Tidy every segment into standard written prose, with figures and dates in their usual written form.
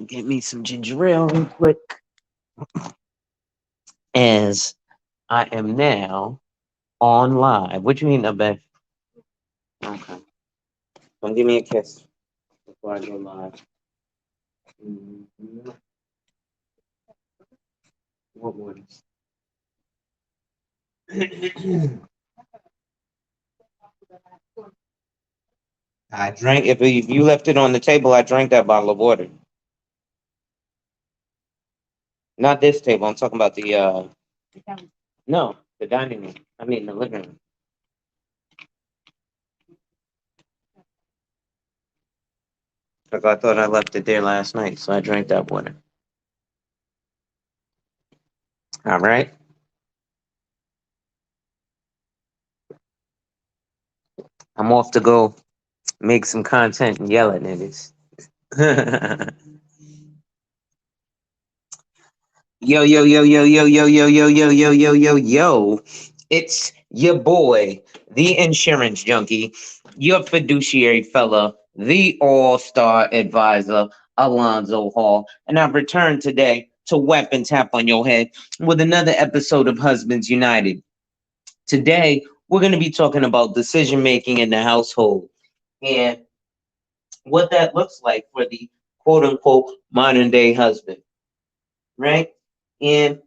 Get me some ginger ale real quick, as I am now on live. What you mean, Abed? Okay. Don't give me a kiss before I go live. Mhm. What words? I drank. If you left it on the table, I drank that bottle of water. Not this table. I'm talking about the no, the dining room. I mean the living room. Because I thought I left it there last night, so I drank that water. All right. I'm off to go make some content and yell at niggas. Yo, yo, yo, yo, yo, yo, yo, yo, yo, yo, yo, yo, yo. It's your boy, the insurance junkie, your fiduciary fella, the all-star advisor, Alonzo Hall. And I've returned today to weapon tap on your head with another episode of Husbands United. Today, we're going to be talking about decision making in the household and what that looks like for the quote unquote modern day husband, right? And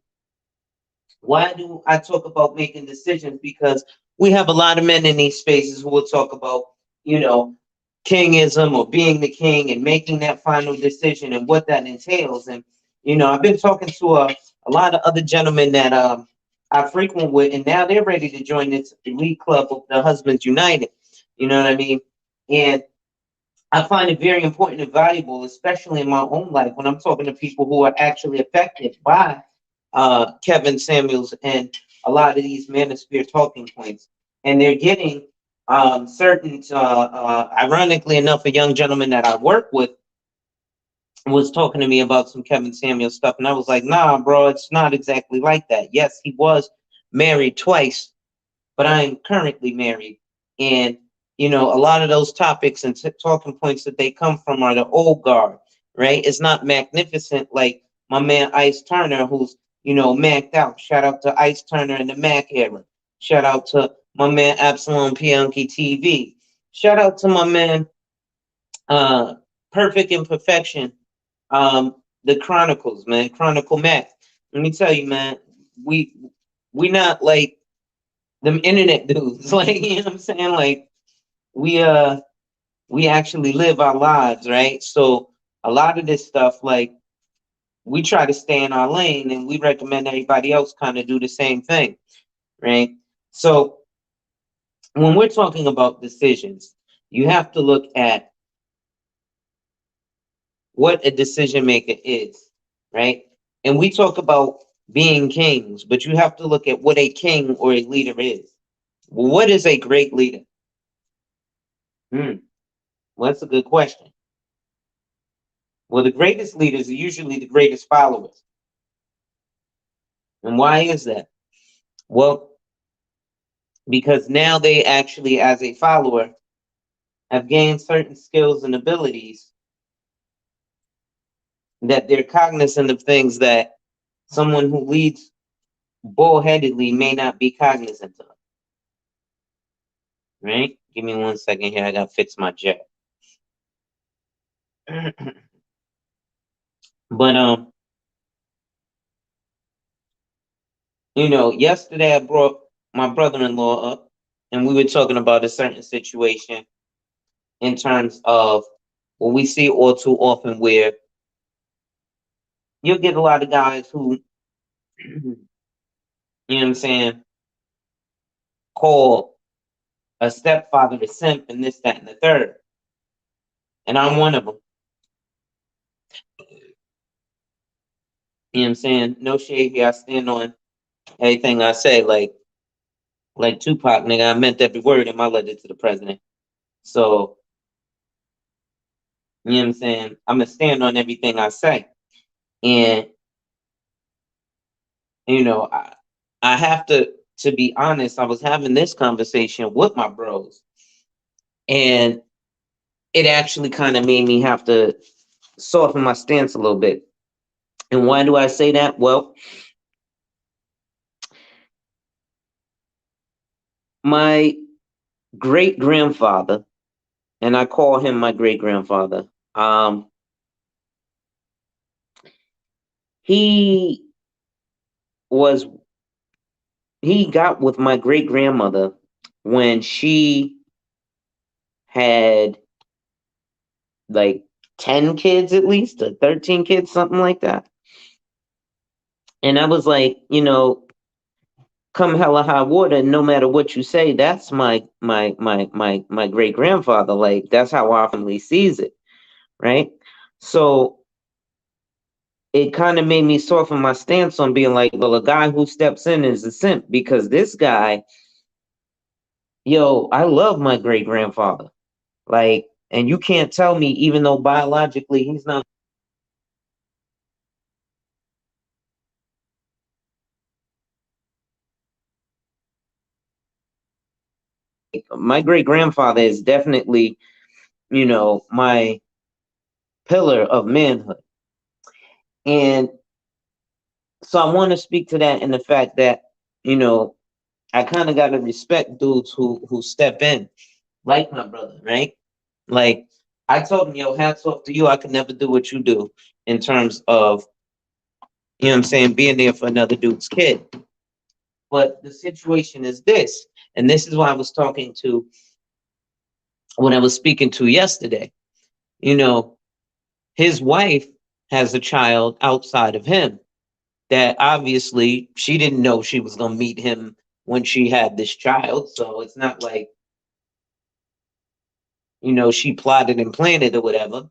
why do I talk about making decisions? Because we have a lot of men in these spaces who will talk about, you know, kingism or being the king and making that final decision and what that entails. And, I've been talking to a lot of other gentlemen that I frequent with, and now they're ready to join this elite club of the Husbands United. You know what I mean? And I find it very important and valuable, especially in my own life, when I'm talking to people who are actually affected by Kevin Samuels and a lot of these manosphere talking points. And they're getting certain, ironically enough, a young gentleman that I work with was talking to me about some Kevin Samuels stuff. And I was like, nah, bro, it's not exactly like that. Yes, he was married twice, but I am currently married. And, a lot of those topics and talking points that they come from are the old guard, right? It's not magnificent like my man Ice Turner, who's, macked out. Shout out to Ice Turner and the Mac era. Shout out to my man Absalom Pianki TV. Shout out to my man Perfect Imperfection, the Chronicles, man. Chronicle Mac. Let me tell you, man, we we not like them internet dudes. Like, you know what I'm saying? Like we we actually live our lives, right? So a lot of this stuff, like we try to stay in our lane and we recommend everybody else kind of do the same thing, right? So when we're talking about decisions, you have to look at what a decision maker is, right? And we talk about being kings, but you have to look at what a king or a leader is. Well, what is a great leader? Hmm. Well, that's a good question. Well, the greatest leaders are usually the greatest followers. And why is that? Well, because now they actually, as a follower, have gained certain skills and abilities that they're cognizant of things that someone who leads bullheadedly may not be cognizant of. Right? Give me 1 second here. I gotta fix my jet. But yesterday I brought my brother-in-law up, and we were talking about a certain situation in terms of what we see all too often, where you'll get a lot of guys who, what I'm saying, call a stepfather a simp and this, that, and the third. And I'm one of them. You know what I'm saying? No shade here. I stand on everything I say. Like Tupac, nigga, I meant every word in my letter to the president. So, you know what I'm saying? I'm gonna stand on everything I say. And, I have to be honest, I was having this conversation with my bros. And it actually kind of made me have to soften my stance a little bit. And why do I say that? Well, my great grandfather, and I call him my great grandfather, he was he got with my great grandmother when she had like 10 kids at least, or 13 kids, something like that. And I was like, come hella high water, no matter what you say, that's my great grandfather. Like, that's how our family sees it, right? So it kind of made me soften my stance on being like, well, a guy who steps in is a simp, because this guy, yo, I love my great grandfather. Like, and you can't tell me, even though biologically he's not my great grandfather is definitely, my pillar of manhood. And so I want to speak to that in the fact that, you know, I kind of got to respect dudes who step in, like my brother, right? Like, I told him, yo, hats off to you. I could never do what you do in terms of, what I'm saying, being there for another dude's kid. But the situation is this, and this is why I was talking to when I was speaking to yesterday. You know, his wife has a child outside of him that obviously she didn't know she was going to meet him when she had this child. So it's not like, she plotted and planned it or whatever,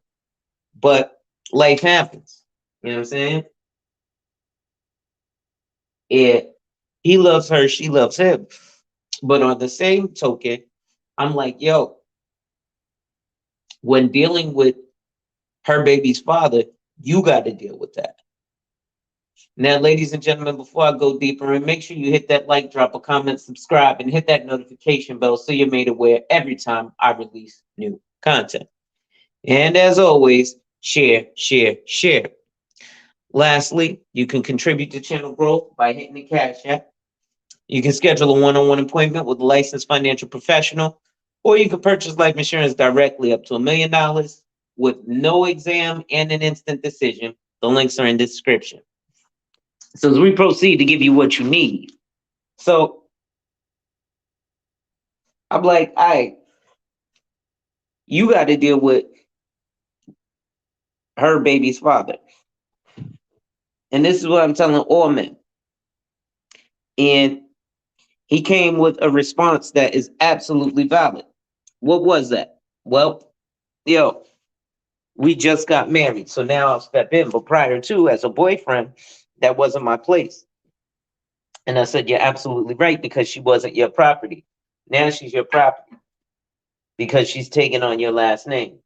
but life happens. You know what I'm saying? It, he loves her, she loves him. But on the same token, I'm like, yo, when dealing with her baby's father, you got to deal with that. Now, ladies and gentlemen, before I go deeper, and make sure you hit that like, drop a comment, subscribe, and hit that notification bell so you're made aware every time I release new content. And as always, share, share, share. Lastly, you can contribute to channel growth by hitting the cash app. You can schedule a one-on-one appointment with a licensed financial professional, or you can purchase life insurance directly up to $1 million with no exam and an instant decision. The links are in the description. So as we proceed to give you what you need. So I'm like, all right, you got to deal with her baby's father. And this is what I'm telling all men. And he came with a response that is absolutely valid. What was that? Well, yo, we just got married, so now I'll step in. But prior to, as a boyfriend, that wasn't my place. And I said, you're absolutely right, because she wasn't your property. Now she's your property because she's taking on your last name.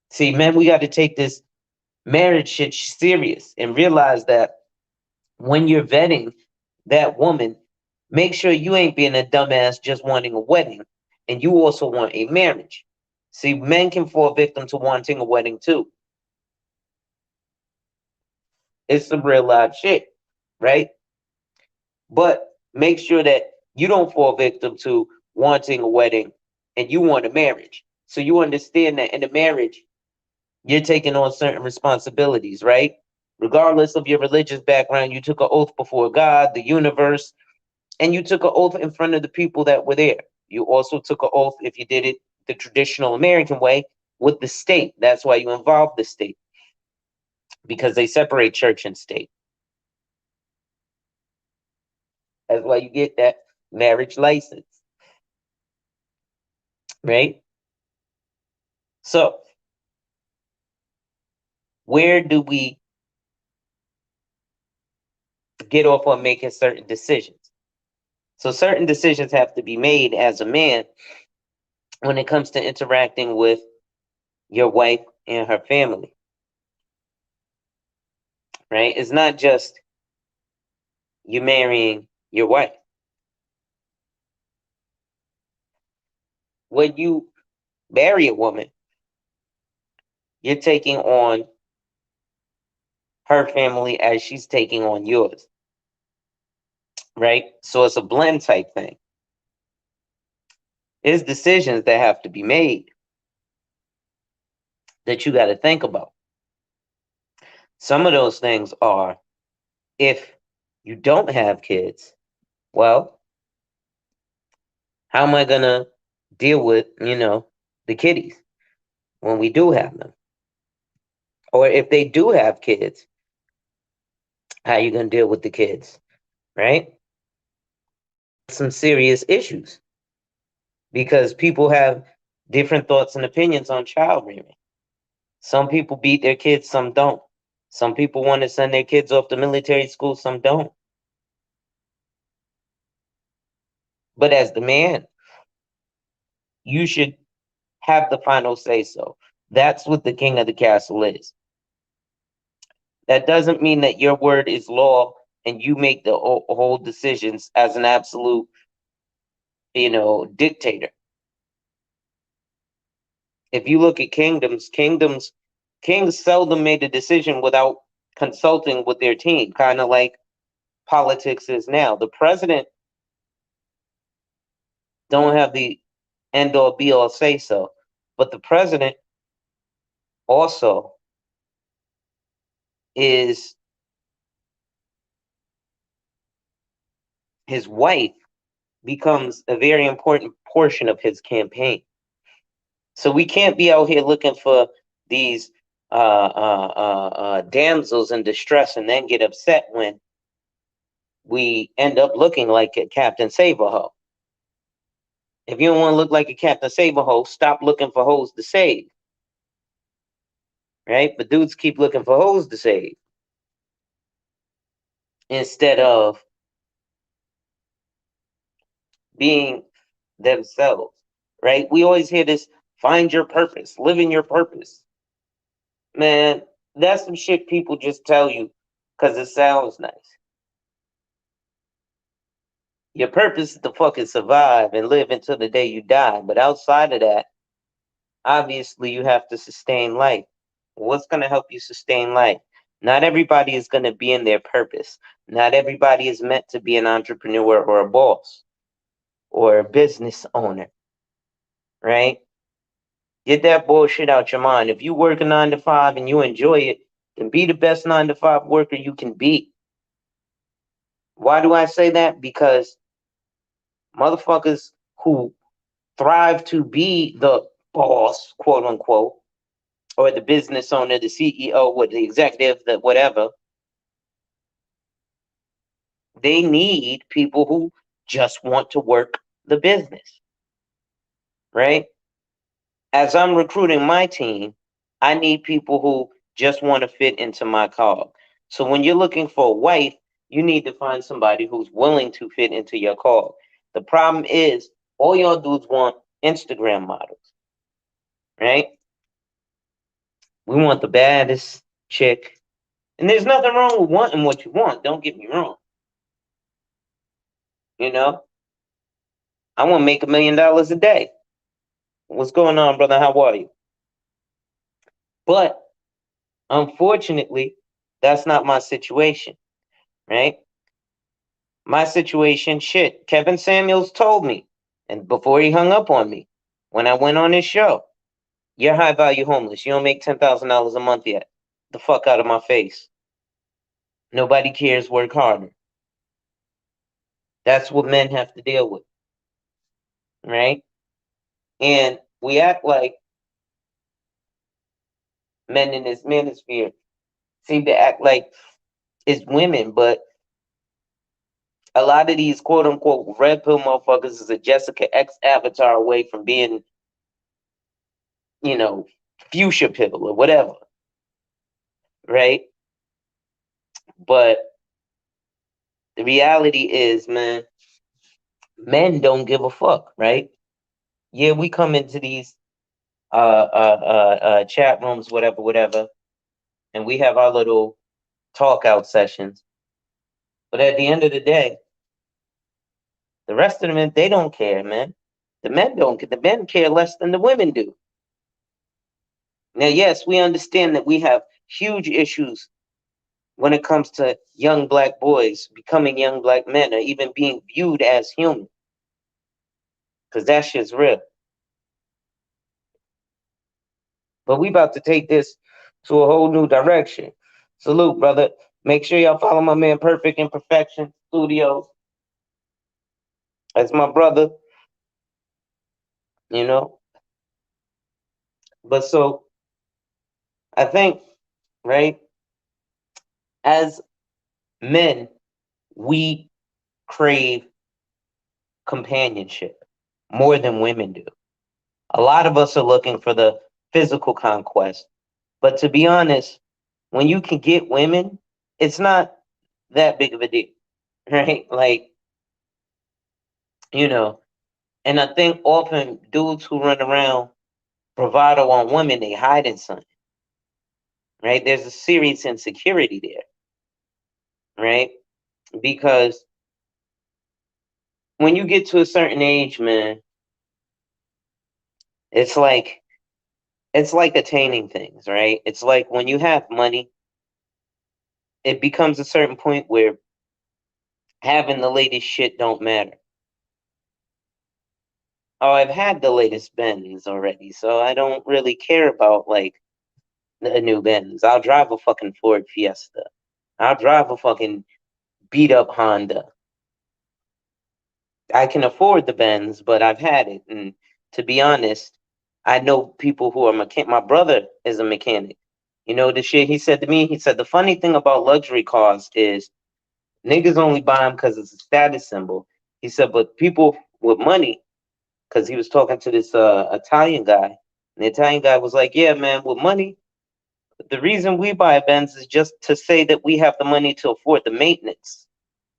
See, man, we got to take this marriage shit serious and realize that when you're vetting that woman, make sure you ain't being a dumbass just wanting a wedding, and you also want a marriage. See, men can fall victim to wanting a wedding too. It's some real life shit, right? But make sure that you don't fall victim to wanting a wedding and you want a marriage. So you understand that in a marriage, you're taking on certain responsibilities, right? Regardless of your religious background, you took an oath before God, the universe, and you took an oath in front of the people that were there. You also took an oath, if you did it the traditional American way, with the state. That's why you involve the state, because they separate church and state. That's why you get that marriage license, right? So, where do we get off on making certain decisions? So, certain decisions have to be made as a man when it comes to interacting with your wife and her family, right? It's not just you marrying your wife. When you marry a woman, You're taking on her family as she's taking on yours, right? So it's a blend type thing. There's decisions that have to be made that you got to think about. Some of those things are, if you don't have kids, well, how am I going to deal with, the kiddies when we do have them? Or if they do have kids, how are you going to deal with the kids, right? Some serious issues because people have different thoughts and opinions on child rearing. Some people beat their kids, some don't. Some people want to send their kids off to military school, some don't. But as the man, you should have the final say so. That's what the king of the castle is. That doesn't mean that your word is law and you make the whole decisions as an absolute, dictator. If you look at kings seldom made a decision without consulting with their team, kind of like politics is now. The president don't have the end all be all say so, but the president also is his wife becomes a very important portion of his campaign. So we can't be out here looking for these damsels in distress and then get upset when we end up looking like a Captain Save-A-Ho. If you don't want to look like a Captain Save-A-Ho, stop looking for hoes to save. Right? But dudes keep looking for hoes to save instead of being themselves. Right? We always hear this, find your purpose, live in your purpose. Man, that's some shit people just tell you because it sounds nice. Your purpose is to fucking survive and live until the day you die. But outside of that, obviously you have to sustain life. What's going to help you sustain life? Not everybody is going to be in their purpose. Not everybody is meant to be an entrepreneur or a boss or a business owner. Right? Get that bullshit out your mind. If you work a 9 to 5 and you enjoy it, then be the best 9 to 5 worker you can be. Why do I say that? Because motherfuckers who thrive to be the boss, quote unquote, or the business owner, the CEO, or the executive, the whatever, they need people who just want to work the business, right? As I'm recruiting my team, I need people who just want to fit into my cog. So when you're looking for a wife, you need to find somebody who's willing to fit into your cog. The problem is, all y'all dudes want Instagram models, right? We want the baddest chick. And there's nothing wrong with wanting what you want. Don't get me wrong. You know, I want to make $1 million a day. What's going on, brother? How are you? But unfortunately, that's not my situation, right? My situation, shit. Kevin Samuels told me, and before he hung up on me, when I went on his show, you're high value homeless. You don't make $10,000 a month yet. The fuck out of my face. Nobody cares. Work harder. That's what men have to deal with, right? And we act like men in this manosphere seem to act like it's women, but a lot of these quote unquote red pill motherfuckers is a Jessica X avatar away from being, fuchsia pill or whatever, right? But the reality is, man, men don't give a fuck, right? Yeah, we come into these chat rooms, whatever, and we have our little talk out sessions. But at the end of the day, the rest of the men, they don't care, man. The men don't. The men care less than the women do. Now, yes, we understand that we have huge issues when it comes to young black boys becoming young black men or even being viewed as human, because that shit's real. But we about to take this to a whole new direction. Salute, brother. Make sure y'all follow my man Perfect Imperfection Studios. That's my brother, you know. But so I think, right, as men, we crave companionship more than women do. A lot of us are looking for the physical conquest. But to be honest, when you can get women, it's not that big of a deal, right? Like, you know, and I think often dudes who run around bravado on women, they hide in something, right? There's a serious insecurity there, right? Because when you get to a certain age, man, it's like it's like attaining things, right? It's like when you have money, it becomes a certain point where having the latest shit don't matter. Oh, I've had the latest Benz already, so I don't really care about like the new Benz. I'll drive a fucking Ford Fiesta. I'll drive a fucking beat up Honda. I can afford the Benz, but I've had it. And to be honest, I know people who are mechanic. My brother is a mechanic. You know the shit he said to me? He said the funny thing about luxury cars is niggas only buy them because it's a status symbol. He said, but people with money, because he was talking to this Italian guy, and the Italian guy was like, yeah, man, with money, the reason we buy a Benz is just to say that we have the money to afford the maintenance.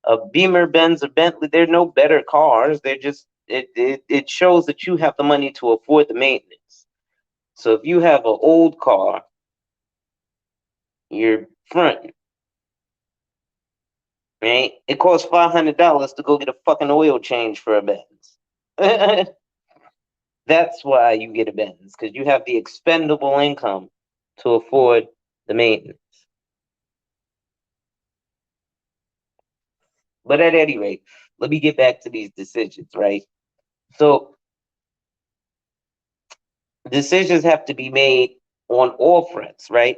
A Beamer, Benz, or Bentley, they're no better cars. They're just it shows that you have the money to afford the maintenance. So if you have an old car, you're front, right? It costs $500 to go get a fucking oil change for a Benz. That's why you get a Benz, because you have the expendable income to afford the maintenance. But at any rate, let me get back to these decisions, right? So decisions have to be made on all fronts, right?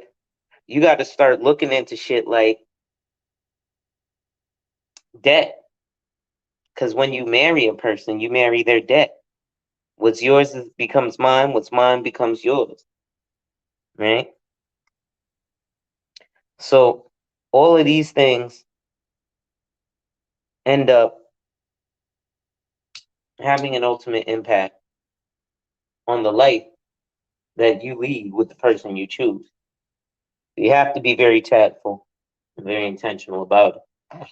You got to start looking into shit like debt. Because when you marry a person, you marry their debt. What's yours becomes mine, what's mine becomes yours, right? So all of these things end up having an ultimate impact on the life that you lead with the person you choose. You have to be very tactful and very intentional about it,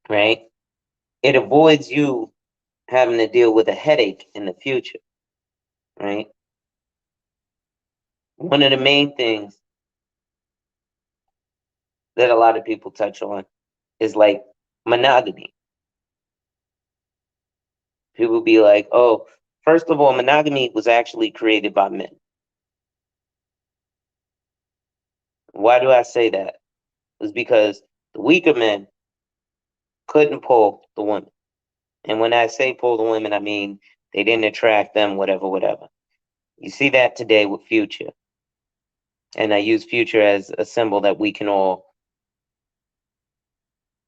right? It avoids you having to deal with a headache in the future, right? One of the main things that a lot of people touch on is like monogamy. People be like, oh, first of all, monogamy was actually created by men. Why do I say that? It's because the weaker men couldn't pull the women. And when I say pull the women, I mean they didn't attract them, whatever, whatever. You see that today with Future. And I use Future as a symbol that we can all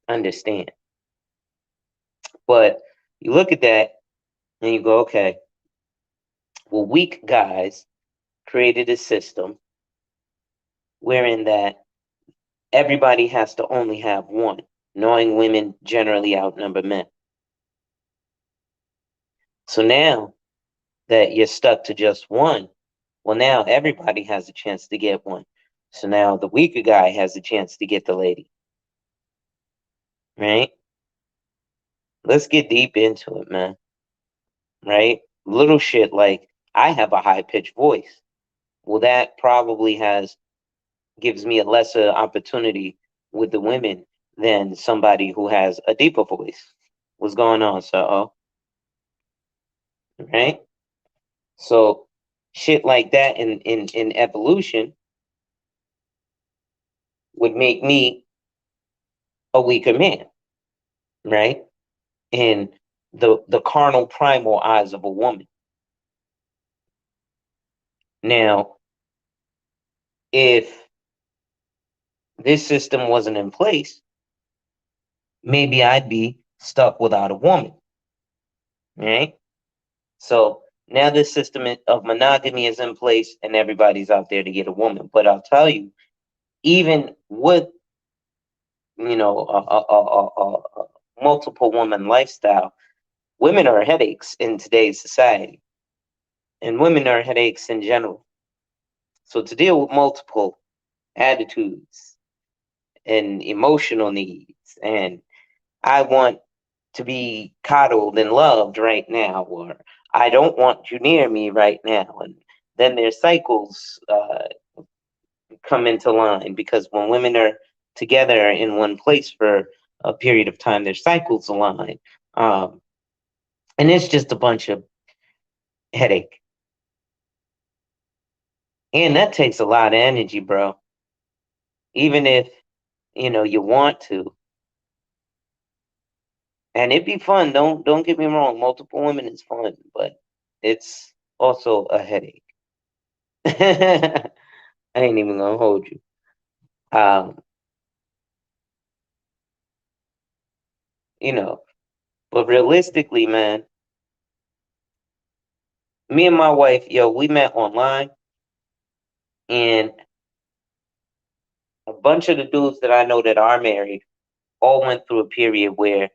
understand. But you look at that and you go, okay, well, weak guys created a system wherein that everybody has to only have one, knowing women generally outnumber men. So now that you're stuck to just one, well, now everybody has a chance to get one. So now the weaker guy has a chance to get the lady, right? Let's get deep into it, man, right? Little shit like I have a high pitched voice. Well, that probably gives me a lesser opportunity with the women than somebody who has a deeper voice. What's going on, sir? Oh, right? So shit like that in evolution would make me a weaker man, right? In the carnal primal eyes of a woman. Now, if this system wasn't in place, maybe I'd be stuck without a woman, right? So now this system of monogamy is in place and everybody's out there to get a woman. But I'll tell you, even with, a multiple woman lifestyle, women are headaches in today's society, and women are headaches in general. So to deal with multiple attitudes and emotional needs, and I want to be coddled and loved right now, or I don't want you near me right now, and then their cycles come into line, because when women are together in one place for a period of time, their cycles align. Um, and it's just a bunch of headache. And that takes a lot of energy, bro. Even if, you want to. And it'd be fun. Don't get me wrong. Multiple women is fun, but it's also a headache. I ain't even gonna hold you. Um, you know, but realistically, man, me and my wife, yo, we met online, and a bunch of the dudes that I know that are married all went through a period where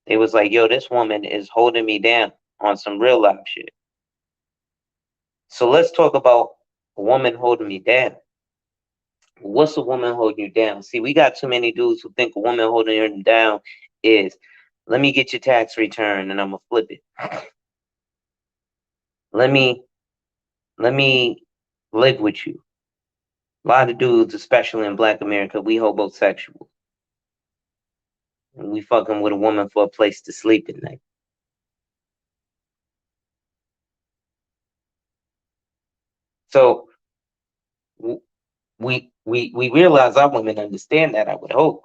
they was like, yo, this woman is holding me down on some real life shit. So let's talk about a woman holding me down. What's a woman holding you down? See, we got too many dudes who think a woman holding them down is, let me get your tax return and I'm gonna flip it. Let me live with you. A lot of dudes, especially in Black America, we homosexual. And we fucking with a woman for a place to sleep at night. So we realize our women understand that, I would hope.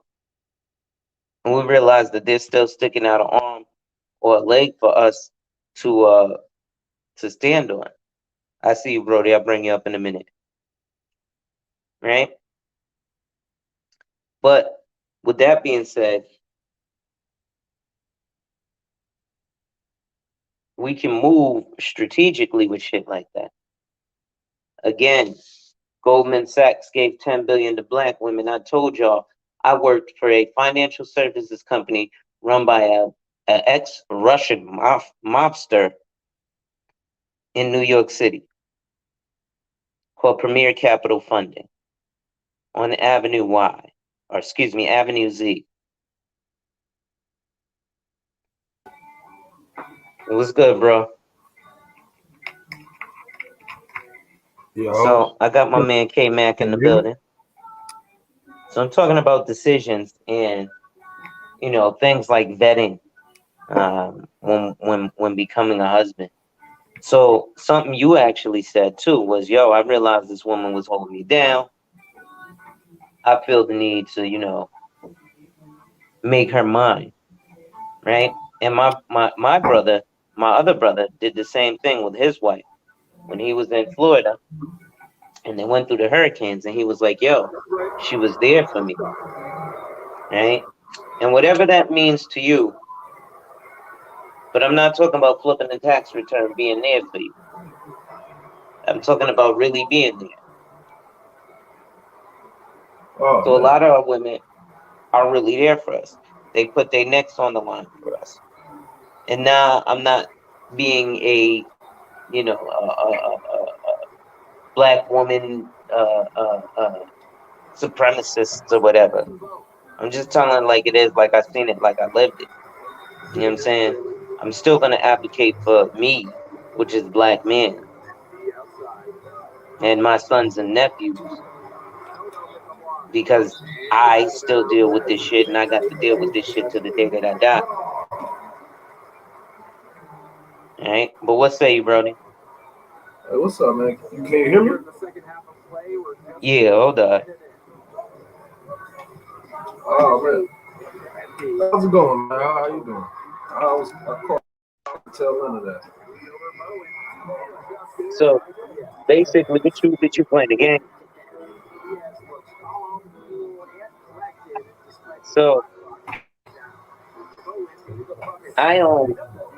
And we realize that they're still sticking out an arm or a leg for us to stand on. I see you, Brody. I'll bring you up in a minute. Right? But with that being said, we can move strategically with shit like that. Again, Goldman Sachs gave $10 billion to Black women. I told y'all I worked for a financial services company run by a ex-Russian mobster in New York City called Premier Capital Funding on Avenue Y, or excuse me, Avenue Z. It was good, bro. Yo, So I got my man K Mac in the building. So I'm talking about decisions and things like vetting when becoming a husband. So something you actually said too was, yo, I realized this woman was holding me down. I feel the need to, make her mine, right? And my brother, my other brother, did the same thing with his wife when he was in Florida, and they went through the hurricanes, and he was like, yo, she was there for me, right? And whatever that means to you, but I'm not talking about flipping the tax return being there for you. I'm talking about really being there. So a lot of our women are really there for us. They put their necks on the line for us. And now I'm not being a, Black woman supremacist or whatever. I'm just telling it like it is, like I seen it, like I lived it. You know what I'm saying? I'm still gonna advocate for me, which is Black men, and my sons and nephews, because I still deal with this shit, and I got to deal with this shit to the day that I die. All right, but what say you, Brody? Hey, what's up, man? You can't hear me? Yeah, hold on. Oh man, how's it going, man? How you doing? I caught the tail end of that. So basically, did you play the game? So I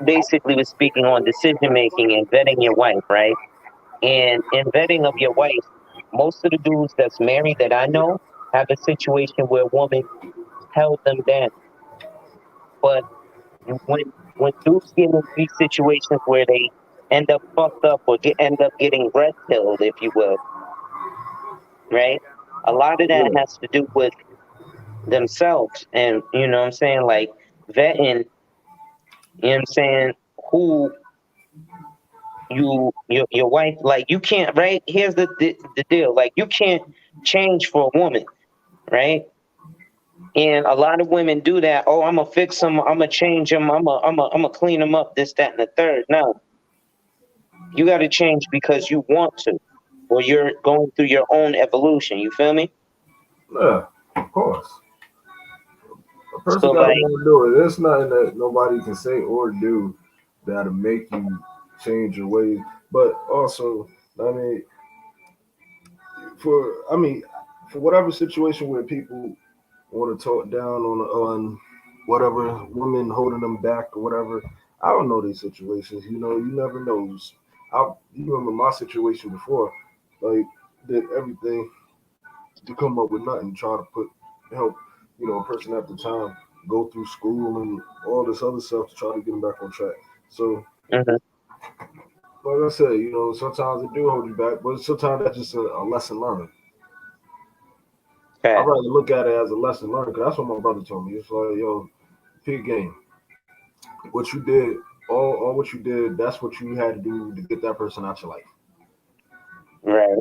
basically was speaking on decision making and vetting your wife, right? And in vetting of your wife, most of the dudes that's married that I know have a situation where a woman held them down. But when dudes get in these situations where they end up fucked up or end up getting red pilled, if you will, right? A lot of that Yeah, has to do with themselves, and you know what I'm saying, like vetting. You know what I'm saying? Who your wife, like, you can't, right? Here's the deal, like, you can't change for a woman, right? And a lot of women do that. Oh, I'm gonna fix them, I'm gonna change them, I'm gonna clean them up, this, that, and the third. No, you got to change because you want to, or you're going through your own evolution, you feel me? yeah, of course. A person So got to like, want to do it. There's nothing that nobody can say or do that'll make you change your ways. But also, I mean, I mean, for whatever situation where people want to talk down on whatever women holding them back or whatever. I don't know these situations. You know, you never know. You remember my situation before, like did everything to come up with nothing, try to help, a person at the time go through school and all this other stuff to try to get them back on track. So, mhm, like I said, sometimes it do hold you back, but sometimes that's just a lesson learned. I'd okay, rather look at it as a lesson learned because that's what my brother told me. It's like, yo, pick game. What you did, all what you did, that's what you had to do to get that person out your life. right,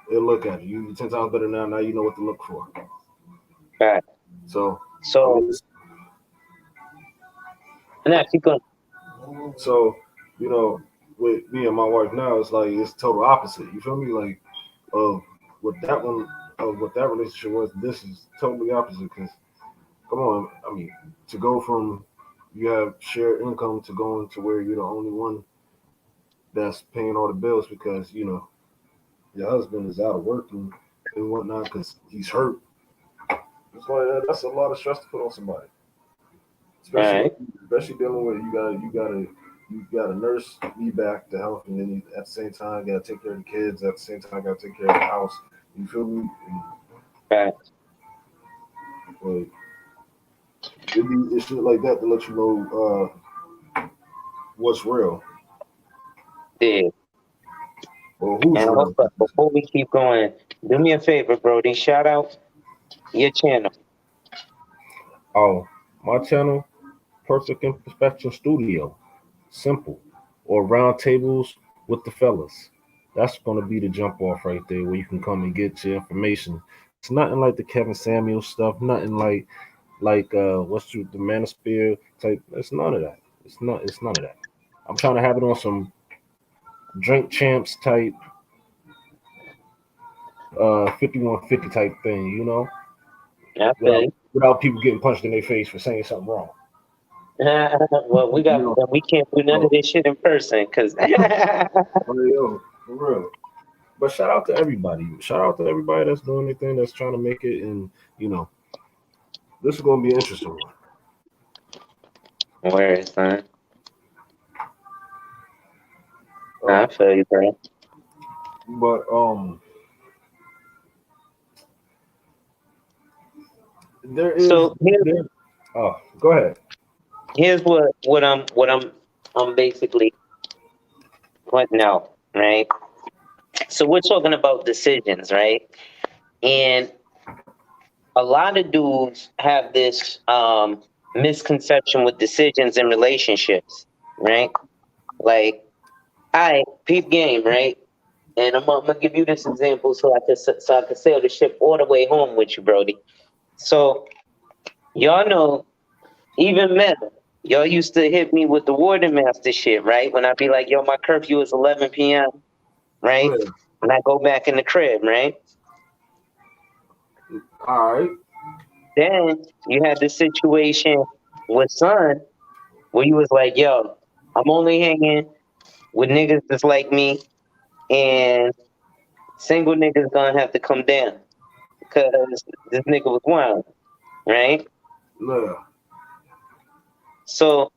And look at you. You're 10 times better now. Now you know what to look for. right. So, I So mean, now keep going. so you know, with me and my wife now, it's like it's total opposite. You feel me? Like, of what that one, of what that relationship was. This is totally opposite. Because come on, I mean, to go from you have shared income to going to where you're the only one that's paying all the bills because your husband is out of work and whatnot because he's hurt. It's like that's a lot of stress to put on somebody, All especially right, especially dealing with you got to nurse me back to health, and then at the same time got to take care of the kids. At the same time, got to take care of the house. You feel me? right, And, it's shit like that to let you know what's real yeah. or who's And hold real. up, before we keep going, do me a favor, Brody. Shout out your channel. Oh, my channel, Perfect Imperfection Studio, simple, or round tables with the fellas. That's going to be the jump off right there where you can come and get your information. It's nothing like the Kevin Samuel stuff, nothing like what's the Manosphere type. It's none of that. It's none of that. I'm trying to have it on some drink champs type 5150 type thing, I feel without you. without people getting punched in their face for saying something wrong. Well, You know, we can't do none of so, this shit in person, cause yo, for real. But shout out to everybody. Shout out to everybody that's doing anything that's trying to make it. And you know, this is going to be an interesting one. where is son? Uh, I feel you, bro. but there is So here's there. Go ahead. here's what I'm basically pointing out, right? So we're talking about decisions, right? And a lot of dudes have this misconception with decisions in relationships, right? Like, I peep game, right? And I'm gonna give you this example so I can sail the ship all the way home with you, Brody. So y'all know, even men. Y'all used to hit me with the Warden Master shit, right? When I be like, yo, my curfew is 11 p.m., right? Yeah. When I go back in the crib, right? All right. Then you had the situation with Son where you was like, yo, I'm only hanging with niggas that's like me, and single niggas gonna have to come down because this nigga was wild, right? Yeah. So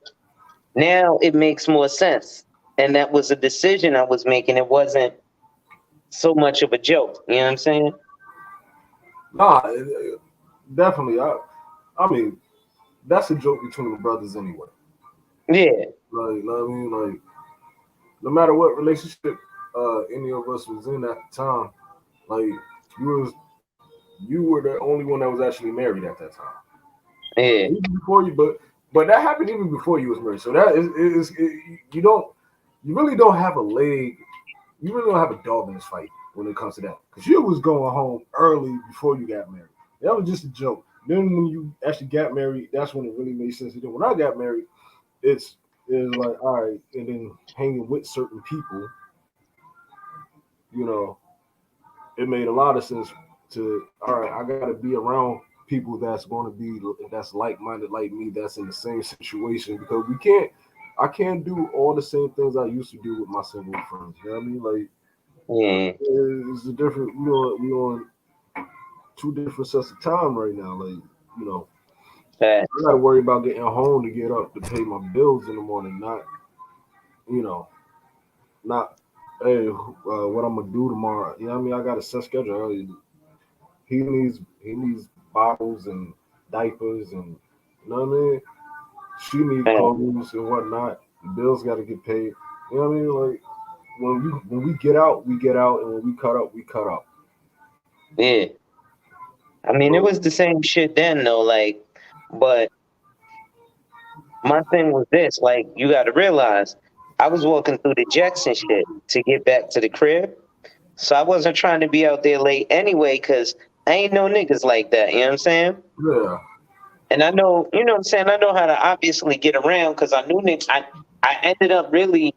now it makes more sense. And that was a decision I was making. It wasn't so much of a joke. You know what I'm saying? Nah, definitely. I mean, that's a joke between the brothers anyway. Yeah. Like, you know what I mean? Like, no matter what relationship any of us was in at the time, like you was you were the only one that was actually married at that time. Yeah. Even before you, but that happened even before you was married. So that you don't you really don't have a leg. You really don't have a dog in this fight when it comes to that because you was going home early before you got married. That was just a joke. Then when you actually got married, that's when it really made sense. Then when I got married, it's like all right, and then hanging with certain people, you know, it made a lot of sense to all right, I gotta be around people that's gonna be that's like minded like me, that's in the same situation because I can't do all the same things I used to do with my single friends. You know what I mean? Like Yeah. it's a different we on two different sets of time right now. Like, you know, I Facts. gotta worry about getting home to get up to pay my bills in the morning, not you know, not hey, what I'm gonna do tomorrow. You know what I mean? I got a set schedule. He needs bottles and diapers and you know what I mean. She needs Facts. clothes and whatnot. The bills got to get paid. You know what I mean? Like when we get out, and when we cut up, we cut up. Yeah. I mean, it But was the same shit then, though. Like, but my thing was this: like, you got to realize, I was walking through the Jackson shit to get back to the crib, so I wasn't trying to be out there late anyway, cause I ain't no niggas like that. You know what I'm saying? yeah, And I know, you know what I'm saying. I know how to obviously get around, cause I knew niggas. I ended up really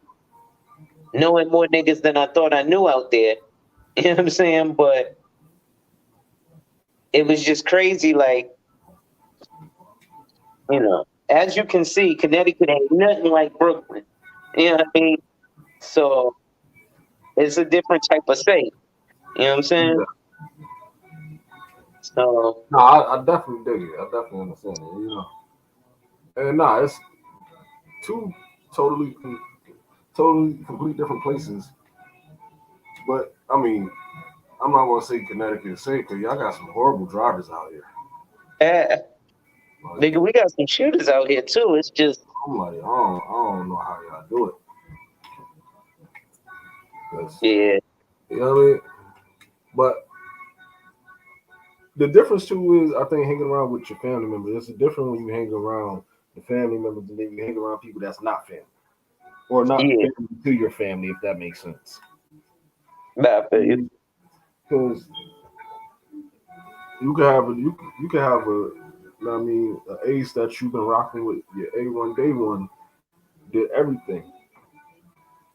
knowing more niggas than I thought I knew out there. You know what I'm saying? But it was just crazy, like, as you can see, Connecticut ain't nothing like Brooklyn. You know what I mean? So it's a different type of state. You know what I'm saying? yeah. So No, I definitely dig it. I definitely understand it. You know, and nah, it's two totally, totally complete different places. But I mean, I'm not gonna say Connecticut is safe because y'all got some horrible drivers out here. eh, Like, nigga, we got some shooters out here too. It's just I'm like, I don't know how y'all do it. 'Cause, yeah, you know what I mean? But the difference too is, I think hanging around with your family members. It's different when you hang around the family members than then you hang around people that's not family or not yeah. family to your family, if that makes sense. Nah, I feel you. Because you can have a you know what I mean an ace that you've been rocking with your A1 day one did everything.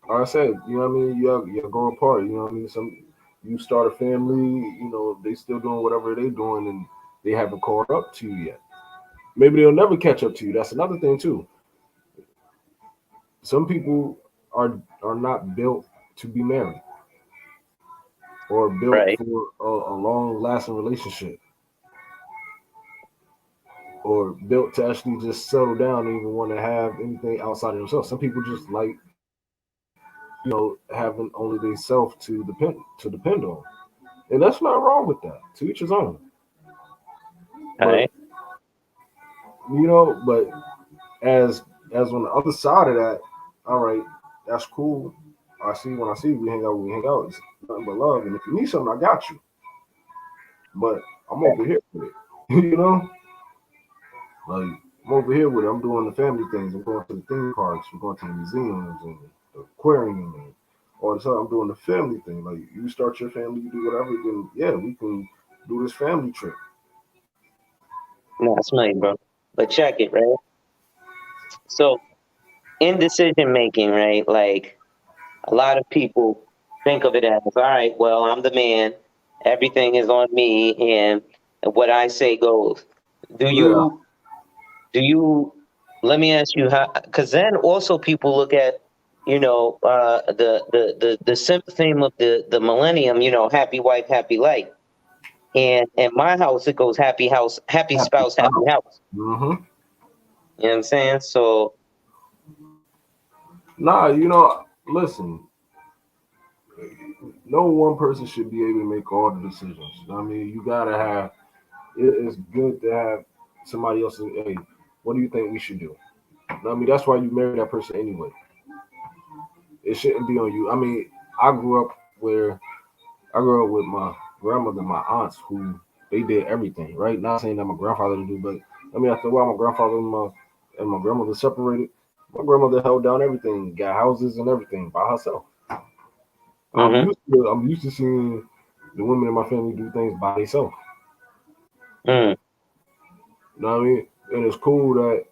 Like I said, you know what I mean. You're going apart. You know what I mean. Some you start a family. You know they still doing whatever they doing, and they haven't caught up to you yet. Maybe they'll never catch up to you. That's another thing too. Some people are not built to be married or built Right. for a long lasting relationship or built to actually just settle down and even want to have anything outside of themselves. Some people just like, having only they self to depend on. And that's not wrong with that. To each his own. All But right. but as on the other side of that, all right, that's cool. I see we hang out. It's nothing but love. And if you need something, I got you. But I'm over here with it. you know? Like I'm over here with it. I'm doing the family things. I'm going to the theme parks. We're going to the museums and the aquarium and all this other. I'm doing the family thing. Like you start your family, you do whatever. Then yeah, we can do this family trip. No, it's mine, bro. But check it, right? So in decision making, right? Like a lot of people think of it as, all right, well, I'm the man, everything is on me, and what I say goes. Do Yeah. you let me ask you how, because then also people look at, the simple theme of the millennium, happy wife, happy life. And in my house, it goes happy house, happy Happy spouse, happy spouse. house. Mm-hmm. You know what I'm saying? So, Nah, listen, no one person should be able to make all the decisions. I mean, you gotta have. It's good to have somebody else. Hey, what do you think we should do? I mean, that's why you marry that person anyway. It shouldn't be on you. I mean, I grew up where I grew up with my grandmother, and my aunts, who they did everything. Right? Not saying that my grandfather didn't do, but I mean, after a while, my grandfather and my grandmother separated. My grandmother held down everything, got houses and everything by herself. hmm I'm used to seeing the women in my family do things by themselves. mm, You know what I mean? And it's cool that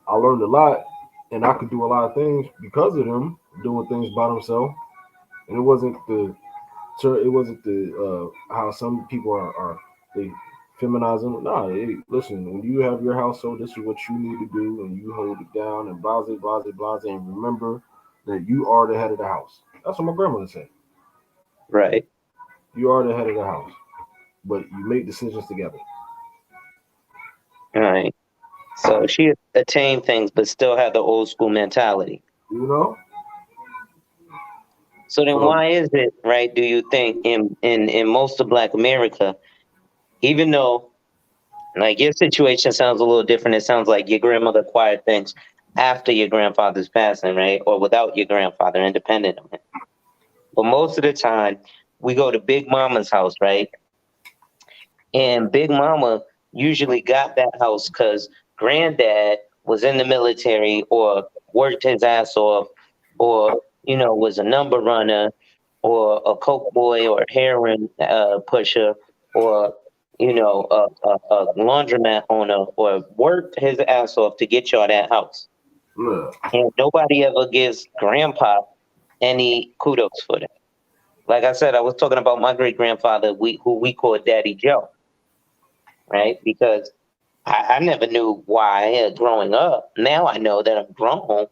I learned a lot, and I could do a lot of things because of them doing things by themselves. And it wasn't the how some people are they feminize them. Nah, hey, listen, when you have your household, this is what you need to do, and you hold it down and blase, blase, blase, and remember that you are the head of the house. That's what my grandmother said. right, You are the head of the house, but you make decisions together. right. So she attained things, but still had the old school mentality. You know? So then, So why is it, right? Do you think in most of Black America, even though like your situation sounds a little different, it sounds like your grandmother acquired things after your grandfather's passing, right, or without your grandfather, independent of him. But most of the time, we go to Big Mama's house, right? And Big Mama usually got that house because Granddad was in the military or worked his ass off, or was a number runner or a coke boy or a heroin pusher, or a laundromat owner, or worked his ass off to get y'all that house. yeah, And nobody ever gives Grandpa any kudos for that. Like I said, I was talking about my great grandfather, who we called Daddy Joe, right? Because I never knew why growing up. Now I know that I'm grown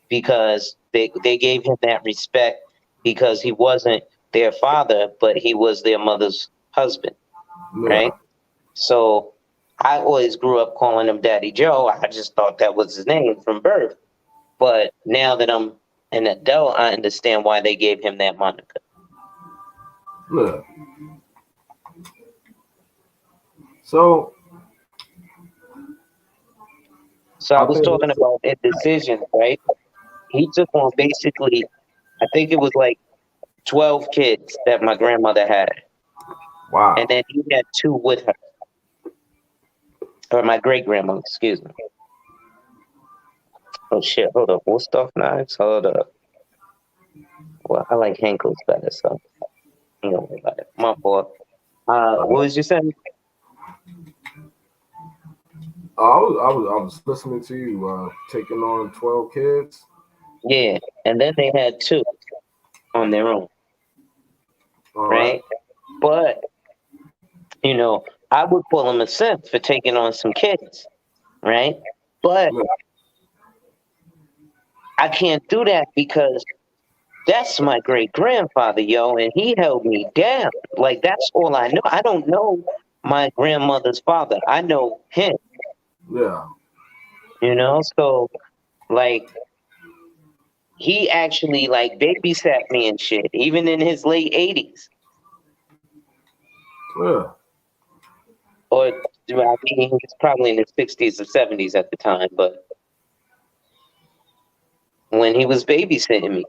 because they gave him that respect because he wasn't their father, but he was their mother's husband, yeah. right? So I always grew up calling him Daddy Joe. I just thought that was his name from birth. But now that I'm an adult, I understand why they gave him that moniker. Yeah. So So I I was think talking about a decision, right? He took on basically, I think it was like 12 kids that my grandmother had. And wow. then he had two with her, or my great grandmother, excuse me. Oh shit, hold up. What stuff knives? Hold up. Well, I like Henkel's better, so you don't worry about it. My fault. What was you saying? I was listening to you taking on 12 kids. Yeah. And then they had two on their own, All right. right? But, I would call him a simp for taking on some kids, right? But Yeah, I can't do that because that's my great grandfather, yo, and he held me down. Like that's all I know. I don't know my grandmother's father. I know him, yeah, so like he actually like babysat me and shit, even in his late 80s. yeah. Or I mean he was probably in his 60s or 70s at the time, but when he was babysitting me,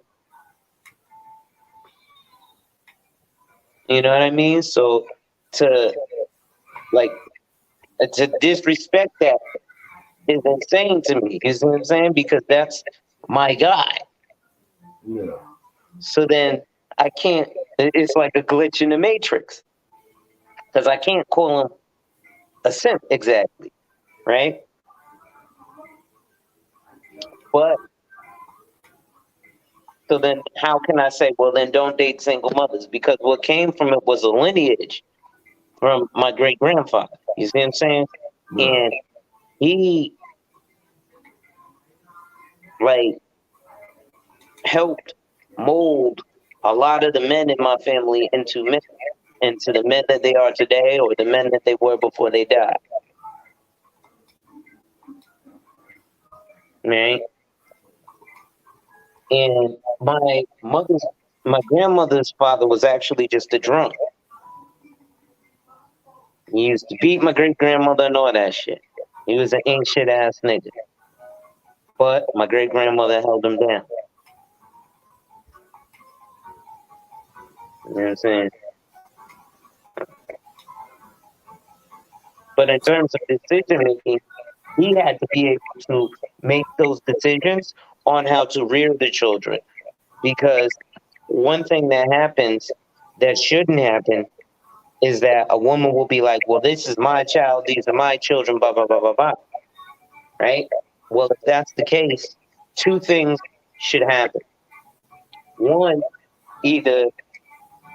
you know what I mean? So to like to disrespect that is insane to me. You see what I'm saying? Because that's my guy. Yeah. So then I can't. It's like a glitch in the matrix because I can't call him a simp exactly, right? But so then how can I say, well, then don't date single mothers? Because what came from it was a lineage from my great grandfather. You see what I'm saying? Yeah. And he like helped mold a lot of the men in my family into the men that they are today, or the men that they were before they died. Right? And my grandmother's father was actually just a drunk. He used to beat my great grandmother and all that shit. He was an ain't shit ass nigga. But my great grandmother held him down. You know what I'm saying? But in terms of decision making, he had to be able to make those decisions on how to rear the children. Because one thing that happens that shouldn't happen is that a woman will be like, well, this is my child, these are my children, blah, blah, blah, blah, blah. Right? Well, if that's the case, two things should happen. One, either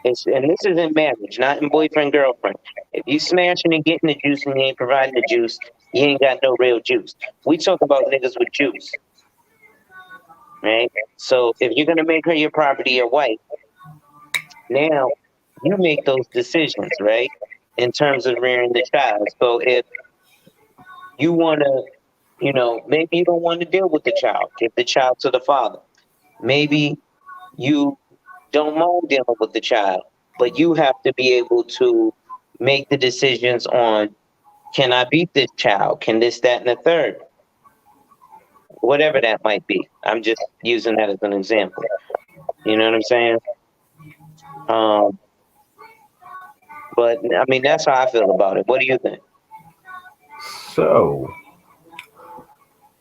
and this is in marriage, not in boyfriend, girlfriend. If you smashing and getting the juice and you ain't providing the juice, you ain't got no real juice. We talk about niggas with juice. Right? So if you're gonna make her your property, your wife, now you make those decisions, right? In terms of rearing the child. So if you wanna, maybe you don't want to deal with the child, give the child to the father. Maybe you don't mind dealing with the child, but you have to be able to make the decisions on, can I beat this child? Can this, that, and the third? Whatever that might be. I'm just using that as an example. You know what I'm saying? Um, but I mean, that's how I feel about it. What do you think? So,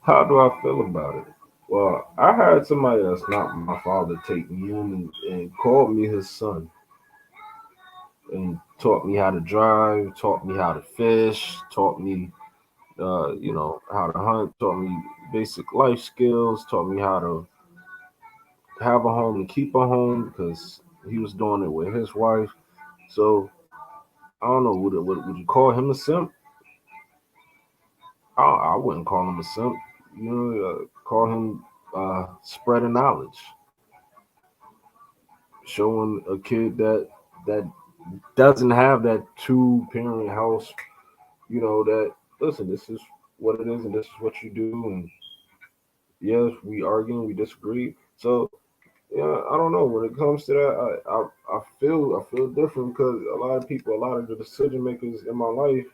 how do I feel about it? Well, I had somebody that's not my father take me in and called me his son and taught me how to drive, taught me how to fish, taught me, how to hunt, taught me basic life skills, taught me how to have a home and keep a home because he was doing it with his wife. So I don't know. Would you call him a simp? I wouldn't call him a simp. Call him spreading knowledge, showing a kid that doesn't have that two parent house. That listen, this is what it is, and this is what you do, and yes, we argue, we disagree. So yeah, I don't know. When it comes to that, I feel different because a lot of people, a lot of the decision makers in my life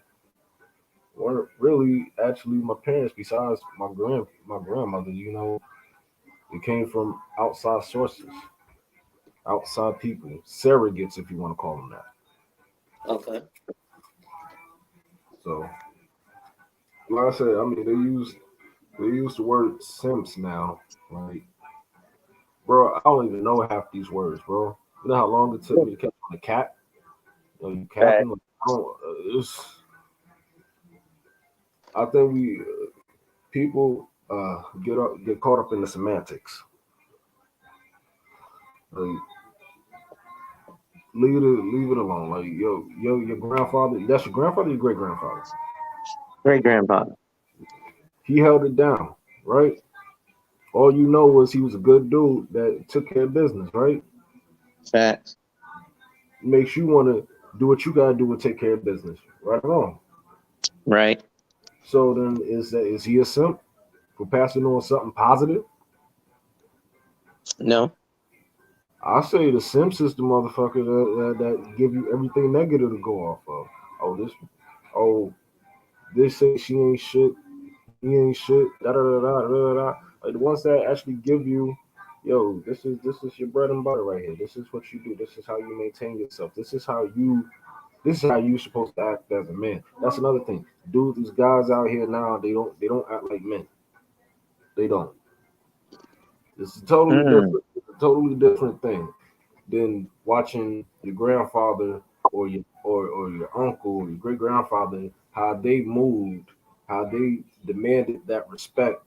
weren't really actually my parents. Besides my grandmother, it came from outside sources, outside people, surrogates, if you want to call them that. Okay. So, like I said, I mean they use the word simps now. Like, bro, I don't even know half these words, bro. You know how long it took me to catch on a cat? You Right. capping? Like, I don't. I think people get caught up in the semantics. Like, leave it alone. Like, your grandfather. That's your grandfather. Your great grandfather. Great grandfather. He held it down, right? All you know was he was a good dude that took care of business, right? Facts. Makes you want to do what you gotta do and take care of business, right or wrong. Right. So then, is he a simp for passing on something positive? No. I say the simp is the motherfucker that give you everything negative to go off of. Oh this, oh this say she ain't shit, he ain't shit, da da da da da da. Like the ones that actually give you, yo, this is your bread and butter right here. This is what you do. This is how you maintain yourself. This is how you supposed to act as a man. That's another thing. Dude, these guys out here now, they don't act like men. They don't. It's a totally Mm. different. It's a totally different thing than watching your grandfather or your uncle or your great grandfather how they moved, how they demanded that respect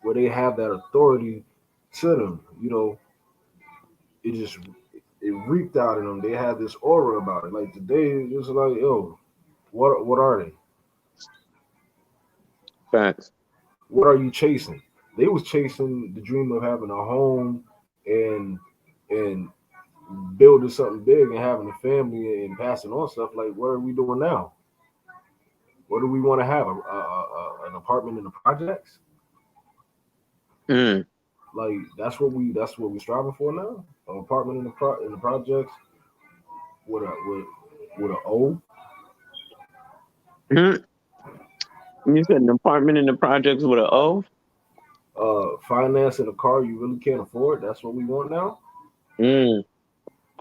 where they have that authority to them. It just it reeked out of them. They had this aura about it. Like today, it's like, yo, what are they? Facts. What are you chasing? They was chasing the dream of having a home and and building something big and having a family and passing on stuff. Like, what are we doing now? What do we want to have? An apartment in the projects? Mm. Like that's what we striving for now. An apartment in the projects with a O. Mm. You said an apartment in the projects with an O? Financing a car you really can't afford. That's what we want now. Mm.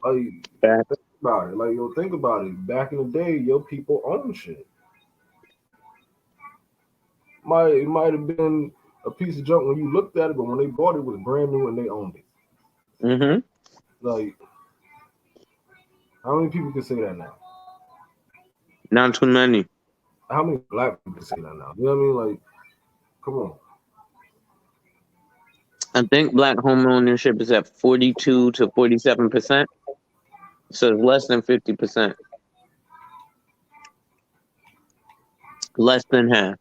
Like, Facts. think about it. Like, yo, think about it. Back in the day, your people owned shit. It might have been a piece of junk when you looked at it, but when they bought it, it was brand new and they owned it. Mm-hmm. Like, how many people can say that now? Not too many. How many black people can say that now? You know what I mean? Like, come on. I think black home ownership is at 42 to 47%. So it's less than 50%. Less than half.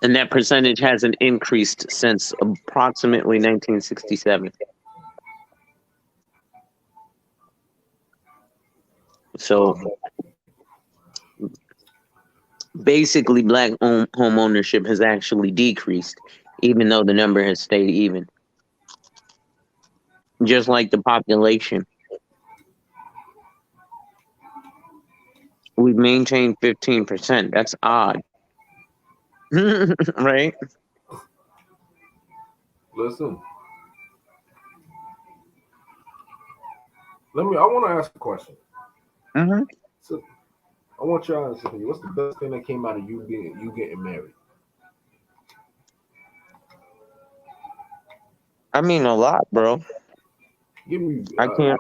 And that percentage hasn't increased since approximately 1967. So basically, black home ownership has actually decreased, even though the number has stayed even. Just like the population. We've maintained 15%. That's odd. Right? Listen, I want to ask a question. Mm-hmm. So, I want your honest opinion. What's the best thing that came out of you getting married? I mean, a lot, bro. Give me I can't.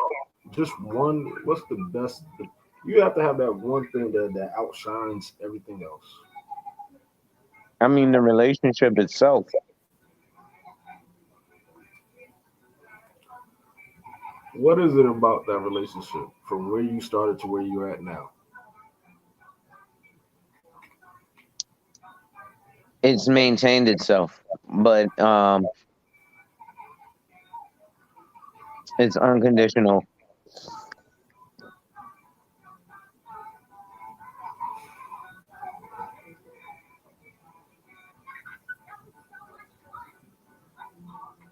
just one. What's the best? You have to have that one thing that outshines everything else. I mean, the relationship itself. What is it about that relationship from where you started to where you're at now? It's maintained itself, but it's unconditional.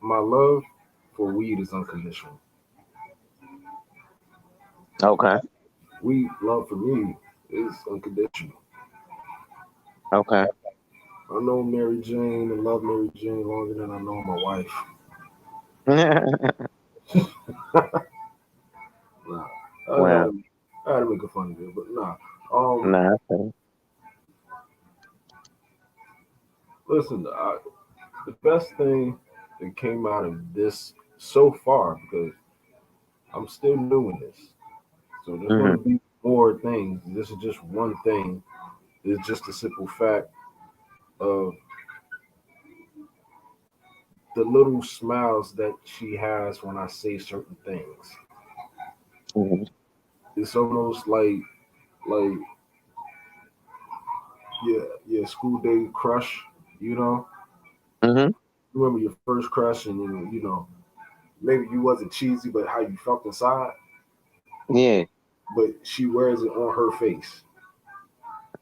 My love for weed is unconditional. Okay. Weed love for me is unconditional. Okay. I know Mary Jane and love Mary Jane longer than I know my wife. Nah, Well, I had to make a funny bit, but nah. Um, nah. Okay. listen, the best thing that came out of this so far, because I'm still new in this, so there's going Mm-hmm. to be more things. This is just one thing. It's just a simple fact of the little smiles that she has when I say certain things. Mm-hmm. It's almost like yeah, school day crush. You know, Mm-hmm. remember your first crush, and maybe you wasn't cheesy, but how you felt inside. Yeah. But she wears it on her face.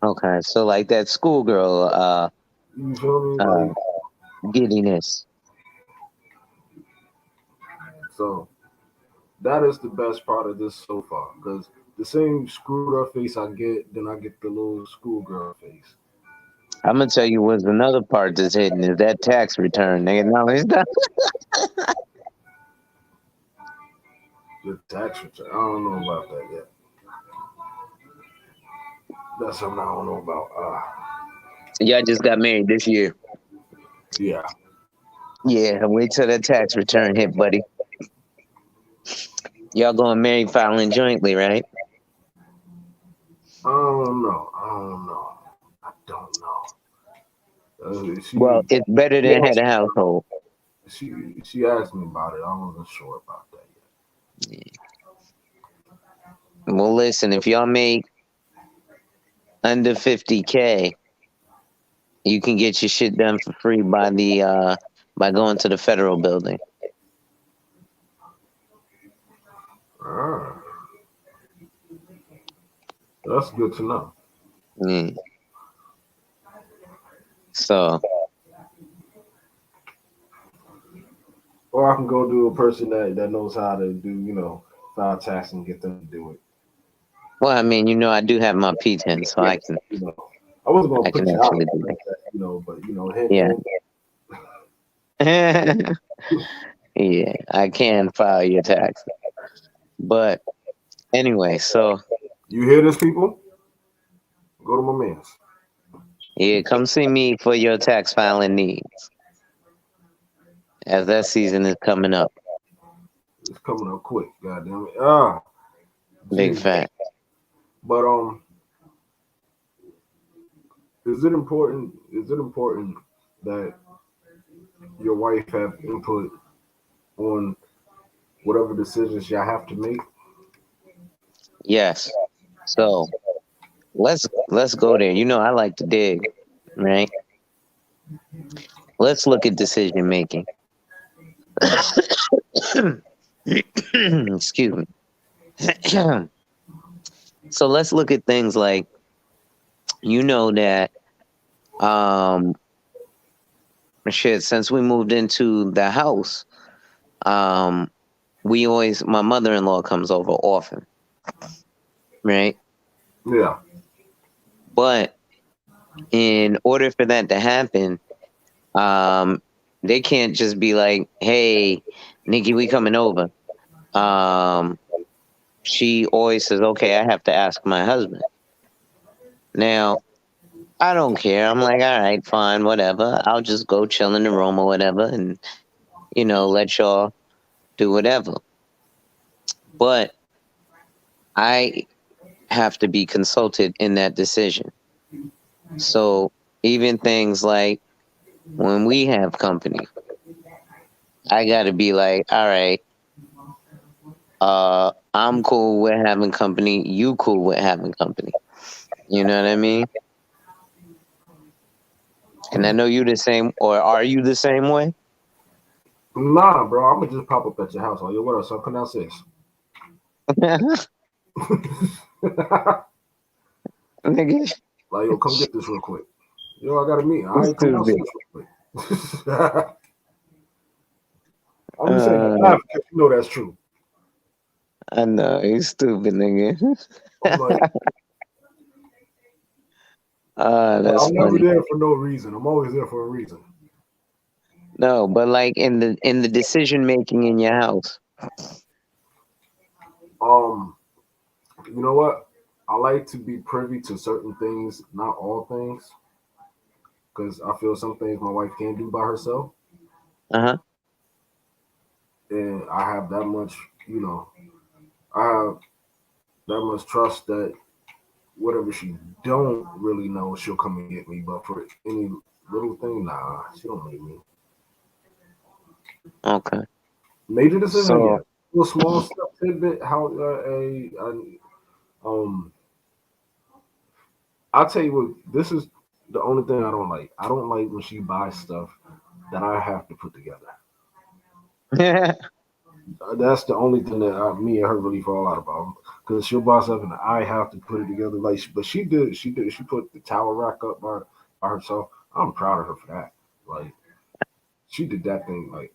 Okay. So like that schoolgirl You feel me? uh Like, giddiness. so that is the best part of this so far. Because the same screwed up face I get, then I get the little schoolgirl face. I'm gonna tell you what's another part that's hidden is that tax return, nigga. No, it's not. The tax return. I don't know about that yet. That's something I don't know about. Y'all just got married this year. Yeah. Yeah, wait till that tax return hit, buddy. Y'all going married filing jointly, right? I don't know. She Well, it's better than head of household. she asked me about it. I wasn't sure about that yet. Well, listen, if y'all make under 50K, you can get your shit done for free by going to the federal building. Ah, that's good to know. Mm. So, Or I can go to a person that knows how to do, file tax and get them to do it. well, I mean, I do have my P10, so Yeah, I can you know, I wasn't gonna I can put you out actually do like that, but hint, that. hint. Yeah. Yeah, I can file your taxes. But anyway, so You hear this, people? Go to my man's. yeah, come see me for your tax filing needs as that season is coming up. It's coming up quick. God damn it. Ah, Big Jesus. fat. But is it important? Is it important that your wife have input on whatever decisions y'all have to make? Yes. So let's go there. I like to dig, right? Let's look at decision making. Excuse me. So let's look at things like that um shit, since we moved into the house, um my mother-in-law comes over often, right? Yeah. But in order for that to happen, they can't just be like, "Hey, Nikki, we coming over." Um, she always says, "Okay, I have to ask my husband." Now, I don't care. I'm like, "All right, fine, whatever. I'll just go chill in the room or whatever, and let y'all do whatever." But I have to be consulted in that decision. So even things like when we have company, I got to be like, "All right, I'm cool with having company. You cool with having company." You know what I mean? And I know you the same, or are you the same way? Nah, bro. I'm gonna just pop up at your house. Oh, yo, what up, son? Come downstairs. Nigga, Like, yo, come get this real quick. Yo, I got a meeting. All you right, come stupid. downstairs real quick. I'm just saying, Uh, laugh because that's true. I know, you stupid, nigga. I'm like, That's I'm never funny. there for no reason. I'm always there for a reason. No, but like in the decision making in your house. Um, you know what? I like to be privy to certain things, not all things, because I feel some things my wife can't do by herself, Uh-huh. and I have that much, I have that much trust that whatever she don't really know, she'll come and get me. But for any little thing, nah, she don't need me. Okay. Major decision, So, yeah. A small stuff tidbit. How um, I'll tell you what. This is the only thing I don't like. I don't like when she buys stuff that I have to put together. yeah. That's the only thing that me and her really fall out about. Because she'll buy stuff and I have to put it together. Like, but she did. She did. She put the towel rack up by herself. I'm proud of her for that. Like, she did that thing. Like,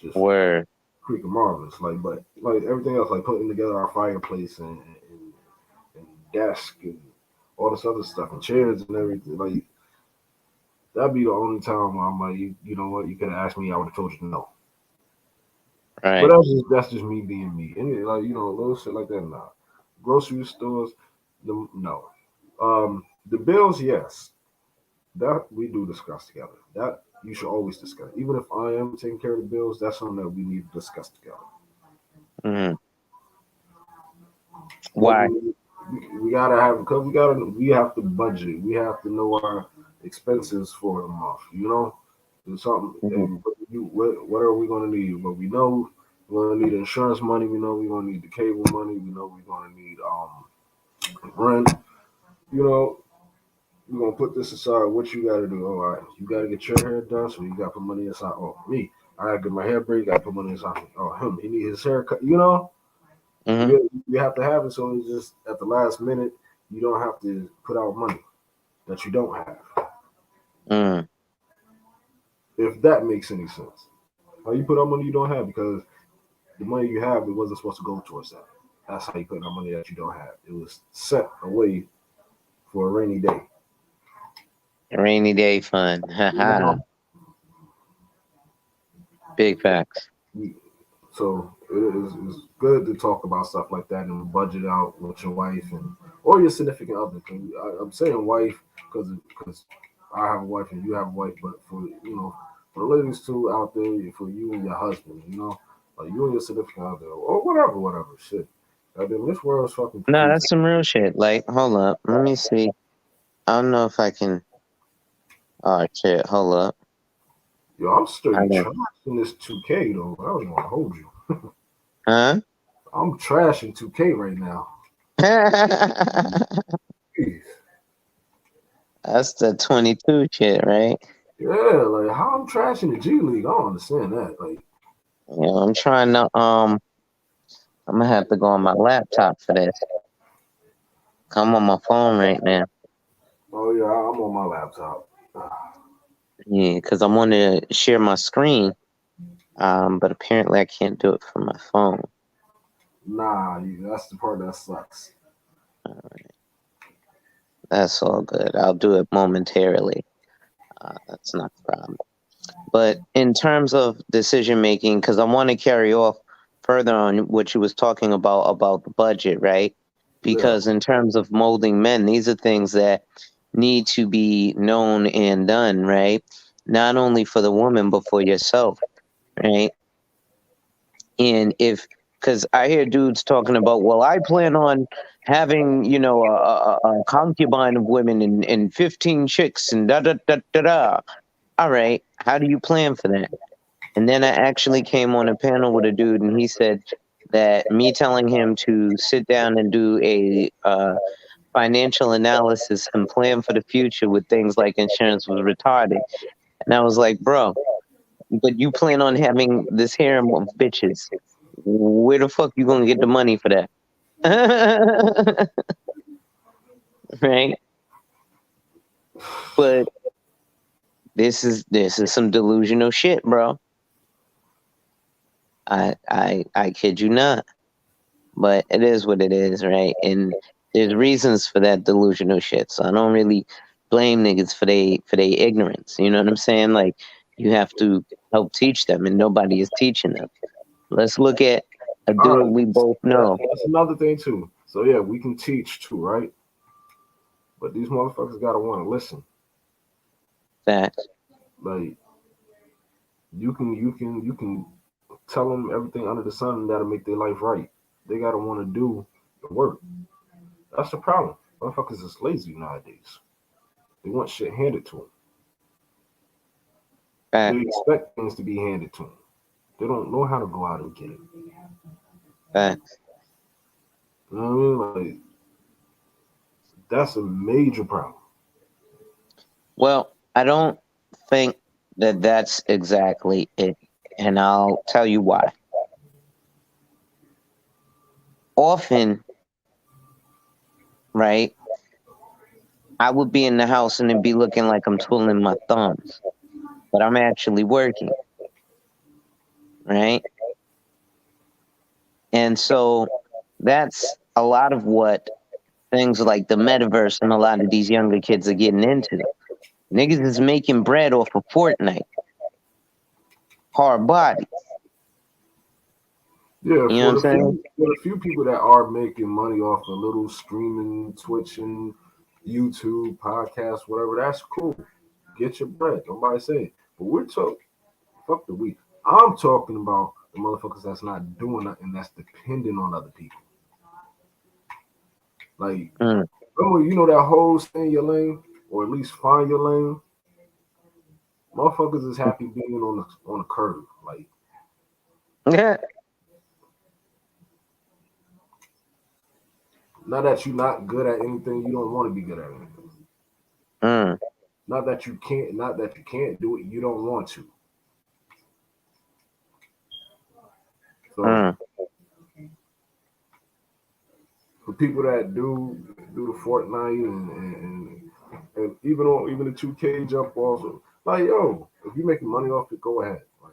just Word. freaking marvelous. Like, but like everything else, like putting together our fireplace and desk and all this other stuff and chairs and everything. Like, that'd be the only time where I'm like, you know what? You could have asked me. I would have told you no. But Right. that's just me being me. And like little shit like that, nah. Grocery stores, no. The bills, yes, that we do discuss together. That you should always discuss. Even if I am taking care of the bills, that's something that we need to discuss together. Mm. What Why? we gotta have because we have to budget. We have to know our expenses for the month. You know, do something. Mm-hmm. And what are we gonna need? But we know we're gonna need insurance money. We know we're gonna need the cable money. We know we're gonna need rent. You know, we're gonna put this aside. What you gotta do? All right, you gotta get your hair done, so you gotta put money aside. Oh, me, I gotta get my hair braided. Gotta put money aside. Oh, him, he need his haircut. You know, Mm-hmm. you have to have it so it's just at the last minute you don't have to put out money that you don't have. Mm. If that makes any sense. How you put out money you don't have because the money you have it wasn't supposed to go towards that. That's how you put out money that you don't have. It was set away for a rainy day. Rainy day fun. You know? Haha. Big facts. So it's good to talk about stuff like that and budget out with your wife and or your significant other. I'm saying wife because I have a wife and you have a wife, but for for the ladies too out there, for you and your husband, like you and your significant other or whatever shit. I mean, this world is fucking No, crazy. that's some real shit. Like, hold up. Let me see. I don't know if I can. Oh, shit. Hold up. Yo, I'm I straight don't. trashing this 2K though. I don't want to hold you. Huh? I'm trashing 2K right now. Jeez. That's the 22 shit, right? Yeah, like how I'm trashing the G League. I don't understand that. Like, Yeah, I'm trying to. I'm gonna have to go on my laptop for this. I'm on my phone right now. oh yeah, I'm on my laptop. Yeah, because I want to share my screen. But apparently I can't do it from my phone. Nah, that's the part that sucks. That's all good. I'll do it momentarily. That's not a problem. But in terms of decision making, because I want to carry off further on what you was talking about the budget, right? Yeah, Because in terms of molding men, these are things that need to be known and done, right? Not only for the woman, but for yourself, right? And if, because I hear dudes talking about, well, I plan on having, a concubine of women and 15 chicks and da da da da da. All right, how do you plan for that? And then I actually came on a panel with a dude, and he said that me telling him to sit down and do a financial analysis and plan for the future with things like insurance was retarded. And I was like, bro, but you plan on having this harem of bitches. Where the fuck you gonna get the money for that? Right? But this is some delusional shit, bro. I kid you not. But it is what it is, right? And there's reasons for that delusional shit. So I don't really blame niggas for they ignorance. You know what I'm saying? Like you have to help teach them, and nobody is teaching them. Let's look at a all dude right. we both know. That's another thing too. So yeah, we can teach too, right? But these motherfuckers gotta want to listen. Facts. Like you can tell them everything under the sun that'll make their life right. They gotta want to do the work. That's the problem. Motherfuckers is lazy nowadays. They want shit handed to them. They Facts. expect things to be handed to them. They don't know how to go out and get it. Facts. You know what I mean? Like that's a major problem. Well, I don't think that that's exactly it, and I'll tell you why. Often, right, I would be in the house and it'd be looking like I'm twiddling my thumbs, but I'm actually working, right? And so that's a lot of what things like the metaverse and a lot of these younger kids are getting into. Niggas is making bread off of Fortnite. Hard body. Yeah, You know what I'm saying? for the few people that are making money off a little streaming, twitching, YouTube, podcast, whatever, that's cool. Get your bread. Nobody say it. But we're talking fuck the we. I'm talking about the motherfuckers that's not doing nothing that's dependent on other people. Like Mm, remember, you know that whole stay in your lane? or at least find your lane. Motherfuckers is happy being on the curve. Like, Yeah. not that you're not good at anything, you don't want to be good at anything. Mm, Not that you can't do it, you don't want to. So mm. for people that do the Fortnite and even the 2K jump also, like yo, if you're making money off it, go ahead. Like,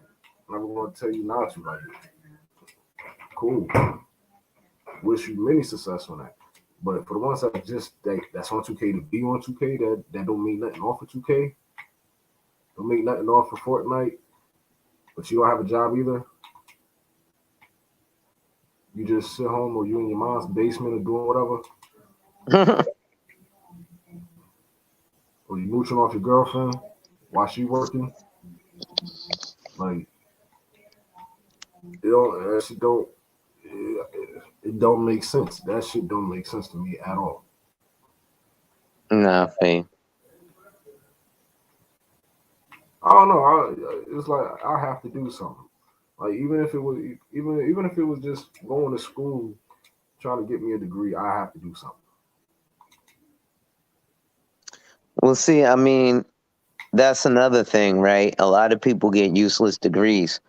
I'm never gonna tell you not to. Like, cool. Wish you many success on that. But for the ones that's on 2K to be on 2K, that don't mean nothing off of 2K, don't mean nothing off of Fortnite, but you don't have a job either. You just sit home or you in your mom's basement or doing whatever, or you mooching off your girlfriend while she working. Like, that shit it don't make sense. That shit don't make sense to me at all. Nah, fame. I don't know. It's like I have to do something. Like even if it was just going to school, trying to get me a degree, I have to do something. Well, see, I mean, that's another thing, right? A lot of people get useless degrees,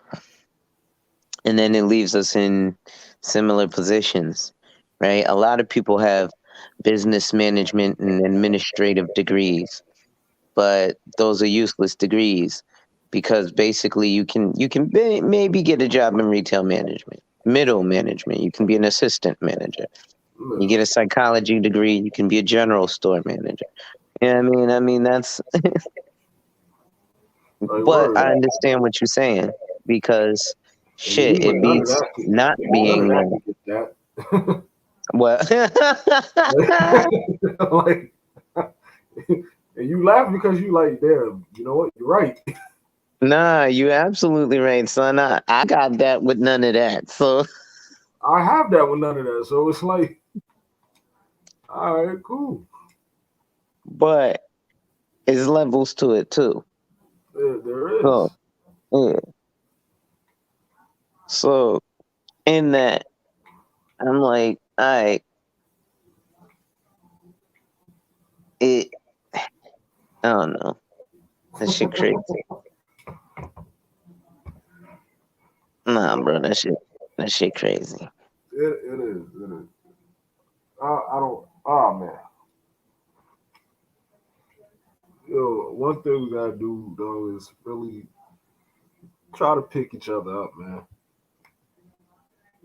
and then it leaves us in similar positions, right? A lot of people have business management and administrative degrees, but those are useless degrees because basically you can maybe get a job in retail management, middle management. You can be an assistant manager. You get a psychology degree, you can be a general store manager. Yeah, I mean that's. Like But word. I understand what you're saying because And you, shit, it none of beats that can, not none of being that there. can get that. Well, Like, and you laugh because you like, damn, you know what? You're right. nah, you absolutely right, son. I got that with none of that. So, I have that with none of that. So it's like, all right, cool. but it's levels to it too. There So, is. yeah. So in that, I'm like, I it, I don't know. That shit crazy. Nah, bro, that shit crazy. It is. It is. I don't. Oh man. Yo, one thing we gotta do though is really try to pick each other up, man.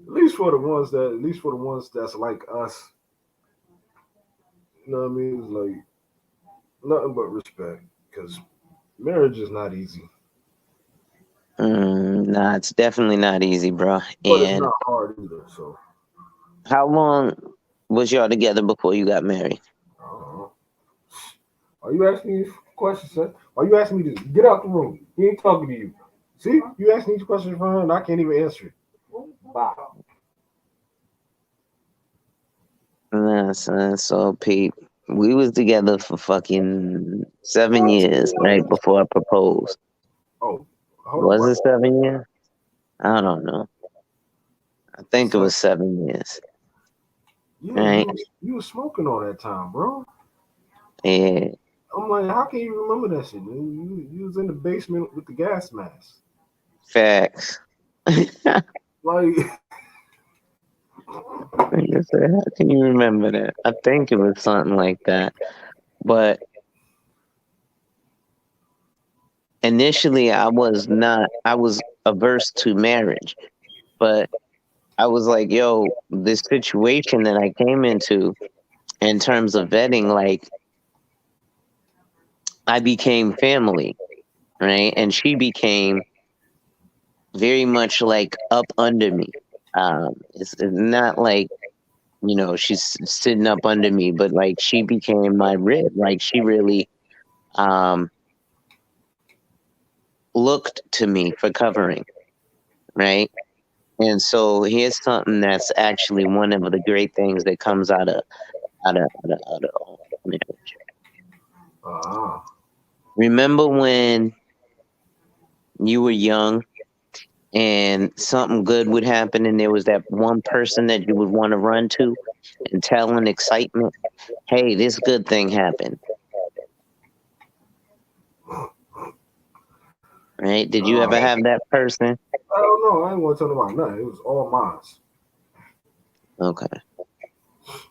At least for the ones that's like us. You know what I mean? It's like nothing but respect because marriage is not easy, Nah, it's definitely not easy, bro. but it's And not hard either. So, how long was y'all together before you got married? uh, are you asking me questions, sir? Are you asking me to get out the room? He ain't talking to you. See, you asking these questions for her, and I can't even answer it. Bye. Nah, son. So, Pete, we was together for fucking 7 years, right before I proposed. Oh, hold on. Was What? it 7 years? I don't know. I think it So, was 7 years, yeah, right? you was smoking all that time, bro. Yeah, I'm like, how can you remember that shit? Man? You was in the basement with the gas mask. facts. Like, Like I said, how can you remember that? I think it was something like that. But initially, I was averse to marriage. But I was like, yo, this situation that I came into in terms of vetting, like, I became family, right? And she became very much like up under me. It's not like, she's sitting up under me, but like she became my rib. Like she really um, looked to me for covering, right? And so here's something that's actually one of the great things that comes out of marriage. Uh-huh. Remember when you were young and something good would happen and there was that one person that you would want to run to and tell in excitement, hey, this good thing happened, right? Did you ever have that person? I don't know. I ain't want to tell nobody nothing. It was all mine. Okay.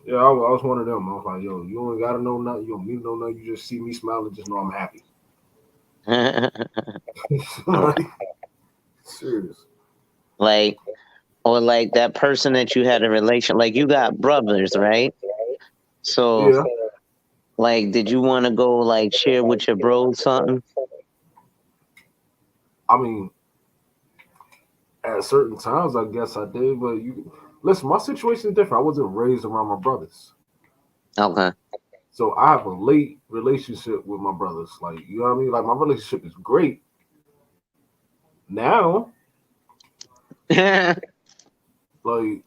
Yeah, I was one of them. I was like, yo, you ain't gotta know nothing. You don't need to know nothing. You just see me smiling, just know I'm happy. Like, Okay. serious. Like, or like that person that you had a relation, like you got brothers, right? So, Yeah. like, did you want to go like share with your bros something? I mean, at certain times, I guess I did, but you listen. My situation is different. I wasn't raised around my brothers, Okay. so I have a late relationship with my brothers. Like, you know what I mean? Like, my relationship is great now. Like,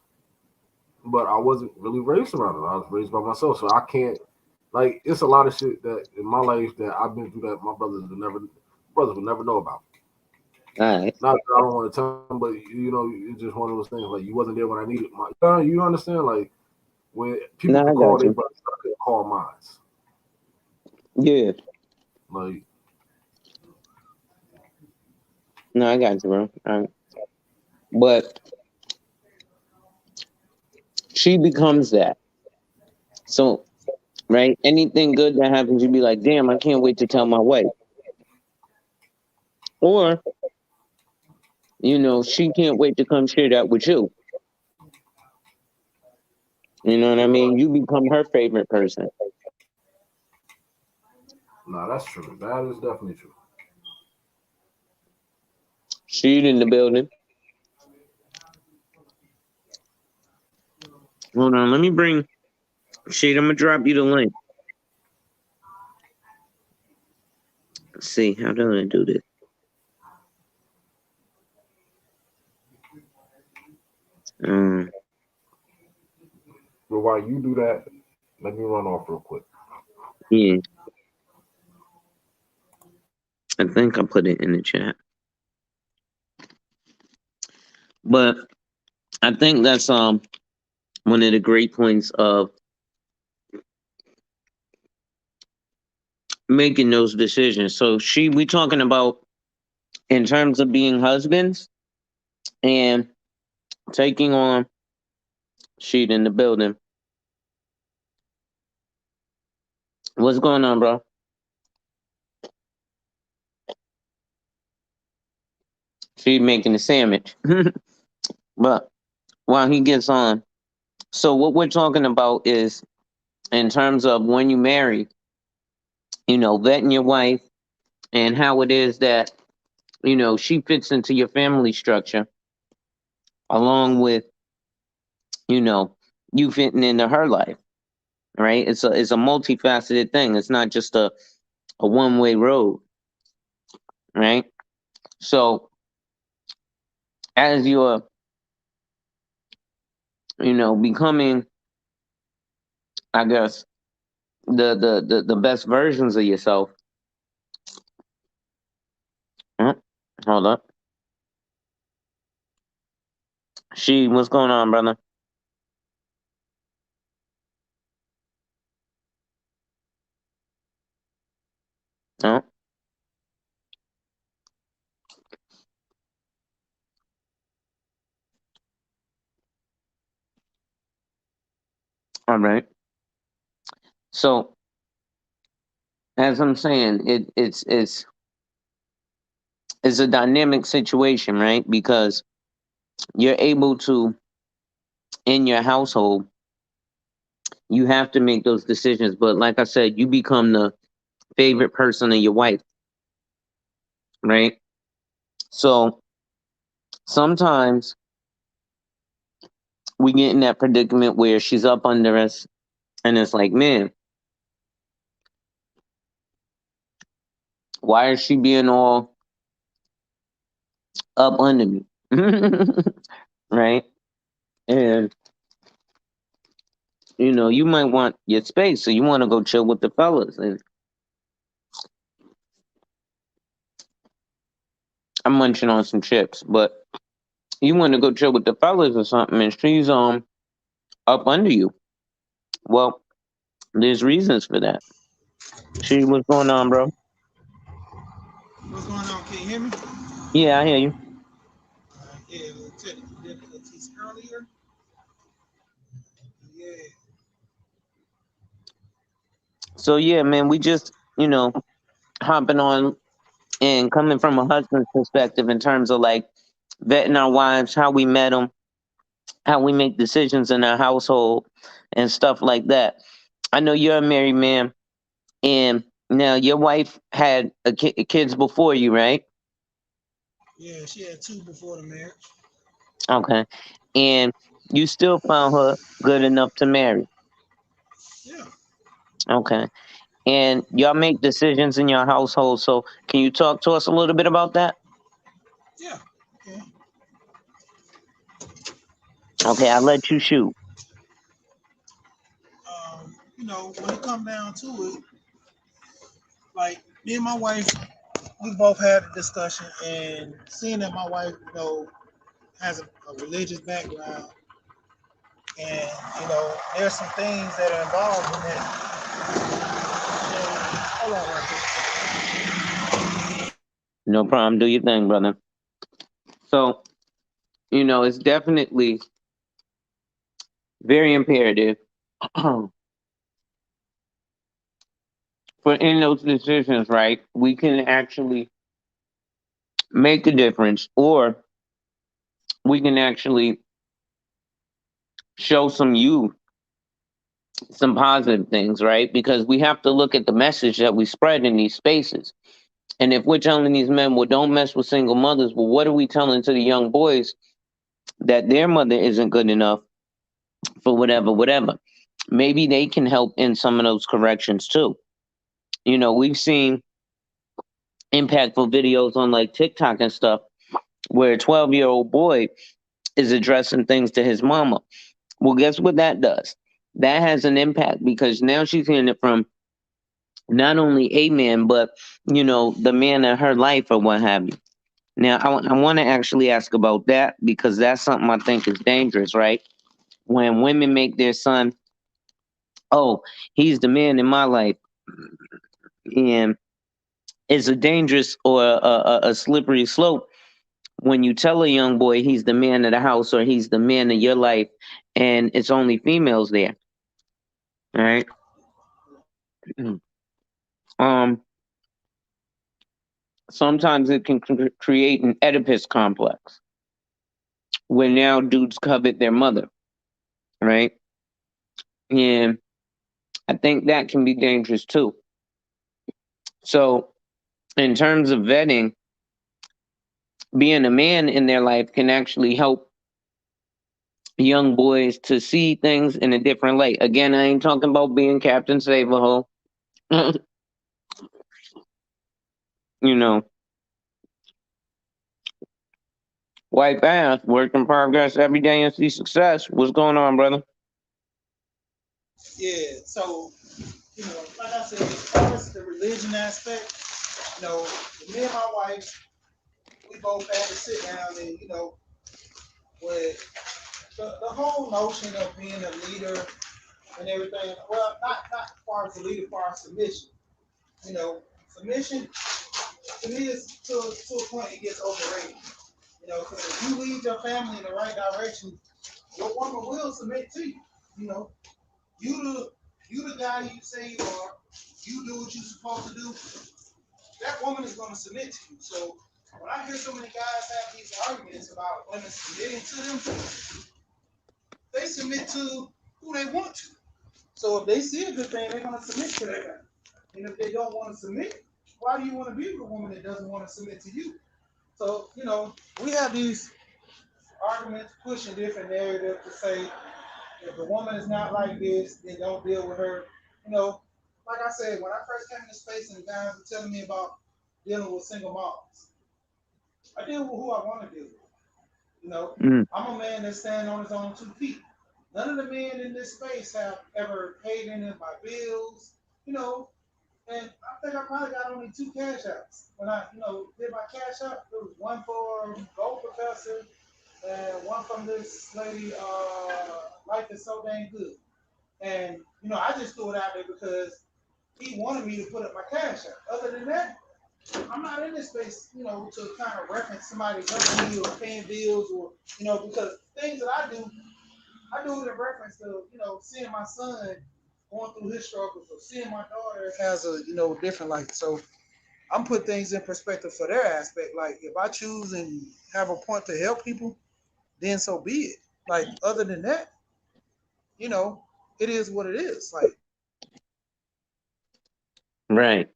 but I wasn't really raised around them. I was raised by myself, so I can't. Like, it's a lot of shit that in my life that I've been through that my brothers would never know about. All right. Not that I don't want to tell them, but it's just one of those things. Like, you wasn't there when I needed my. You understand? Like, when people No, could I call got their you. brothers, I couldn't call mine. Yeah. Like, No, I got you, bro. All right. But she becomes that. So, right? Anything good that happens, you'd be like, damn, I can't wait to tell my wife. Or, she can't wait to come share that with you. You know what I mean? You become her favorite person. nah, that's true. That is definitely true. She's in the building. Hold on, let me bring Shade. I'm gonna drop you the link. Let's see, how do I do this? Um, But while you do that, let me run off real quick. yeah, I think I put it in the chat. But I think that's one of the great points of making those decisions. So we talking about in terms of being husbands and taking on Sheet in the building. What's going on, bro? She making the sandwich. But while he gets on, so what we're talking about is in terms of when you marry, vetting your wife and how it is that, she fits into your family structure along with, you know, you fitting into her life, right? It's a multifaceted thing. It's not just a one-way road, right? So as you're, becoming, I guess, the best versions of yourself. uh, Hold up. What's going on, brother? Oh, all right. So as I'm saying, it's a dynamic situation, right? Because you're able to in your household, you have to make those decisions. But like I said, you become the favorite person of your wife, right? So sometimes we get in that predicament where she's up under us, and it's like, man, why is she being all up under me? Right? And you might want your space, so you want to go chill with the fellas. And I'm munching on some chips, but you want to go chill with the fellas or something, and she's up under you. Well, there's reasons for that. See what's going on, bro? What's going on? Can you hear me? Yeah, I hear you. Yeah, we took difficulties earlier. Yeah, So yeah, man, we just hopping on and coming from a husband's perspective in terms of like vetting our wives, how we met them, how we make decisions in our household, and stuff like that. I know you're a married man, and now your wife had kids before you, right? yeah. She had two before the marriage. Okay, and you still found her good enough to marry. Yeah, Okay, and y'all make decisions in your household. So can you talk to us a little bit about that? yeah. Okay. Okay, I'll let you shoot. When it come down to it, like me and my wife, we both had a discussion, and seeing that my wife, has a religious background, and there's some things that are involved in that. Hold on, right No problem. Do your thing, brother. So it's definitely very imperative for in those decisions, right? We can actually make a difference, or we can actually show some youth some positive things, right? Because we have to look at the message that we spread in these spaces. And if we're telling these men, well, don't mess with single mothers, well, what are we telling to the young boys that their mother isn't good enough for whatever, whatever? Maybe they can help in some of those corrections too. We've seen impactful videos on like TikTok and stuff where a 12-year-old boy is addressing things to his mama. Well, guess what that does? That has an impact because now she's hearing it from not only a man, but the man in her life or what have you. Now, I want to actually ask about that because that's something I think is dangerous, right? When women make their son, oh, he's the man in my life, and it's a dangerous or a slippery slope when you tell a young boy he's the man of the house or he's the man of your life, and it's only females there, right? um, Sometimes it can create an Oedipus complex where now dudes covet their mother, right? And I think that can be dangerous too. So, in terms of vetting, being a man in their life can actually help young boys to see things in a different light. Again, I ain't talking about being Captain Save-A-Ho. you know, White ass, work in progress every day and see success. What's going on, brother? Yeah. So, like I said, as far as the religion aspect, me and my wife, we both had to sit down and, with the whole notion of being a leader and everything. Well, not as far as a leader, as far as submission. Submission to me is to a point it gets overrated. Because if you lead your family in the right direction, your woman will submit to you. You know, you the you the guy you say you are. You do what you're supposed to do. That woman is going to submit to you. So when I hear so many guys have these arguments about women submitting to them, they submit to who they want to. So if they see a good thing, they're going to submit to that guy. And if they don't want to submit, why do you want to be with a woman that doesn't want to submit to you? So, we have these arguments pushing different narratives to say if the woman is not like this, then don't deal with her. You know, like I said, when I first came into space and the guys were telling me about dealing with single moms, I deal with who I want to deal with. You know, Mm. I'm a man that stands on his own 2 feet. None of the men in this space have ever paid any of my bills. You know, And I think I probably got only two cash apps. When I, did my cash app, there was one for Gold Professor and one from this lady, Life is So Dang Good. And, I just threw it out there because he wanted me to put up my cash app. Other than that, I'm not in this space, to kind of reference somebody helping me or paying bills or, because things that I do it in reference to, seeing my son going through his struggles or seeing my daughter has a, different life. So I'm putting things in perspective for their aspect. Like if I choose and have a point to help people, then so be it. Like other than that, you know, it is what it is. Like Right.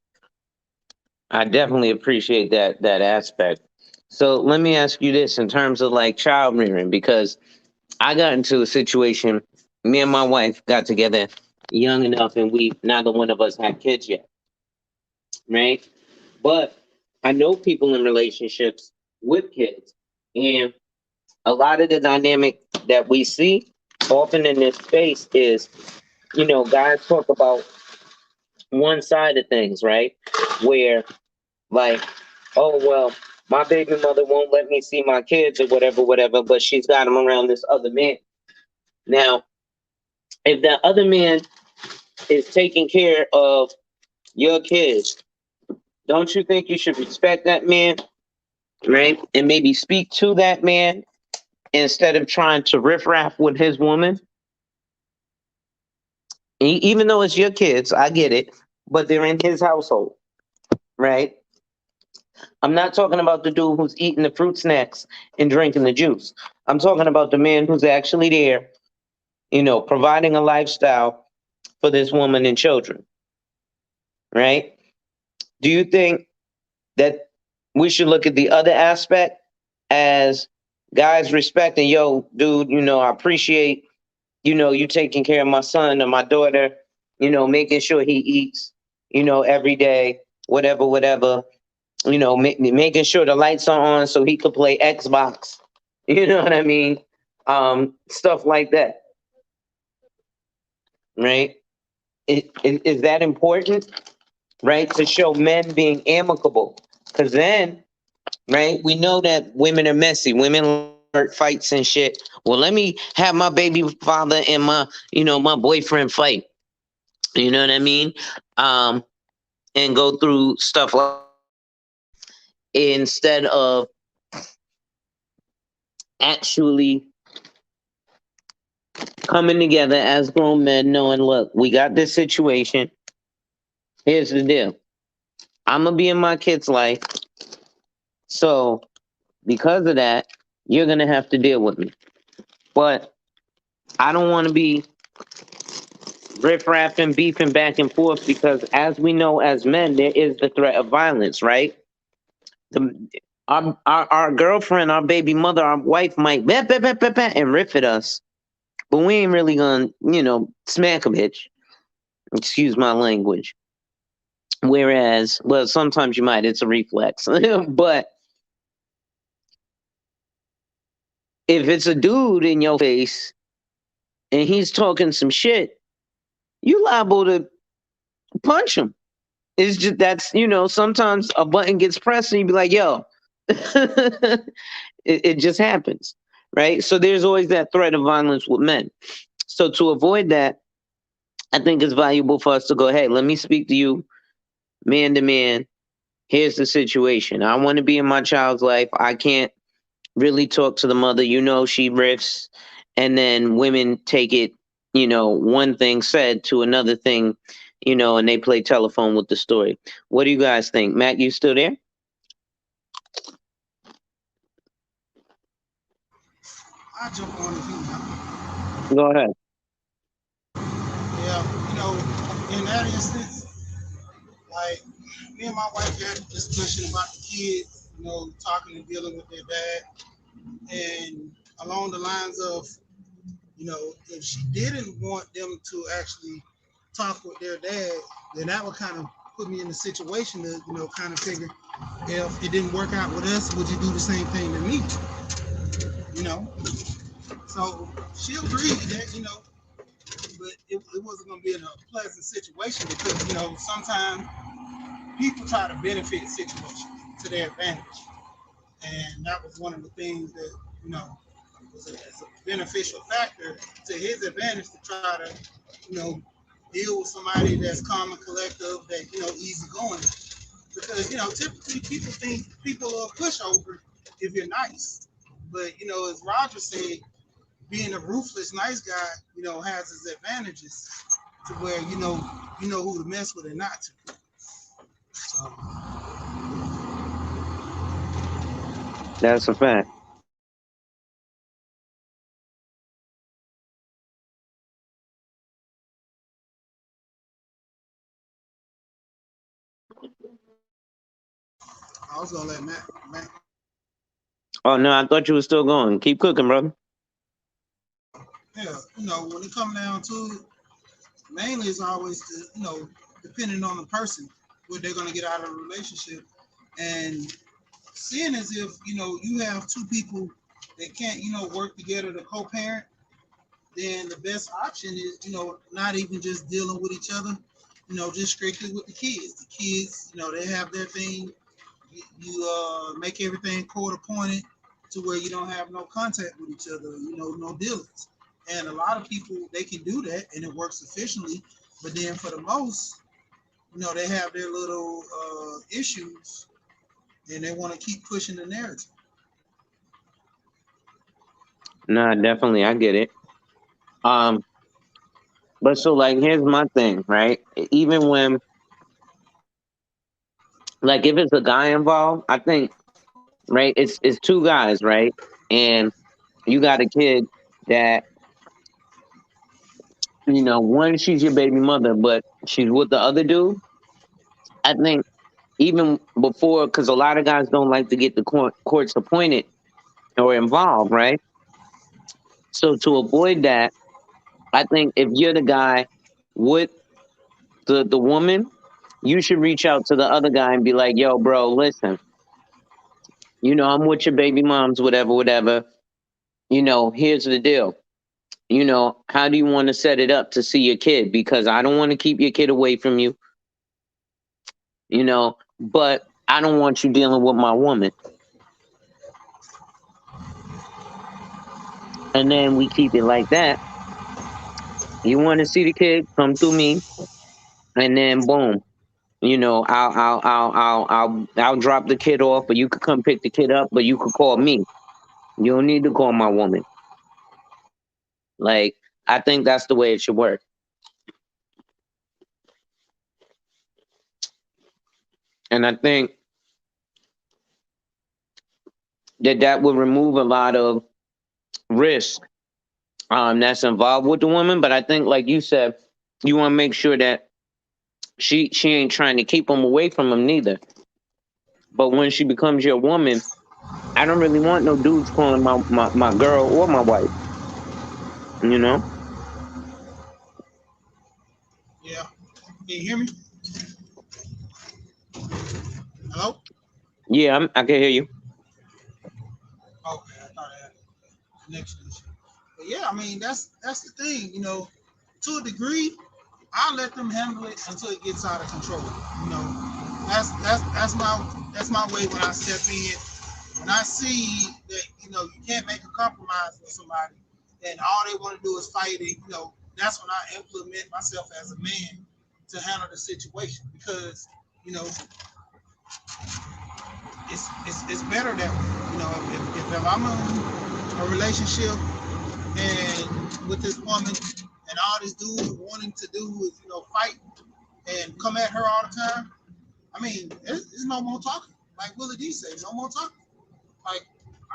I definitely appreciate that aspect. So let me ask you this in terms of like child rearing, because I got into a situation. Me and my wife got together young enough, and we neither one of us had kids yet, right? But I know people in relationships with kids, and a lot of the dynamic that we see often in this space is, guys talk about one side of things, right? Where like, oh well, my baby mother won't let me see my kids or whatever, whatever, but she's got them around this other man. Now, if that other man is taking care of your kids, don't you think you should respect that man, right? And maybe speak to that man instead of trying to riff-raff with his woman? Even though it's your kids, I get it, but they're in his household, right? I'm not talking about the dude who's eating the fruit snacks and drinking the juice. I'm talking about the man who's actually there, providing a lifestyle for this woman and children, right? Do you think that we should look at the other aspect as guys respecting, yo, dude, I appreciate, you taking care of my son or my daughter, making sure he eats, every day, whatever, whatever, making sure the lights are on so he could play Xbox. You know what I mean? Stuff like that, right? Is that important, right? To show men being amicable. Because then, right, we know that women are messy. Women start fights and shit. Well, let me have my baby father and my boyfriend fight. You know what I mean? Um, and go through stuff like instead of actually coming together as grown men, knowing, look, we got this situation. Here's the deal. I'm gonna be in my kid's life, so because of that, you're gonna have to deal with me. But I don't want to be riff-raffing, beefing back and forth because, as we know, as men, there is the threat of violence, right? The, our girlfriend, our baby mother, our wife might bah, bah, bah, bah, bah, and riff at us, but we ain't really gonna, smack a bitch. Excuse my language. Whereas, well, sometimes you might, it's a reflex. But if it's a dude in your face and he's talking some shit, you liable to punch him. It's just that's sometimes a button gets pressed and you be like, yo, it just happens, right? So there's always that threat of violence with men. So to avoid that, I think it's valuable for us to go, hey, let me speak to you man to man. Here's the situation. I want to be in my child's life. I can't really talk to the mother. She riffs, and then women take it, one thing said to another thing, and they play telephone with the story. What do you guys think? Matt, you still there? I jump on if you. Go ahead. Yeah, in that instance, like me and my wife had a discussion about the kids, talking and dealing with their dad, and along the lines of, if she didn't want them to actually talk with their dad, then that would kind of put me in a situation to, kind of figure if it didn't work out with us, would you do the same thing to me? You know, so she agreed that, but it wasn't going to be in a pleasant situation because sometimes people try to benefit situations to their advantage, and that was one of the things that was a beneficial factor to his advantage to try to deal with somebody that's calm and collective, that easy going. Because typically people think people are a pushover if you're nice, but as Roger said, being a ruthless nice guy has its advantages to where you know who to mess with and not to. So That's a fact. I was gonna let Matt. Oh no, I thought you were still going. Keep cooking, brother. Yeah, when it comes down to it, mainly it's always depending on the person what they're gonna get out of a relationship, and seeing as if you have two people that can't work together to co-parent, then the best option is not even just dealing with each other, just strictly with the kids. The kids, they have their thing. You make everything court appointed to where you don't have no contact with each other, no dealings. And a lot of people they can do that and it works efficiently, but then for the most, they have their little issues and they want to keep pushing the narrative. Nah, definitely, I get it. Um, but so like, here's my thing, right? Even when, like, if it's a guy involved, I think, right, it's two guys, right, and you got a kid that one, she's your baby mother, but she's with the other dude. I think even before, because a lot of guys don't like to get the courts appointed or involved, right? So to avoid that, I think if you're the guy with the woman, you should reach out to the other guy and be like, "Yo, bro, listen, I'm with your baby moms, whatever, whatever. Here's the deal. How do you want to set it up to see your kid? Because I don't want to keep your kid away from you, but I don't want you dealing with my woman." And then we keep it like that. You want to see the kid? Come through me, and then boom. I'll drop the kid off, but you could come pick the kid up, but you could call me. You don't need to call my woman. Like, I think that's the way it should work. And I think that would remove a lot of risk that's involved with the woman. But I think, like you said, you want to make sure that she ain't trying to keep him away from him neither. But when she becomes your woman, I don't really want no dudes calling my girl or my wife, you know? Yeah. Can you hear me? Hello? Yeah, I can hear you. Okay, I thought I had a connection issue. But yeah, I mean that's the thing, to a degree, I let them handle it until it gets out of control. You know, that's my way when I step in. When I see that you can't make a compromise with somebody, and all they want to do is fight it, that's when I implement myself as a man to handle the situation because you know it's better that way. If I'm in a relationship and with this woman and all this dude wanting to do is fight and come at her all the time, I mean it's no more talking. Like Willie D said, no more talking. Like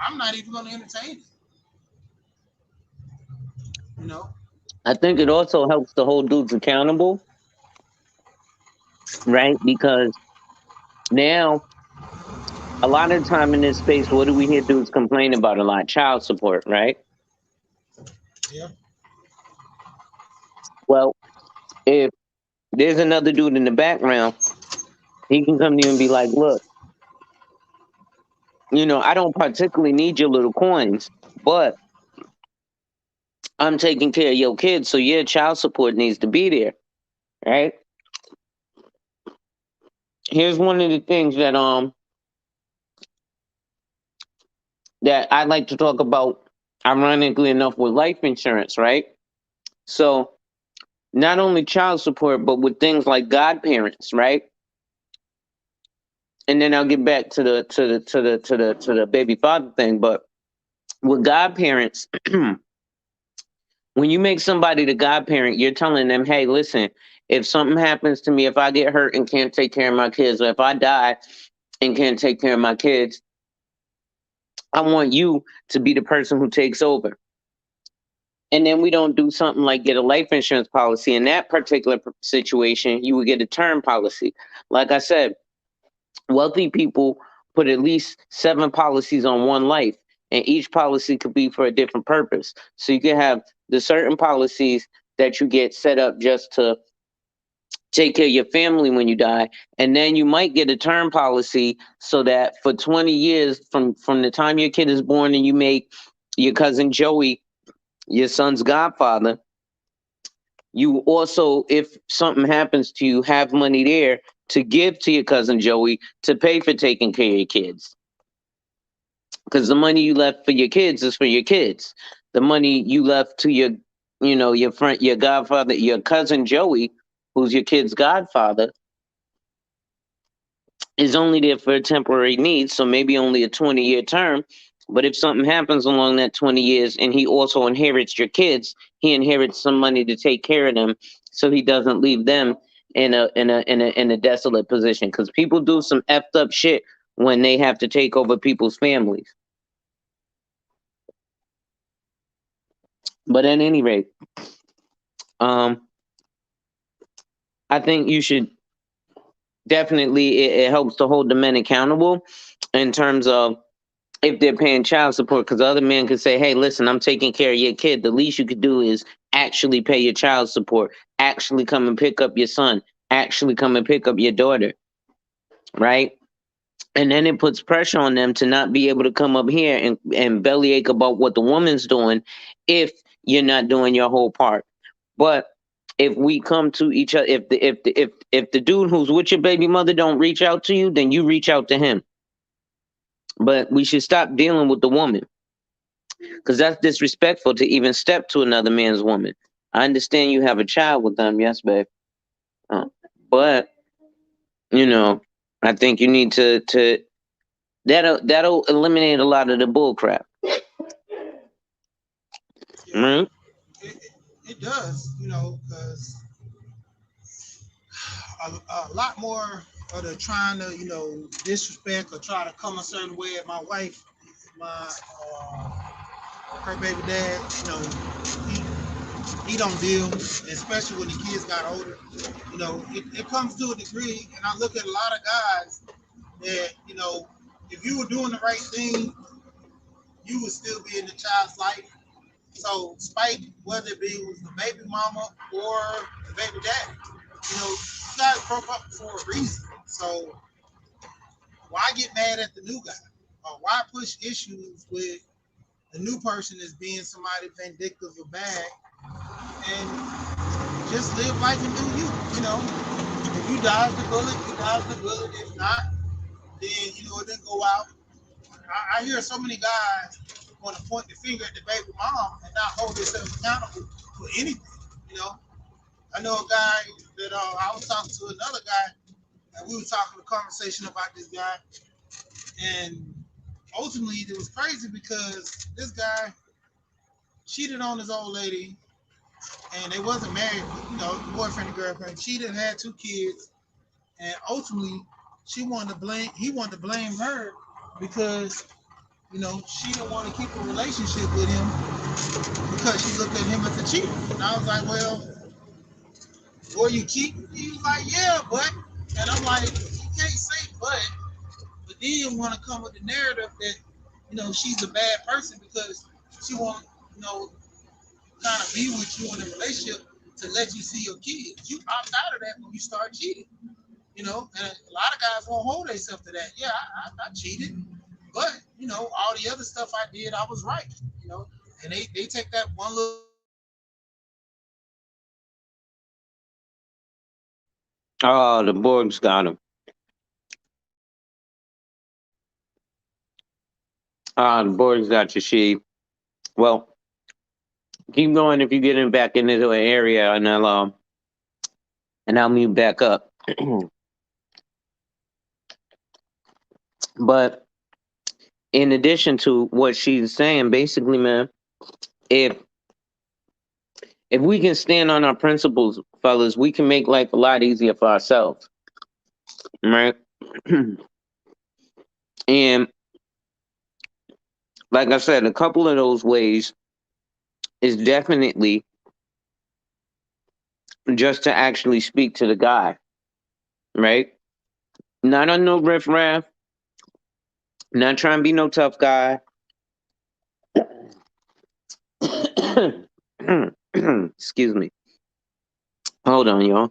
I'm not even going to entertain it. You know. I think it also helps to hold dudes accountable, right? Because now, a lot of the time in this space, what do we hear dudes complain about a lot? Child support, right? Yeah. Well, if there's another dude in the background, he can come to you and be like, look, I don't particularly need your little coins, but I'm taking care of your kids, so your child support needs to be there, right? Here's one of the things that I like to talk about, ironically enough, with life insurance, right? So not only child support, but with things like godparents, right? And then I'll get back to the baby father thing. But with godparents, when you make somebody the godparent, you're telling them, hey, listen, if something happens to me, if I get hurt and can't take care of my kids, or if I die and can't take care of my kids, I want you to be the person who takes over. And then we don't do something like get a life insurance policy. In that particular situation, you would get a term policy. Like I said, wealthy people put at least 7 policies on one life, and each policy could be for a different purpose. So you can have the certain policies that you get set up just to take care of your family when you die, and then you might get a term policy so that for 20 years from the time your kid is born and you make your cousin Joey your son's godfather, you also, if something happens to you, have money there to give to your cousin Joey to pay for taking care of your kids. Because the money you left for your kids is for your kids. The money you left to your friend, your godfather, your cousin Joey, who's your kid's godfather, is only there for a temporary need, so maybe only a 20-year term. But if something happens along that 20 years and he also inherits your kids, he inherits some money to take care of them so he doesn't leave them in a desolate position. Because people do some effed up shit when they have to take over people's families. But at any rate, um, I think you should definitely, it helps to hold the men accountable in terms of if they're paying child support, because other men could say, hey, listen, I'm taking care of your kid. The least you could do is actually pay your child support, actually come and pick up your son, actually come and pick up your daughter, right? And then it puts pressure on them to not be able to come up here and bellyache about what the woman's doing if you're not doing your whole part. But if we come to each other, if the dude who's with your baby mother don't reach out to you, then you reach out to him. But we should stop dealing with the woman, because that's disrespectful to even step to another man's woman. I understand you have a child with them, yes, babe. But you know, I think you need to that'll eliminate a lot of the bull crap. Yeah, Right? it does, because a lot more of the trying to, disrespect or try to come a certain way at my wife, my her baby dad, he don't deal, especially when the kids got older. It comes to a degree, and I look at a lot of guys that, if you were doing the right thing, you would still be in the child's life. So, spite whether it be was the baby mama or the baby daddy, you guys broke up for a reason. So, why get mad at the new guy? Or why push issues with the new person as being somebody vindictive or bad? And just live life and do you. If you dodge the bullet, you dodge the bullet. If not, then it didn't go out. I hear so many guys want to point the finger at the baby mom and not hold themselves accountable for anything. You know, I know a guy that I was talking to another guy, and we were talking a conversation about this guy, and ultimately it was crazy because this guy cheated on his old lady, and they wasn't married. Boyfriend and girlfriend cheated, had 2 kids, and ultimately he wanted to blame her because she didn't want to keep a relationship with him because she looked at him as a cheater. And I was like, well, were you cheating? He was like, yeah, but. And I'm like, you can't say but then you want to come with the narrative that, she's a bad person because she won't, kind of be with you in a relationship to let you see your kids. You opt out of that when you start cheating. And a lot of guys won't hold themselves to that. Yeah, I cheated, but all the other stuff I did, I was right. And they take that one little Oh, the Borgs got him. Ah, the Borgs got you, she. Well, keep going if you get in back into an area, and I'll mute back up. But in addition to what she's saying, basically, man, if if we can stand on our principles, fellas, we can make life a lot easier for ourselves, right? And like I said, a couple of those ways is definitely just to actually speak to the guy, right? Not on no riffraff, not trying to be no tough guy. Excuse me. Hold on, y'all.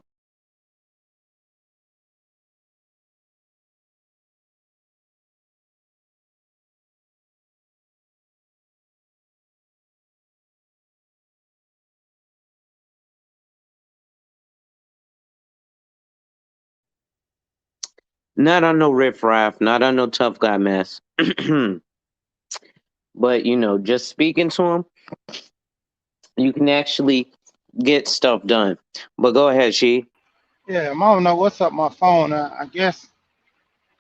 Not on no riffraff, not on no tough guy mess. But just speaking to him, you can actually get stuff done. But go ahead, she. Yeah, I don't know what's up with my phone. I guess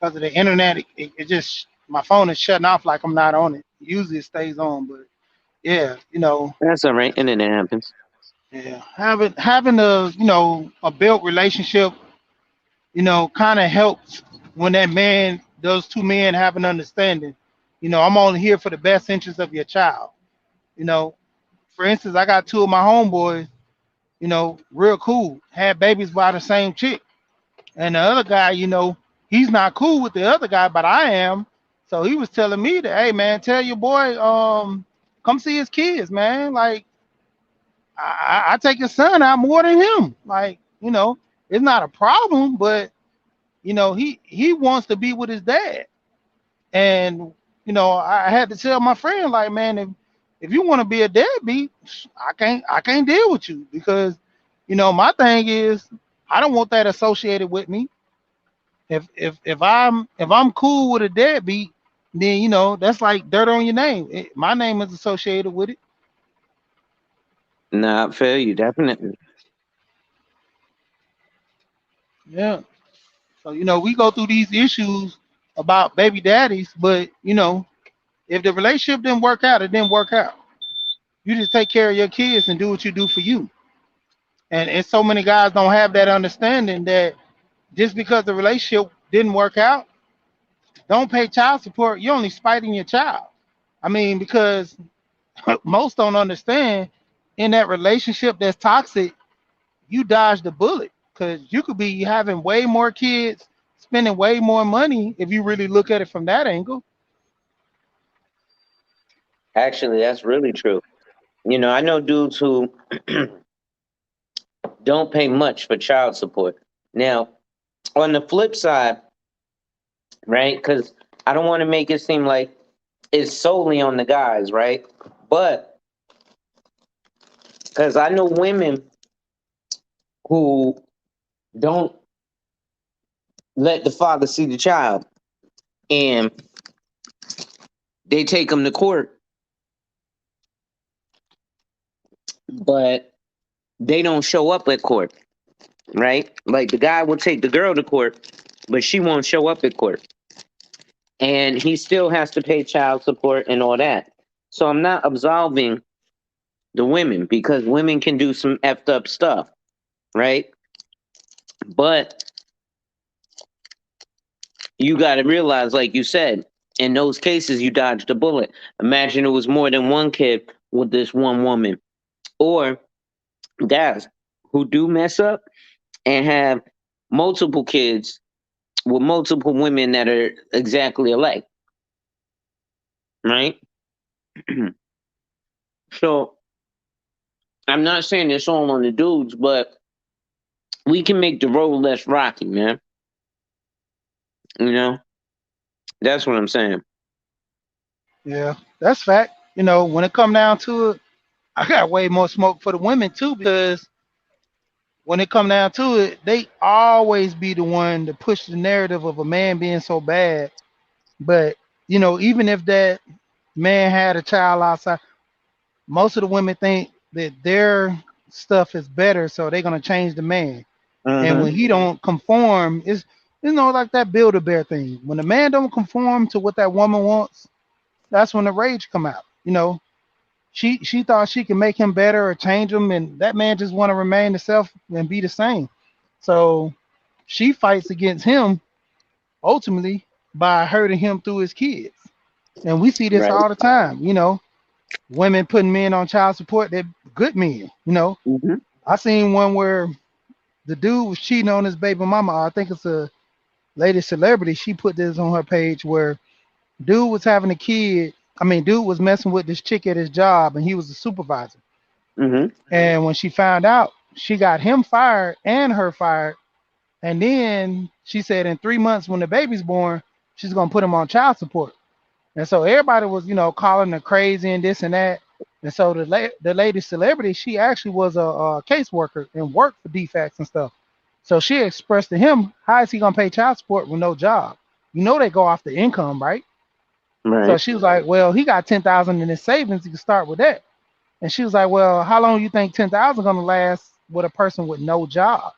because of the internet, it just my phone is shutting off like I'm not on it. Usually it stays on, but yeah, That's all right. Internet happens. yeah, having a a built relationship, kind of helps when that man, those two men have an understanding. I'm only here for the best interest of your child. You know, for instance, I got two of my homeboys, real cool, had babies by the same chick. And the other guy, he's not cool with the other guy, but I am. So he was telling me that, hey man, tell your boy, come see his kids, man. Like I take his son out more than him. Like, it's not a problem, but he wants to be with his dad. And I had to tell my friend, like, man, if you want to be a deadbeat, I can't deal with you because, my thing is I don't want that associated with me. If I'm cool with a deadbeat, then that's like dirt on your name. My name is associated with it. Nah, I feel you definitely. Yeah. So we go through these issues about baby daddies, but if the relationship didn't work out, it didn't work out. You just take care of your kids and do what you do for you. And so many guys don't have that understanding that just because the relationship didn't work out, don't pay child support. You're only spiting your child. I mean, because most don't understand in that relationship that's toxic, you dodge the bullet because you could be having way more kids, spending way more money if you really look at it from that angle. Actually, that's really true. I know dudes who don't pay much for child support. Now, on the flip side, right? Because I don't want to make it seem like it's solely on the guys, right? But because I know women who don't let the father see the child and they take them to court, but they don't show up at court, right? Like the guy will take the girl to court, but she won't show up at court. And he still has to pay child support and all that. So I'm not absolving the women because women can do some effed up stuff, right? But you got to realize, like you said, in those cases, you dodged a bullet. Imagine it was more than one kid with this one woman, or guys who do mess up and have multiple kids with multiple women that are exactly alike, right? So I'm not saying it's all on the dudes, but we can make the road less rocky, man. You know, that's what I'm saying. Yeah, that's fact. When it come down to it, I got way more smoke for the women too because when it come down to it, they always be the one to push the narrative of a man being so bad. But even if that man had a child outside, most of the women think that their stuff is better, so they're gonna change the man. And Mm-hmm. when he don't conform, it's like that build a bear thing. When the man don't conform to what that woman wants, that's when the rage come out. She thought she could make him better or change him, and that man just want to remain the self and be the same. So she fights against him ultimately by hurting him through his kids. And we see this Right. all the time. Women putting men on child support, they're good men. Mm-hmm. I seen one where the dude was cheating on his baby mama. I think it's a lady celebrity. She put this on her page where dude was having a kid. I mean, dude was messing with this chick at his job, and he was a supervisor. Mm-hmm. And when she found out, she got him fired and her fired. And then she said in 3 months, when the baby's born, she's gonna put him on child support. And so everybody was, calling her crazy and this and that. And so the lady celebrity, she actually was a caseworker and worked for defects and stuff. So she expressed to him, how is he gonna pay child support with no job? They go off the income, right? So Right. she was like, well, he got 10,000 in his savings. You can start with that. And she was like, well, how long do you think 10,000 gonna last with a person with no job?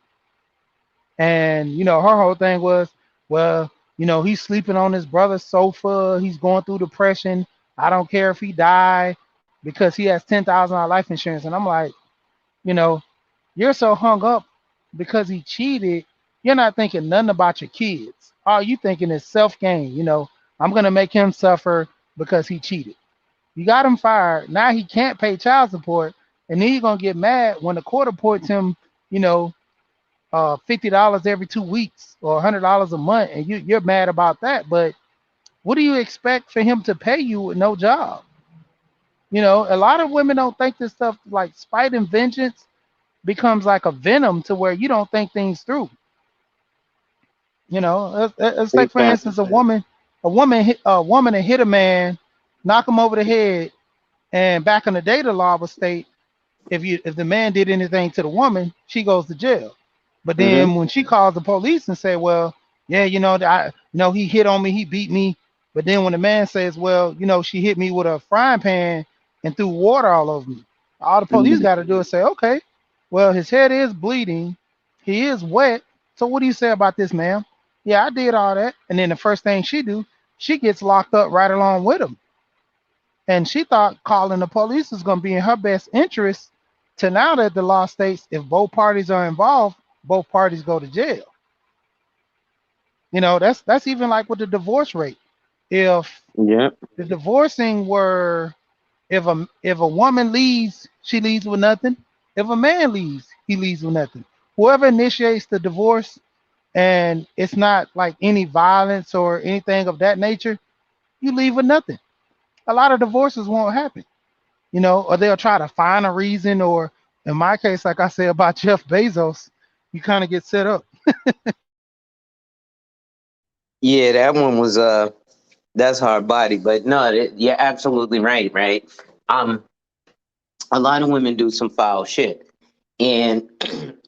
And her whole thing was, well, he's sleeping on his brother's sofa. He's going through depression. I don't care if he die because he has $10,000 life insurance. And I'm like, you know, you're so hung up because he cheated. You're not thinking nothing about your kids. All you thinking is self gain. I'm gonna make him suffer because he cheated. You got him fired. Now he can't pay child support, and then you're gonna get mad when the court appoints him, you know, $50 every 2 weeks or $100 a month, and you're mad about that. But what do you expect for him to pay you with no job? A lot of women don't think this stuff like spite and vengeance becomes like a venom to where you don't think things through. It's like, for Exactly. instance, a woman that hit a man, knock him over the head, and back in the day, the law would state if the man did anything to the woman, she goes to jail. But Mm-hmm. then when she calls the police and say, well, yeah, he hit on me, he beat me. But then when the man says, well, she hit me with a frying pan and threw water all over me, all the police Mm-hmm. got to do is say, okay, well, his head is bleeding, he is wet. So what do you say about this, ma'am? Yeah, I did all that. And then the first thing she do, she gets locked up right along with him. And she thought calling the police was going to be in her best interest. To now that the law states if both parties are involved, both parties go to jail. That's even like with the divorce rate. If Yeah. the divorcing were, if a woman leaves, she leaves with nothing. If a man leaves, he leaves with nothing. Whoever initiates the divorce and it's not like any violence or anything of that nature, you leave with nothing. A lot of divorces won't happen. Or they'll try to find a reason, or in my case, like I said about Jeff Bezos, you kind of get set up. Yeah, that one was that's hard body, but no, you're absolutely right, right? Um, a lot of women do some foul shit, and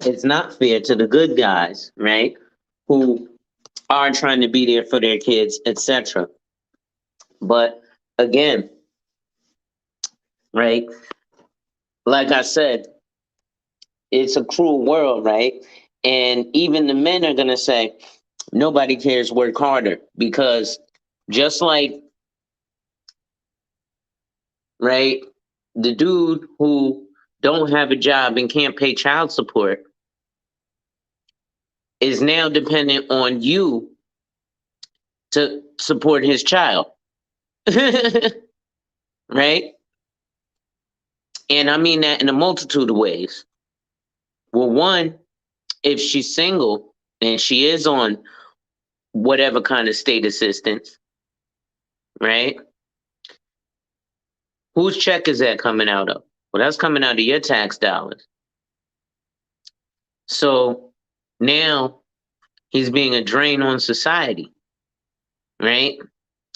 it's not fair to the good guys, right? Who are trying to be there for their kids, etc. But again, right? Like I said, it's a cruel world, right? And even the men are gonna say nobody cares, work harder, because just like, right, the dude who don't have a job and can't pay child support is now dependent on you to support his child. Right? And I mean that in a multitude of ways. Well, one, if she's single and she is on whatever kind of state assistance, right? Whose check is that coming out of? Well, that's coming out of your tax dollars. So now he's being a drain on society, right?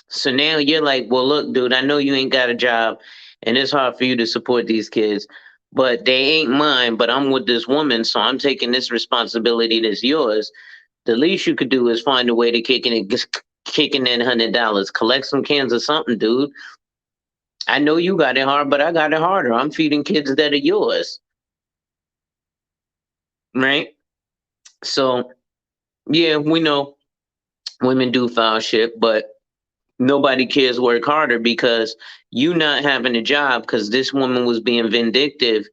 So now you're like, well, look, dude, I know you ain't got a job and it's hard for you to support these kids, but they ain't mine. But I'm with this woman, so I'm taking this responsibility that's yours. The least you could do is find a way to kicking in $100, collect some cans or something, dude. I know you got it hard, but I got it harder. I'm feeding kids that are yours, right? So yeah, we know women do foul shit, but nobody cares work harder because you not having a job because this woman was being vindictive,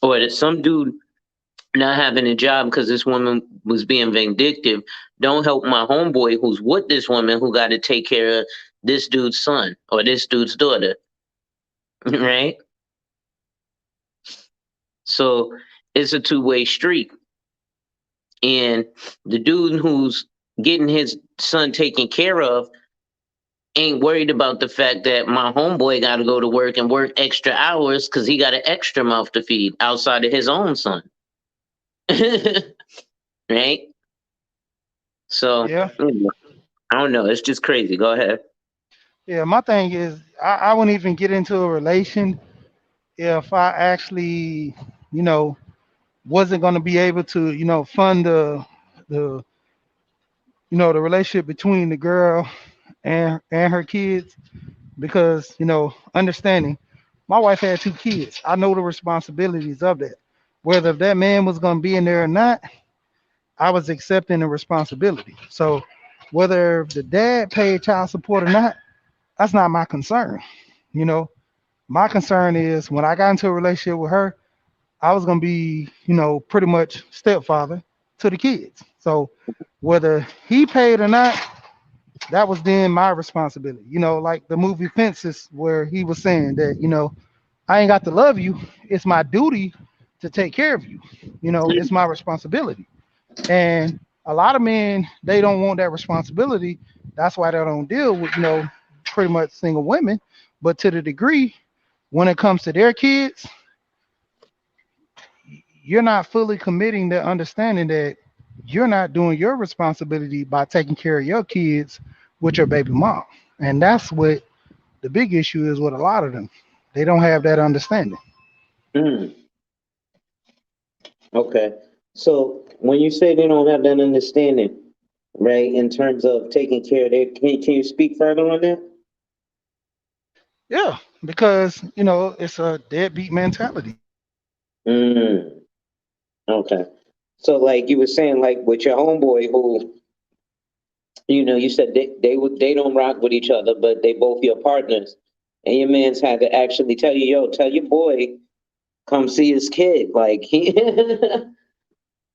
or that some dude not having a job because this woman was being vindictive. Don't help my homeboy who's with this woman who got to take care of this dude's son or this dude's daughter, right? So it's a two-way street. And the dude who's getting his son taken care of ain't worried about the fact that my homeboy got to go to work and work extra hours because he got an extra mouth to feed outside of his own son. Right? So, Yeah. I don't know. It's just crazy. Go ahead. Yeah. My thing is, I wouldn't even get into a relation if I actually, you know, wasn't going to be able to, fund the, the relationship between the girl and her kids because, understanding my wife had two kids. I know the responsibilities of that. Whether if that man was going to be in there or not, I was accepting the responsibility. So whether the dad paid child support or not, that's not my concern. You know, my concern is when I got into a relationship with her, I was gonna be, pretty much stepfather to the kids. So whether he paid or not, that was then my responsibility. Like the movie Fences, where he was saying that, I ain't got to love you. It's my duty to take care of you. It's my responsibility. And a lot of men, they don't want that responsibility. That's why they don't deal with, pretty much single women. But to the degree, when it comes to their kids, you're not fully committing to understanding that you're not doing your responsibility by taking care of your kids with your baby mom. And that's what the big issue is with a lot of them. They don't have that understanding. Mm, okay. So when you say they don't have that understanding, right, in terms of taking care of their, can you speak further on that? Yeah, because, it's a deadbeat mentality. Mm, okay. So like you were saying, like with your homeboy who, you said they don't rock with each other, but they both your partners. And your man's had to actually tell you, yo, tell your boy, come see his kid. Like he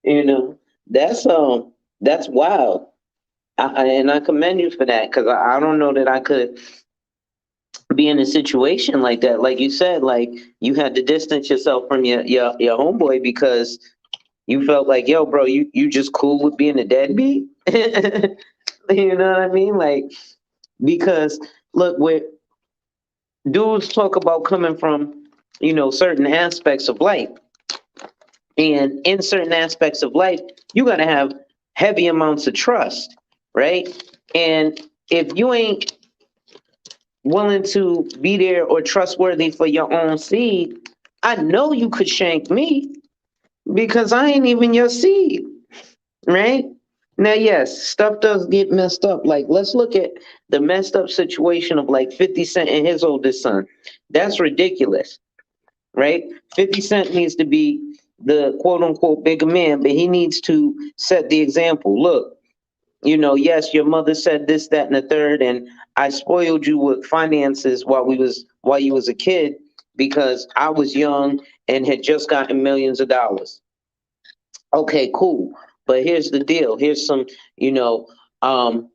you know, that's wild. And I commend you for that because I don't know that I could be in a situation like that. Like you said, like you had to distance yourself from your homeboy because you felt like, yo, bro, you just cool with being a deadbeat. You know what I mean? Like because look, where dudes talk about coming from, certain aspects of life, and in certain aspects of life, you got to have heavy amounts of trust, right? And if you ain't willing to be there or trustworthy for your own seed, I know you could shank me because I ain't even your seed, right? Now, yes, stuff does get messed up. Like, let's look at the messed up situation of like 50 Cent and his oldest son. That's ridiculous, right? 50 Cent needs to be the quote unquote bigger man, but he needs to set the example. Look, yes, your mother said this, that, and the third, and I spoiled you with finances while you was a kid because I was young and had just gotten millions of dollars. Okay, cool. But here's the deal. Here's some, you know, um,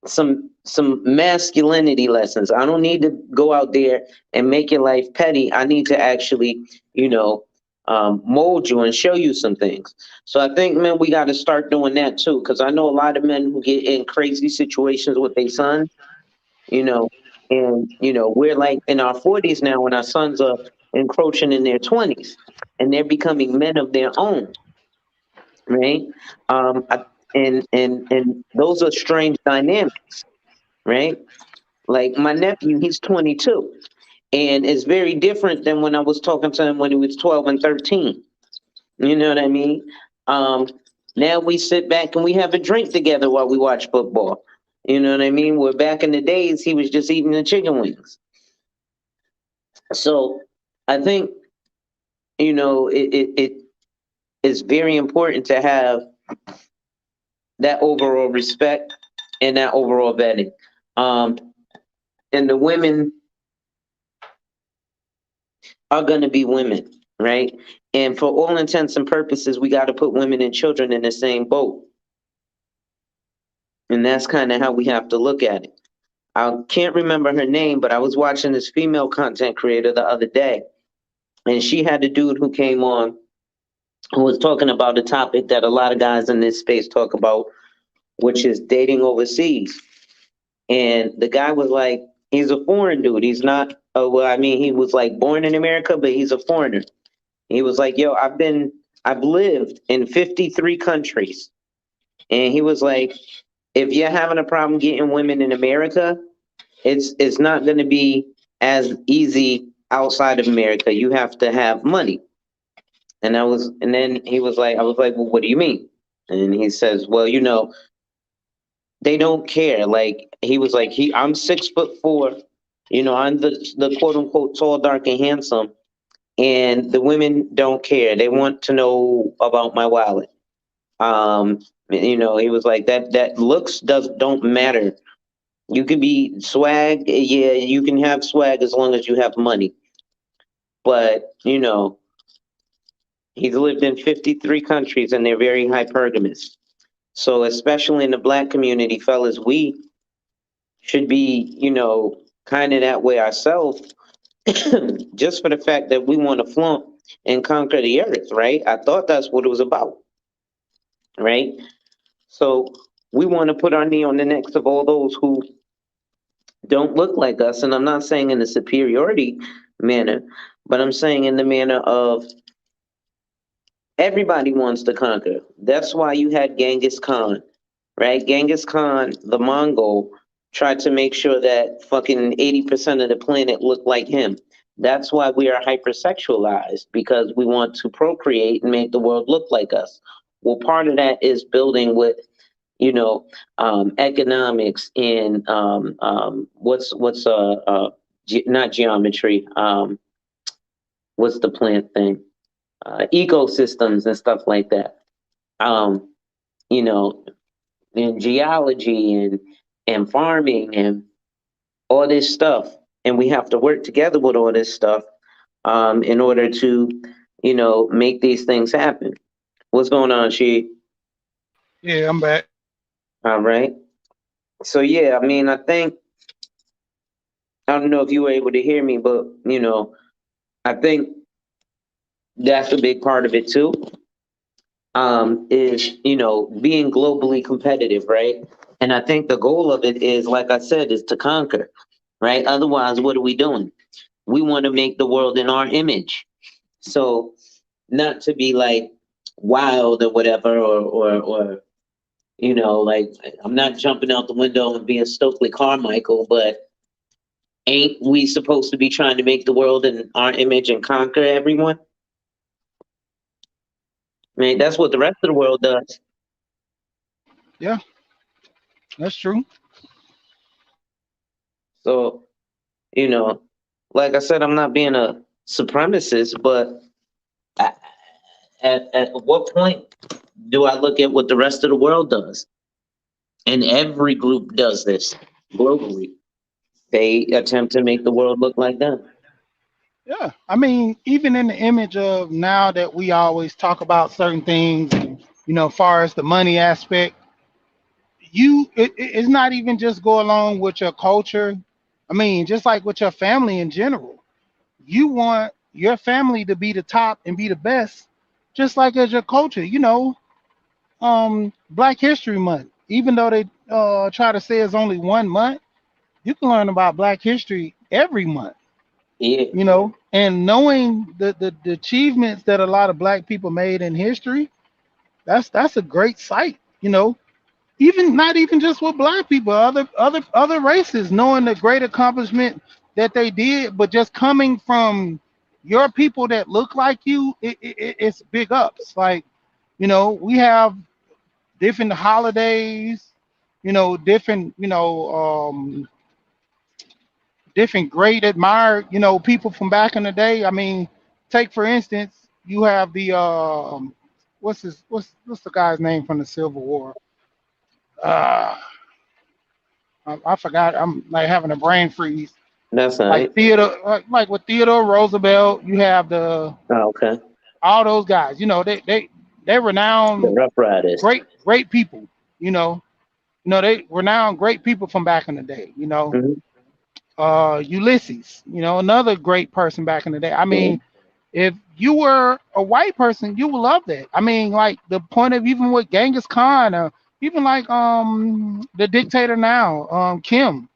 some masculinity lessons. I don't need to go out there and make your life petty. I need to actually, mold you and show you some things. So I think, man, we got to start doing that too, because I know a lot of men who get in crazy situations with their sons, you know, and we're like in our 40s now, when our sons are encroaching in their 20s, and they're becoming men of their own, right? And those are strange dynamics, right? Like my nephew, he's 22, And it's very different than when I was talking to him when he was 12 and 13. You know what I mean? Um, Now we sit back and we have a drink together while we watch football. You know what I mean? Where back in the days he was just eating the chicken wings. So I think, it is very important to have that overall respect and that overall vetting. Um, and the women are going to be women, right? And for all intents and purposes, we got to put women and children in the same boat. And that's kind of how we have to look at it. I can't remember her name, but I was watching this female content creator the other day, and she had a dude who came on who was talking about a topic that a lot of guys in this space talk about, which is dating overseas. And the guy was like, he's a foreign dude. He's not, well, I mean, he was like born in America, but he's a foreigner. He was like, yo, I've lived in 53 countries. And he was like, if you're having a problem getting women in America, it's not going to be as easy outside of America. You have to have money. And then he was like, I was like, well, what do you mean? And he says, well, they don't care. Like he was like, I'm 6'4", I'm the quote unquote tall, dark, and handsome, and the women don't care. They want to know about my wallet. He was like that looks don't matter. You can be swag, yeah, you can have swag as long as you have money. But he's lived in 53 countries and they're very hypergamous. So especially in the black community, fellas, we should be, kind of that way ourselves, just for the fact that we want to flaunt and conquer the earth, right? I thought that's what it was about, right? So we want to put our knee on the necks of all those who don't look like us. And I'm not saying in a superiority manner, but I'm saying in the manner of everybody wants to conquer. That's why you had Genghis Khan, right? Genghis Khan, the Mongol, tried to make sure that fucking 80% of the planet looked like him. That's why we are hypersexualized, because we want to procreate and make the world look like us. Well, part of that is building with, economics and not geometry. What's the plant thing? Ecosystems and stuff like that. Um, you know, in geology and farming and all this stuff. And we have to work together with all this stuff in order to, make these things happen. What's going on, She? Yeah, I'm back. All right. So yeah, I mean, I don't know if you were able to hear me, but I think that's a big part of it too. Is being globally competitive, right? And I think the goal of it is, like I said, is to conquer, right? Otherwise, what are we doing? We want to make the world in our image. So not to be like wild or whatever, or like I'm not jumping out the window and being Stokely Carmichael, but ain't we supposed to be trying to make the world in our image and conquer everyone? I mean, that's what the rest of the world does. Yeah, that's true. So, you know, like I said, I'm not being a supremacist, but I, at what point do I look at what the rest of the world does? And every group does this globally. They attempt to make the world look like them. Yeah, I mean, even in the image of now that we always talk about certain things, and, far as the money aspect, it's not even just go along with your culture. I mean, just like with your family in general, you want your family to be the top and be the best, just like as your culture. Black History Month, even though they try to say it's only 1 month, you can learn about Black history every month. Yeah, And knowing the achievements that a lot of Black people made in history, that's a great sight. Even not even just with Black people, other races, knowing the great accomplishment that they did, but just coming from your people that look like you, it's big ups. Like, we have different holidays, different, different great admired, people from back in the day. I mean, take for instance, you have the what's the guy's name from the Civil War? Uh, I forgot. I'm like having a brain freeze. That's all Like right. Theodore, like with Theodore Roosevelt, you have the Oh, okay. all those guys. They The renowned Rough Riders. great people. You know, they renowned great people from back in the day. Hmm. Ulysses. Another great person back in the day. I Yeah. mean, if you were a white person, you would love that. I mean, like the point of even with Genghis Khan, or even like the dictator now, Kim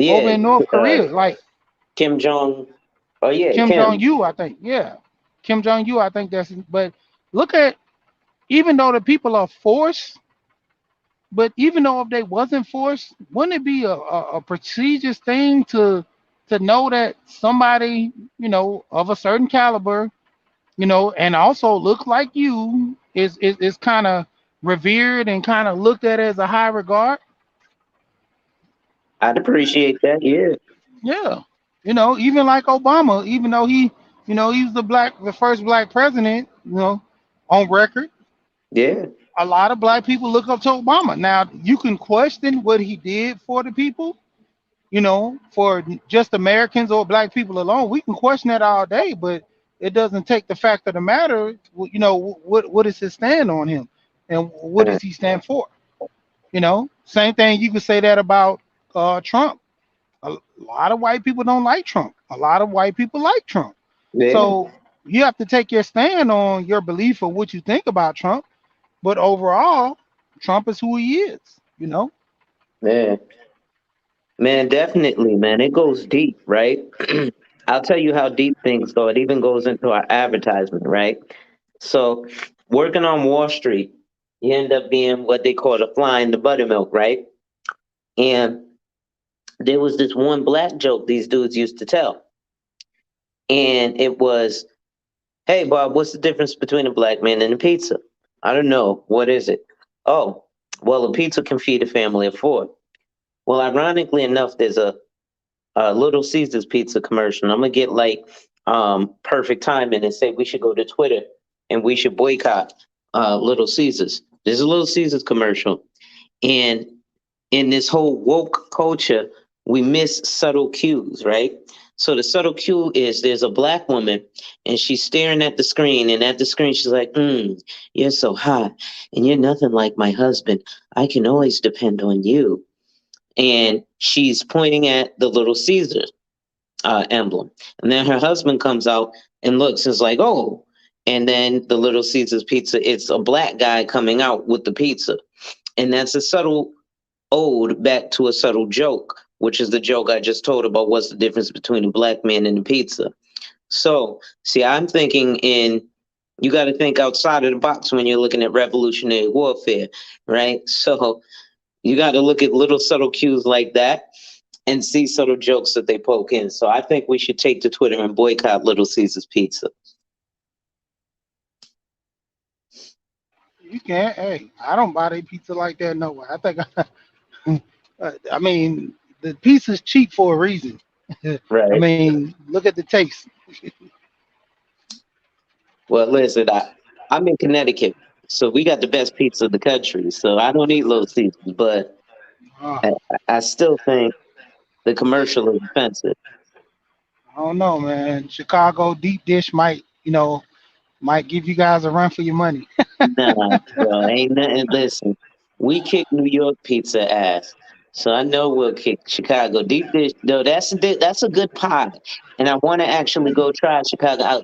over Yeah. in North Uh, Korea, like Kim Jong. Oh yeah, Kim Jong Kim. Il, I think. Yeah, Kim Jong Il, I think that's. But look at, even though the people are forced, but even though if they wasn't forced, wouldn't it be a prestigious thing to know that somebody of a certain caliber, and also look like you is kind of revered and kind of looked at as a high regard? I'd appreciate that. Yeah. Yeah, even like Obama, even though he was the first black president, on record. Yeah. A lot of black people look up to Obama. Now you can question what he did for the people, for just Americans or black people alone. We can question that all day, but it doesn't take the fact of the matter. What is his stand on him, and what Uh, does he stand for? Same thing you could say that about Trump. A lot of white people don't like Trump. A lot of white people like Trump. yeah. So you have to take your stand on your belief of what you think about Trump. But overall, Trump is who he is. Yeah. Man, definitely, man. It goes deep, right? I'll tell you how deep things go. It even goes into our advertisement, right? So, working on Wall Street, you end up being what they call a fly in the buttermilk, right? And there was this one black joke these dudes used to tell. And it was, hey, Bob, what's the difference between a black man and a pizza? I don't know. What is it? Oh, well, a pizza can feed a family of four. Well, ironically enough, there's a Little Caesars pizza commercial. I'm gonna get like perfect timing and say we should go to Twitter and we should boycott Little Caesars. There's a Little Caesars commercial, and in this whole woke culture, we miss subtle cues, right? So the subtle cue is there's a black woman and she's staring at the screen, and at the screen she's like, "You're so hot, and you're nothing like my husband. I can always depend on you." And she's pointing at the Little Caesars emblem. And then her husband comes out and looks and is like, "Oh." And then the Little Caesars pizza, it's a black guy coming out with the pizza. And that's a subtle ode back to a subtle joke, which is the joke I just told about what's the difference between a black man and a pizza. So, see, I'm thinking you got to think outside of the box when you're looking at revolutionary warfare, right? So, you got to look at little subtle cues like that and see subtle jokes that they poke in. So I think we should take to Twitter and boycott Little Caesars Pizza. You can't. Hey, I don't buy their pizza like that no way. I think, I mean, the pizza's cheap for a reason. I Right. mean, look at the taste. Well, listen, I'm in Connecticut, so we got the best pizza in the country. So I don't eat Little Caesars, but Uh, I, I still think the commercial is offensive. I don't know, man. Chicago deep dish might give you guys a run for your money. Nah, bro, ain't nothing. Listen, we kick New York pizza ass, so I know we'll kick Chicago deep dish. No, that's a good pie, and I want to actually go try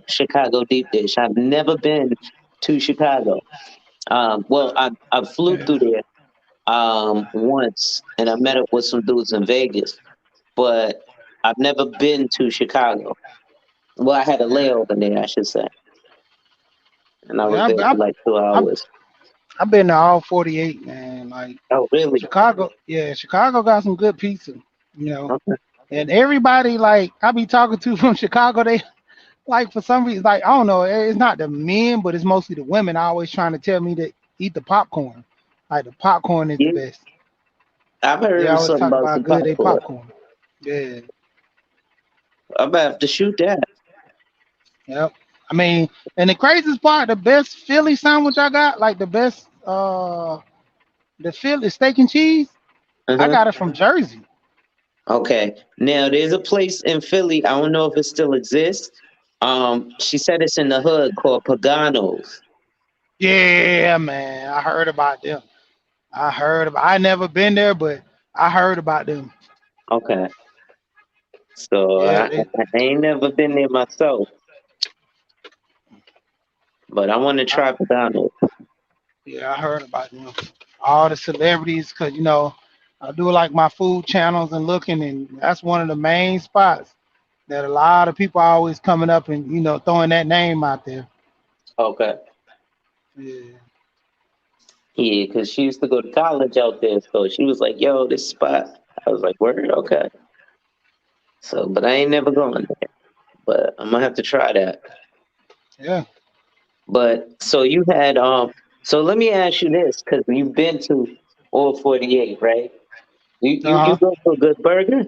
Chicago deep dish. I've never been to Chicago. Well, I flew Yeah. through there once, and I met up with some dudes in Vegas, but I've never been to Chicago. Well, I had a layover there, I should say, and I was Yeah, there for like two I've, hours. I've been to all 48, man. Like Oh, really? Chicago, yeah, Chicago got some good pizza. You know, Okay. And everybody like I be talking to from Chicago, they like for some reason, like I don't know, it's not the men, but it's mostly the women always trying to tell me to eat the popcorn. Like the popcorn is the Yeah, best. I've They heard always something talk about about some good they popcorn. popcorn. Yeah. I'm about to have to shoot that. Yep. I mean, and the craziest part, the best Philly sandwich I got, like the best the Philly steak and cheese, I Uh-huh. got it from Jersey. Okay. Now there's a place in Philly. I don't know if it still exists. She said it's in the hood called Pagano's. Yeah, man. I heard about them. I never been there, but I heard about them. Okay. So Yeah, I ain't never been there myself, but I want to I, try Pagano's. yeah, I heard about them. All the celebrities, cause I do like my food channels and looking, and that's one of the main spots that a lot of people are always coming up and throwing that name out there. Okay. Yeah. Yeah, because she used to go to college out there, so she was like, "Yo, this spot." I was like, "Word, okay." So, but I ain't never gone there. But I'm gonna have to try that. Yeah. But so you had so let me ask you this, because you've been to all 48, right? You Uh huh. go for a good burger?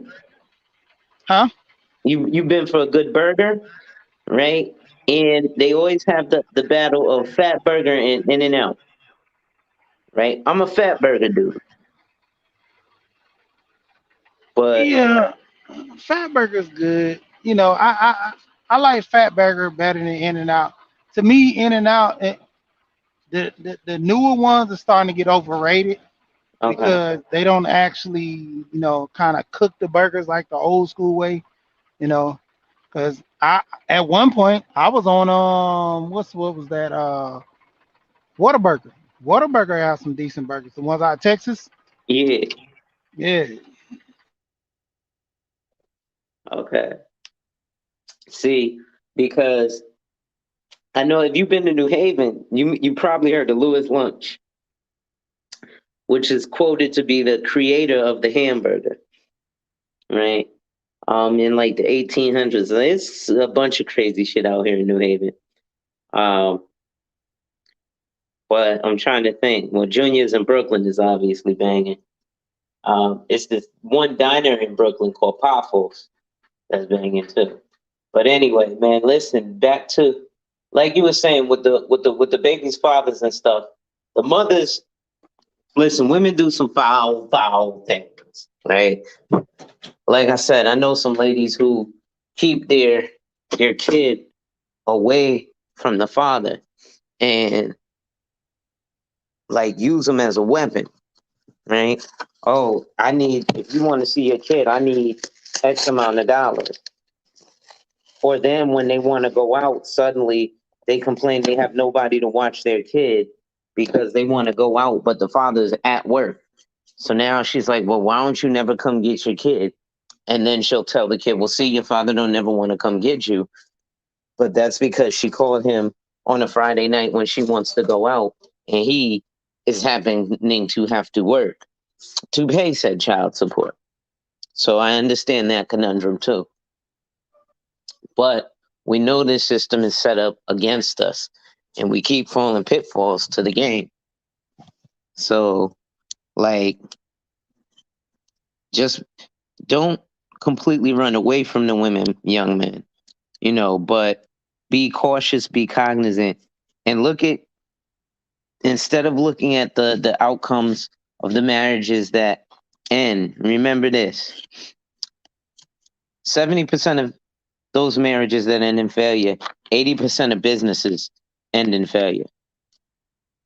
Huh? You've been for a good burger, right? And they always have the battle of fat burger and in and out, right? I'm a fat burger dude, but Yeah. Fat burger's good. I like Fat Burger better than In and Out. To me, In and Out, the newer ones are starting to get overrated okay. because they don't actually, kind of cook the burgers like the old school way. You know, because I at one point I was on what was that Whataburger. Whataburger has some decent burgers. The ones out of Texas. Yeah, Yeah. okay. See, because I know if you've been to New Haven, you probably heard of Louis Lunch, which is quoted to be the creator of the hamburger, right? In like the 1800s. It's a bunch of crazy shit out here in New Haven. Um, but I'm trying to think. Well, Junior's in Brooklyn is obviously banging. It's this one diner in Brooklyn called Potholes that's banging too. But anyway, man, listen, back to like you were saying with the baby's fathers and stuff. The mothers, listen, women do some foul things, right? Like I said, I know some ladies who keep their kid away from the father and like use them as a weapon, right? Oh, if you want to see your kid, I need X amount of dollars. Or then when they want to go out, suddenly they complain they have nobody to watch their kid because they want to go out, but the father's at work. So now she's like, well, why don't you never come get your kid? And then she'll tell the kid, well, see, your father don't never want to come get you. But that's because she called him on a Friday night when she wants to go out and he is happening to have to work to pay said child support. So I understand that conundrum too. But we know this system is set up against us and we keep falling pitfalls to the game. So, like, just don't completely run away from the women, young men, but be cautious, be cognizant, and instead of looking at the outcomes of the marriages that end, remember this 70% of those marriages that end in failure, 80% of businesses end in failure,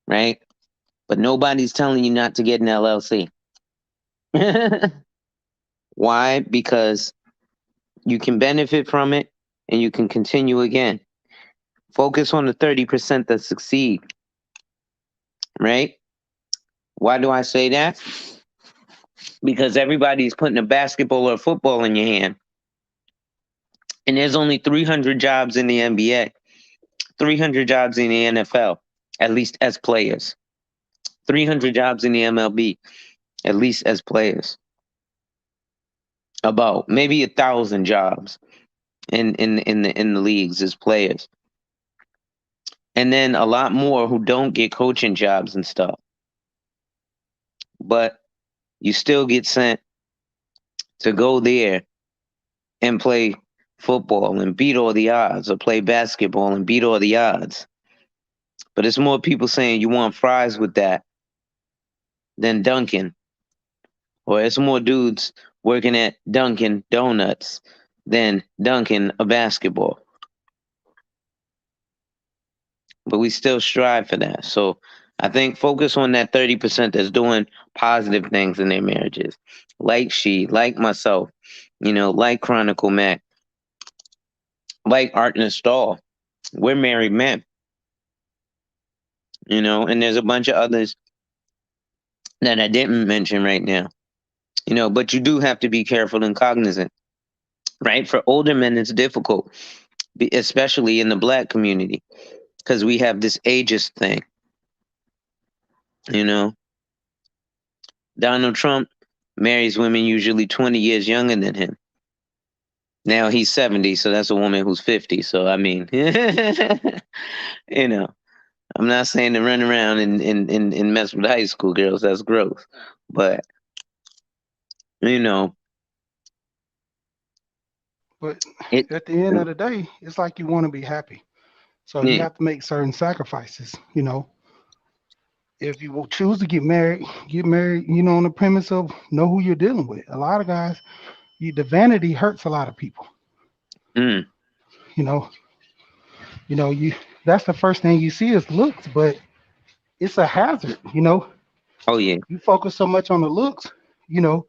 right? But nobody's telling you not to get an LLC. Why? Because you can benefit from it and you can continue again. Focus on the 30% that succeed, right? Why do I say that? Because everybody's putting a basketball or a football in your hand. And there's only 300 jobs in the NBA, 300 jobs in the NFL, at least as players, 300 jobs in the MLB, at least as players. about maybe 1,000 jobs in the leagues as players, and then a lot more who don't get coaching jobs and stuff. But you still get sent to go there and play football and beat all the odds, or play basketball and beat all the odds. But it's more people saying you want fries with that than Dunkin', or it's more dudes working at Dunkin' Donuts than Dunkin' a basketball. But we still strive for that. So I think focus on that 30% that's doing positive things in their marriages. Like she, like myself, like Chronicle Mac, like Art and Stall. We're married men, and there's a bunch of others that I didn't mention right now. But you do have to be careful and cognizant, right? For older men, it's difficult, especially in the black community, because we have this ageist thing. Donald Trump marries women usually 20 years younger than him. Now he's 70, so that's a woman who's 50. So, I mean, I'm not saying to run around and mess with high school girls. That's gross. But, But it, at the end of the day, it's like you want to be happy. So you yeah, have to make certain sacrifices. If you will choose to get married, on the premise of know who you're dealing with. A lot of guys, the vanity hurts a lot of people. mm, You know, you that's the first thing you see is looks, but it's a hazard. oh, yeah, You focus so much on the looks, you know,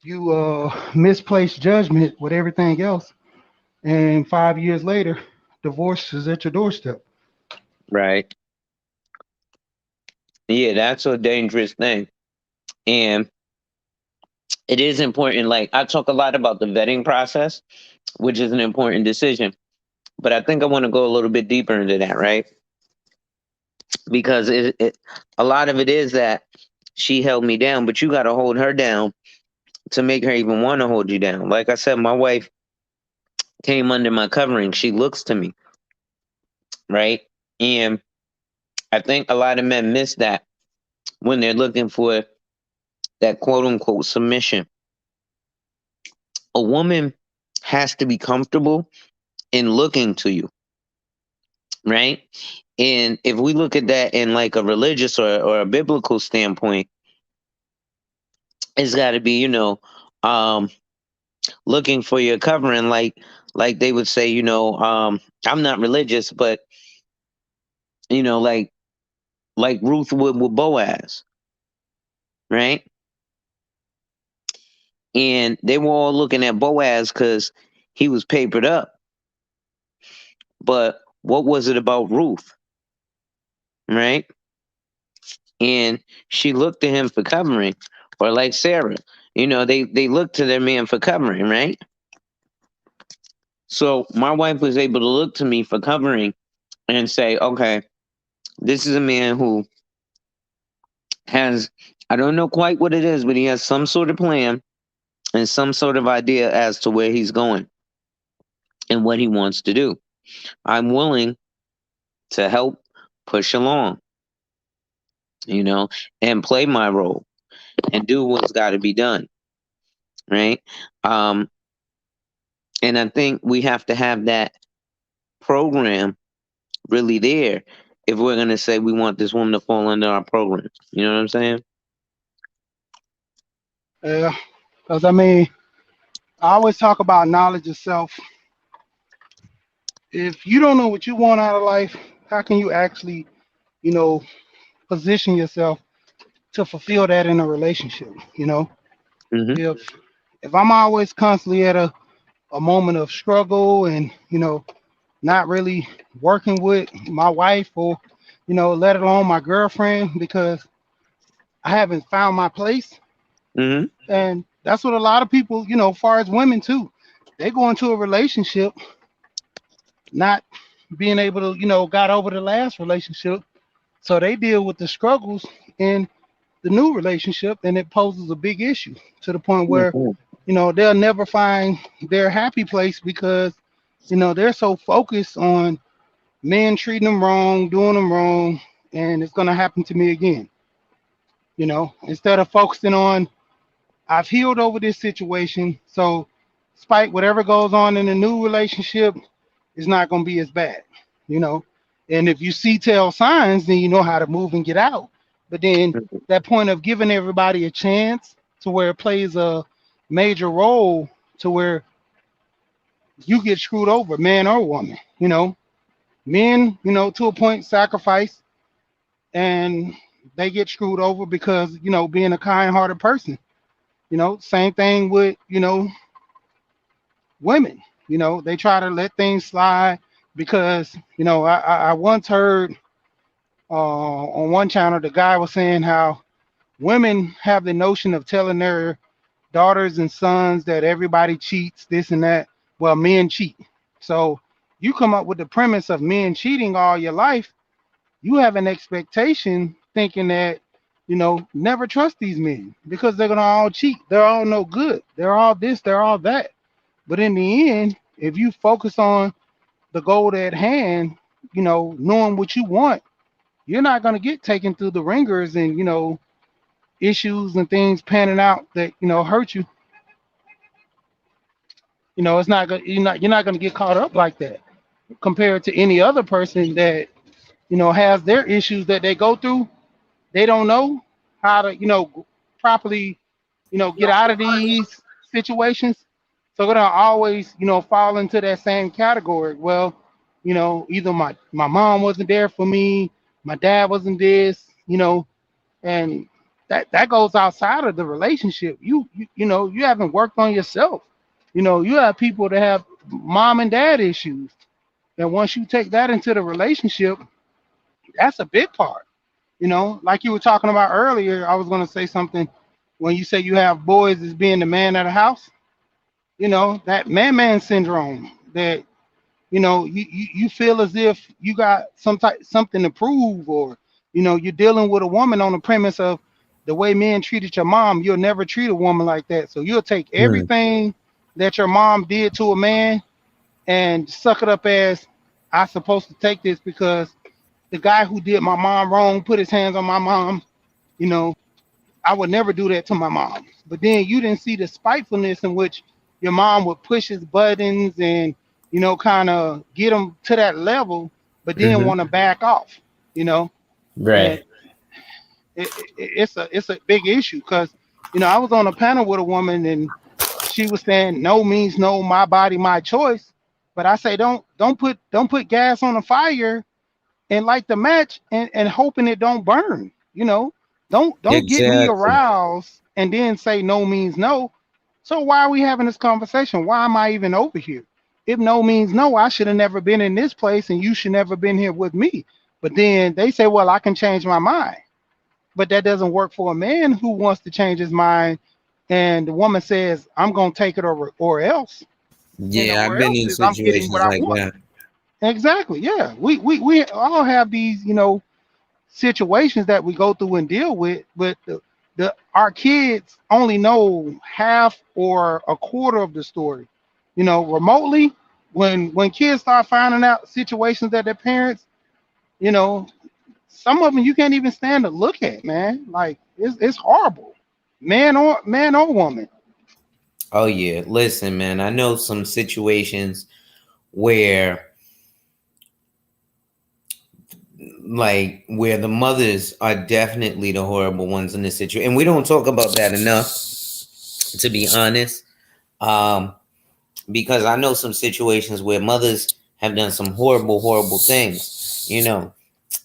you misplace judgment with everything else, and 5 years later, divorce is at your doorstep. right. Yeah, that's a dangerous thing. And it is important. Like, I talk a lot about the vetting process, which is an important decision. But I think I want to go a little bit deeper into that, right? Because a lot of it is that she held me down, but you got to hold her down to make her even want to hold you down. Like I said, my wife came under my covering. She looks to me, right? And I think a lot of men miss that when they're looking for that quote unquote submission. A woman has to be comfortable in looking to you, right? And if we look at that in like a religious or a biblical standpoint, it's got to be, um, looking for your covering, like they would say, I'm not religious, but like Ruth would with Boaz, right? And they were all looking at Boaz because he was papered up. But what was it about Ruth, right? And she looked to him for covering, or like Sarah, they looked to their man for covering, right? So my wife was able to look to me for covering and say, okay, this is a man who has, I don't know quite what it is, but he has some sort of plan and some sort of idea as to where he's going and what he wants to do. I'm willing to help push along, and play my role and do what's got to be done, right? Um, and I think we have to have that program really there if we're going to say we want this woman to fall under our program. You know what I'm saying? Yeah, because I mean, I always talk about knowledge of self. If you don't know what you want out of life, how can you actually, you know, position yourself to fulfill that in a relationship? Hmm. If I'm always constantly at a moment of struggle and not really working with my wife or let alone my girlfriend because I haven't found my place, Hmm. and that's what a lot of people, far as women too, they go into a relationship not being able to, got over the last relationship. So they deal with the struggles in the new relationship and it poses a big issue to the point where, Hmm. they'll never find their happy place because, they're so focused on men treating them wrong, doing them wrong, and it's going to happen to me again. Instead of focusing on, I've healed over this situation, so despite whatever goes on in a new relationship, it's not going to be as bad, you know. And if you see tell signs, then you know how to move and get out. But then that point of giving everybody a chance to where it plays a major role to where you get screwed over, man or woman. Men, to a point sacrifice and they get screwed over because, being a kind hearted person. Same thing with, women. They try to let things slide because, I once heard on one channel the guy was saying how women have the notion of telling their daughters and sons that everybody cheats, this and that. Well, men cheat. So you come up with the premise of men cheating all your life, you have an expectation thinking that, never trust these men because they're gonna all cheat. They're all no good. They're all this, they're all that. But in the end, if you focus on the goal at hand, knowing what you want, you're not gonna get taken through the ringers and, issues and things panning out that, hurt you. It's not gonna you're not gonna get caught up like that compared to any other person that, has their issues that they go through. They don't know how to, properly, get out of these situations. So they're gonna always, fall into that same category. Well, either my mom wasn't there for me, my dad wasn't this, and that goes outside of the relationship. You haven't worked on yourself. You have people that have mom and dad issues. And once you take that into the relationship, that's a big part. Like you were talking about earlier, I was going to say something when you say you have boys as being the man of the house, that man syndrome that, you feel as if you got something to prove, or, you're dealing with a woman on the premise of the way men treated your mom. You'll never treat a woman like that. So you'll take Mm. everything that your mom did to a man and suck it up as, I supposed to take this because the guy who did my mom wrong put his hands on my mom. You know, I would never do that to my mom. But then you didn't see the spitefulness in which your mom would push his buttons and, kind of get him to that level, but then Hmm. want to back off, and Right. it's a big issue because, I was on a panel with a woman and she was saying no means no, my body, my choice. But I say don't put gas on the fire and light the match and hoping it don't burn. Don't get me Exactly. aroused and then say no means no. So why are we having this conversation? Why am I even over here? If no means no, I should have never been in this place and you should never been here with me. But then they say, well, I can change my mind. But that doesn't work for a man who wants to change his mind. And the woman says, I'm gonna take it or else. And the Yeah, I've or been else in is I'm getting what situations I like want. that. Exactly. Yeah. We all have these, situations that we go through and deal with, but the our kids only know half or a quarter of the story. Remotely, when kids start finding out situations that their parents, you know, some of them you can't even stand to look at, man. Like it's horrible, man or woman. Oh yeah, listen, man. I know some situations where, where the mothers are definitely the horrible ones in this situation, and we don't talk about that enough, to be honest. Um, because I know some situations where mothers have done some horrible, horrible things.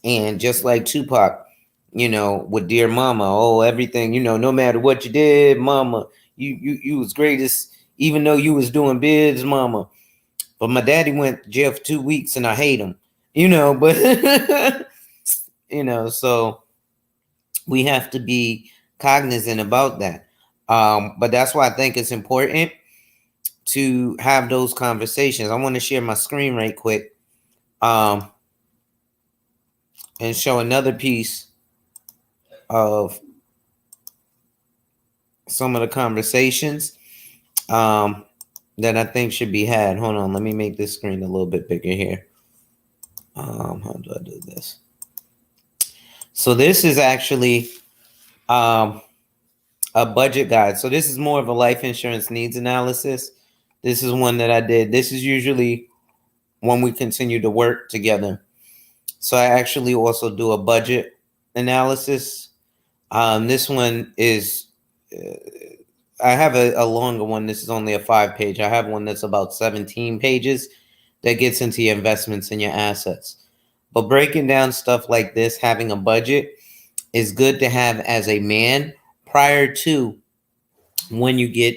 And just like Tupac, with Dear Mama, oh, everything, no matter what you did, Mama, you was greatest, even though you was doing bids, Mama. But my daddy went to jail for 2 weeks and I hate him, but so we have to be cognizant about that. But that's why I think it's important to have those conversations. I want to share my screen right quick, um, and show another piece of some of the conversations. that I think should be had. Hold on, let me make this screen a little bit bigger here. How do I do this? So this is actually um, a budget guide. So this is more of a life insurance needs analysis. This is one that I did. This is usually when we continue to work together. So I actually also do a budget analysis. This one is, I have a longer one. This is only a 5-page. I have one that's about 17 pages that gets into your investments and your assets. But breaking down stuff like this, having a budget is good to have as a man prior to when you get,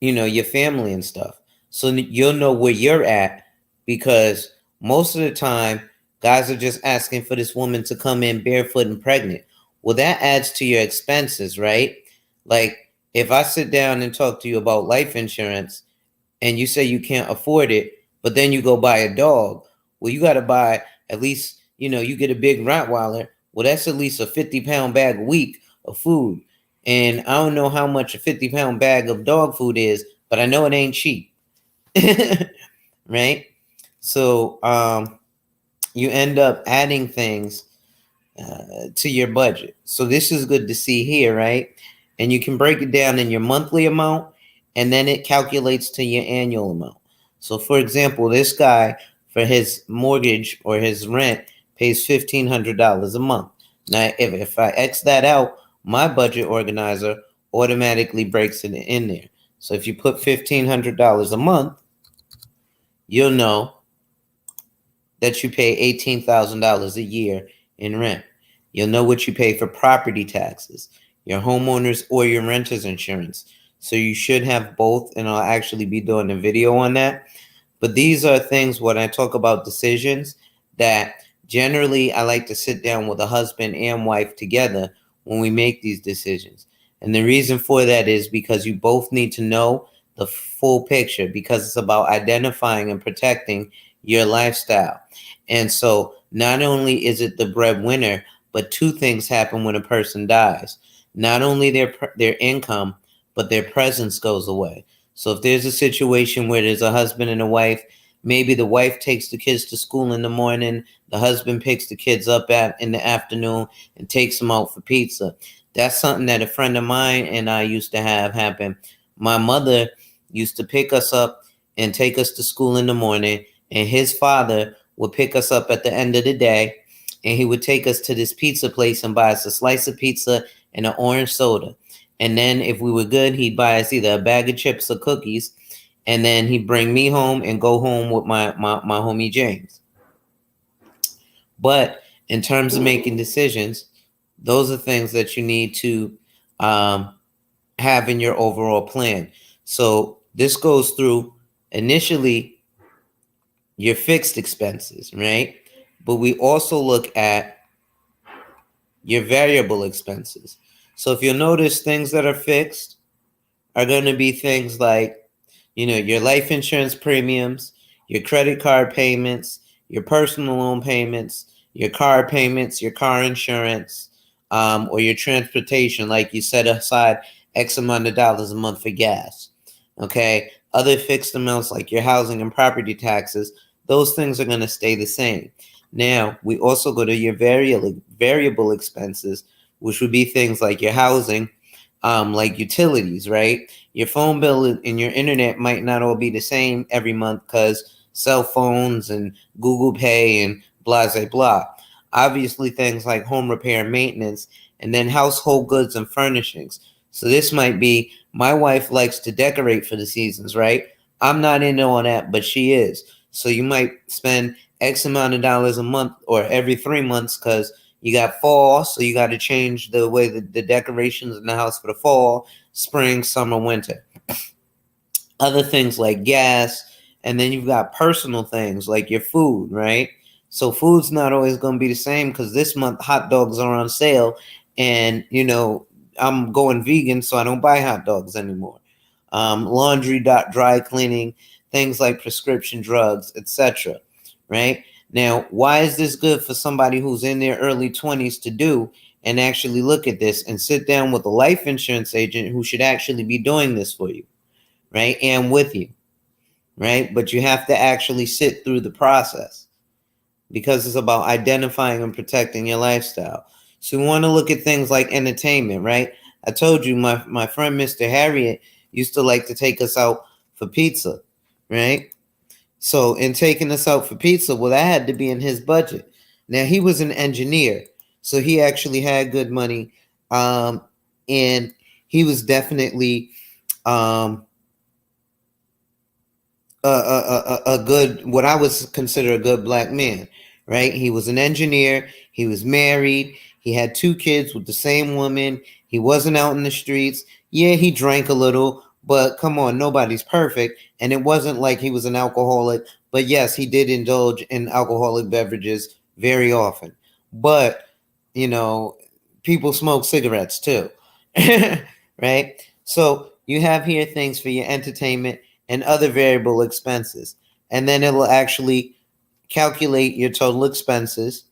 your family and stuff. So you'll know where you're at, because most of the time, guys are just asking for this woman to come in barefoot and pregnant. Well, that adds to your expenses, right? Like, if I sit down and talk to you about life insurance and you say you can't afford it, but then you go buy a dog, well, you got to buy at least, you get a big Rottweiler. Well, that's at least a 50-pound bag a week of food. And I don't know how much a 50-pound bag of dog food is, but I know it ain't cheap. Right? So you end up adding things to your budget. So this is good to see here, right? And you can break it down in your monthly amount, and then it calculates to your annual amount. So for example, this guy, for his mortgage or his rent, pays $1,500 a month. Now, if I X that out, my budget organizer automatically breaks it in there. So if you put $1,500 a month, you'll know that you pay $18,000 a year in rent. You'll know what you pay for property taxes, your homeowners or your renter's insurance. So you should have both, and I'll actually be doing a video on that. But these are things when I talk about decisions that generally I like to sit down with a husband and wife together when we make these decisions. And the reason for that is because you both need to know the full picture, because it's about identifying and protecting your lifestyle. And so not only is it the breadwinner, but two things happen when a person dies. Not only their income, but their presence goes away. So if there's a situation where there's a husband and a wife, maybe the wife takes the kids to school in the morning, the husband picks the kids up in the afternoon and takes them out for pizza. That's something that a friend of mine and I used to have happen. My mother used to pick us up and take us to school in the morning, and his father would pick us up at the end of the day, and he would take us to this pizza place and buy us a slice of pizza and an orange soda. And then if we were good, he'd buy us either a bag of chips or cookies, and then he'd bring me home and go home with my homie James. But in terms of making decisions, those are things that you need to have in your overall plan. So this goes through initially your fixed expenses, right? But we also look at your variable expenses. So if you'll notice, things that are fixed are going to be things like, your life insurance premiums, your credit card payments, your personal loan payments, your car payments, your car insurance, or your transportation, like you set aside X amount of dollars a month for gas. Okay. Other fixed amounts like your housing and property taxes, those things are going to stay the same. Now, we also go to your variable expenses, which would be things like your housing, like utilities, right? Your phone bill and your internet might not all be the same every month because cell phones and Google Pay and blah, blah, blah. Obviously, things like home repair and maintenance, and then household goods and furnishings. So this might be, my wife likes to decorate for the seasons, right? I'm not into all that, but she is. So you might spend X amount of dollars a month or every 3 months because you got fall, so you got to change the way the decorations in the house for the fall, spring, summer, winter. Other things like gas, and then you've got personal things like your food, right? So food's not always going to be the same because this month hot dogs are on sale, and I'm going vegan, so I don't buy hot dogs anymore. Laundry, dry cleaning, things like prescription drugs, etc. Right? Now, why is this good for somebody who's in their early 20s to do and actually look at this and sit down with a life insurance agent who should actually be doing this for you? right? And with you, right? But you have to actually sit through the process because it's about identifying and protecting your lifestyle. So we want to look at things like entertainment, right? I told you my friend Mr. Harriet used to like to take us out for pizza, right? So in taking us out for pizza, well, that had to be in his budget. Now he was an engineer, so he actually had good money, and he was definitely um, a good, what I was consider a good black man, right? He was an engineer. He was married. He had 2 kids with the same woman. He wasn't out in the streets. Yeah, he drank a little, but come on, nobody's perfect. And it wasn't like he was an alcoholic. But yes, he did indulge in alcoholic beverages very often. But, you know, people smoke cigarettes too, right? So you have here things for your entertainment and other variable expenses. And then it will actually calculate your total expenses.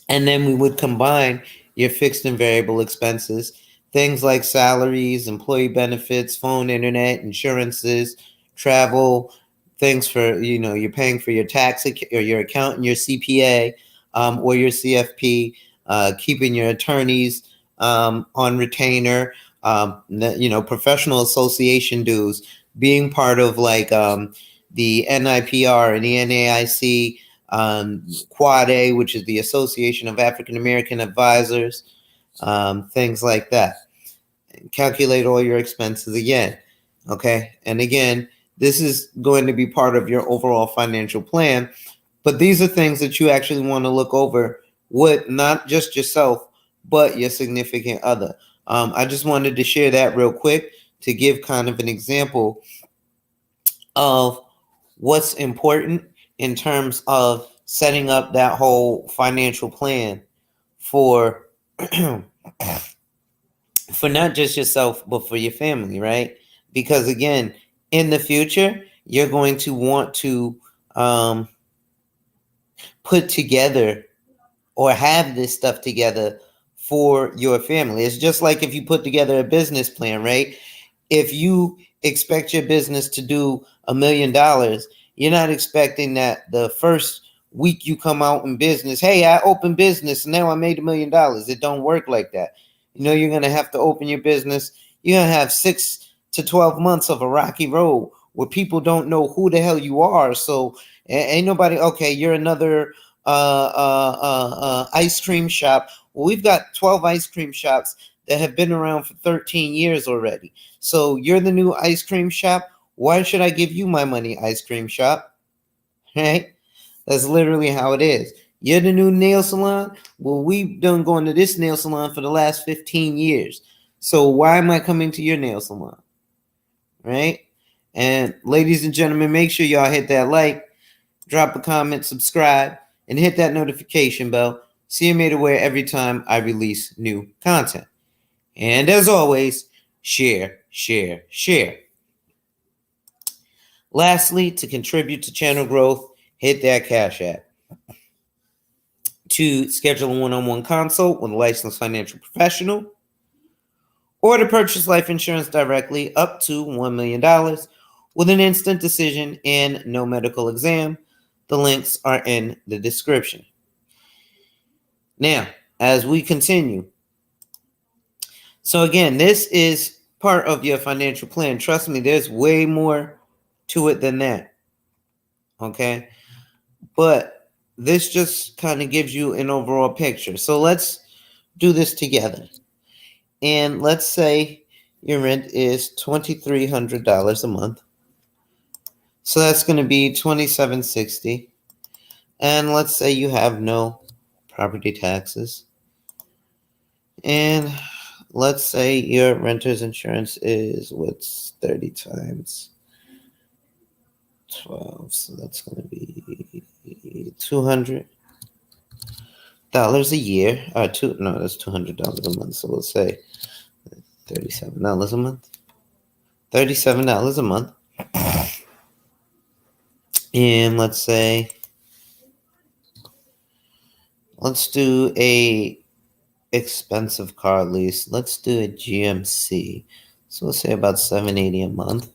And then we would combine your fixed and variable expenses, things like salaries, employee benefits, phone, internet, insurances, travel, things for, you're paying for your tax or your accountant, your CPA, or your CFP, keeping your attorneys on retainer, professional association dues, being part of like the NIPR and the NAIC, Quad A, which is the Association of African American Advisors, things like that. Calculate all your expenses again. Okay. And again, this is going to be part of your overall financial plan. But these are things that you actually want to look over with not just yourself, but your significant other. I just wanted to share that real quick to give kind of an example of what's important in terms of setting up that whole financial plan for for not just yourself but for your family, right? Because again, in the future, you're going to want to put together or have this stuff together for your family. It's just like if you put together a business plan, right? If you expect your business to do $1 million, you're not expecting that the first week you come out in business, hey, I opened business and now I made $1 million. It don't work like that. You're going to have to open your business. You're going to have 6 to 12 months of a rocky road where people don't know who the hell you are. So ain't nobody, okay, you're another ice cream shop. Well, we've got 12 ice cream shops that have been around for 13 years already. So you're the new ice cream shop. Why should I give you my money, ice cream shop? Right? That's literally how it is. You're the new nail salon. Well, we've done going to this nail salon for the last 15 years. So why am I coming to your nail salon? Right? And ladies and gentlemen, make sure y'all hit that like, drop a comment, subscribe, and hit that notification bell so you're made aware every time I release new content. And as always, share, share, share. Lastly, to contribute to channel growth, hit that Cash App. To schedule a one-on-one consult with a licensed financial professional, or to purchase life insurance directly up to $1 million with an instant decision and no medical exam. The links are in the description. Now, as we continue, so again, this is part of your financial plan. Trust me, there's way more to it than that. Okay? But this just kind of gives you an overall picture. So let's do this together. And let's say your rent is $2,300 a month. So that's going to be $2,760. And let's say you have no property taxes. And let's say your renter's insurance is what's 30 times 12. So that's going to be $200 a year. That's $200 a month. So we'll say $37 a month. $37 a month. And let's do a expensive car lease. Let's do a GMC. So let's say about $780 a month.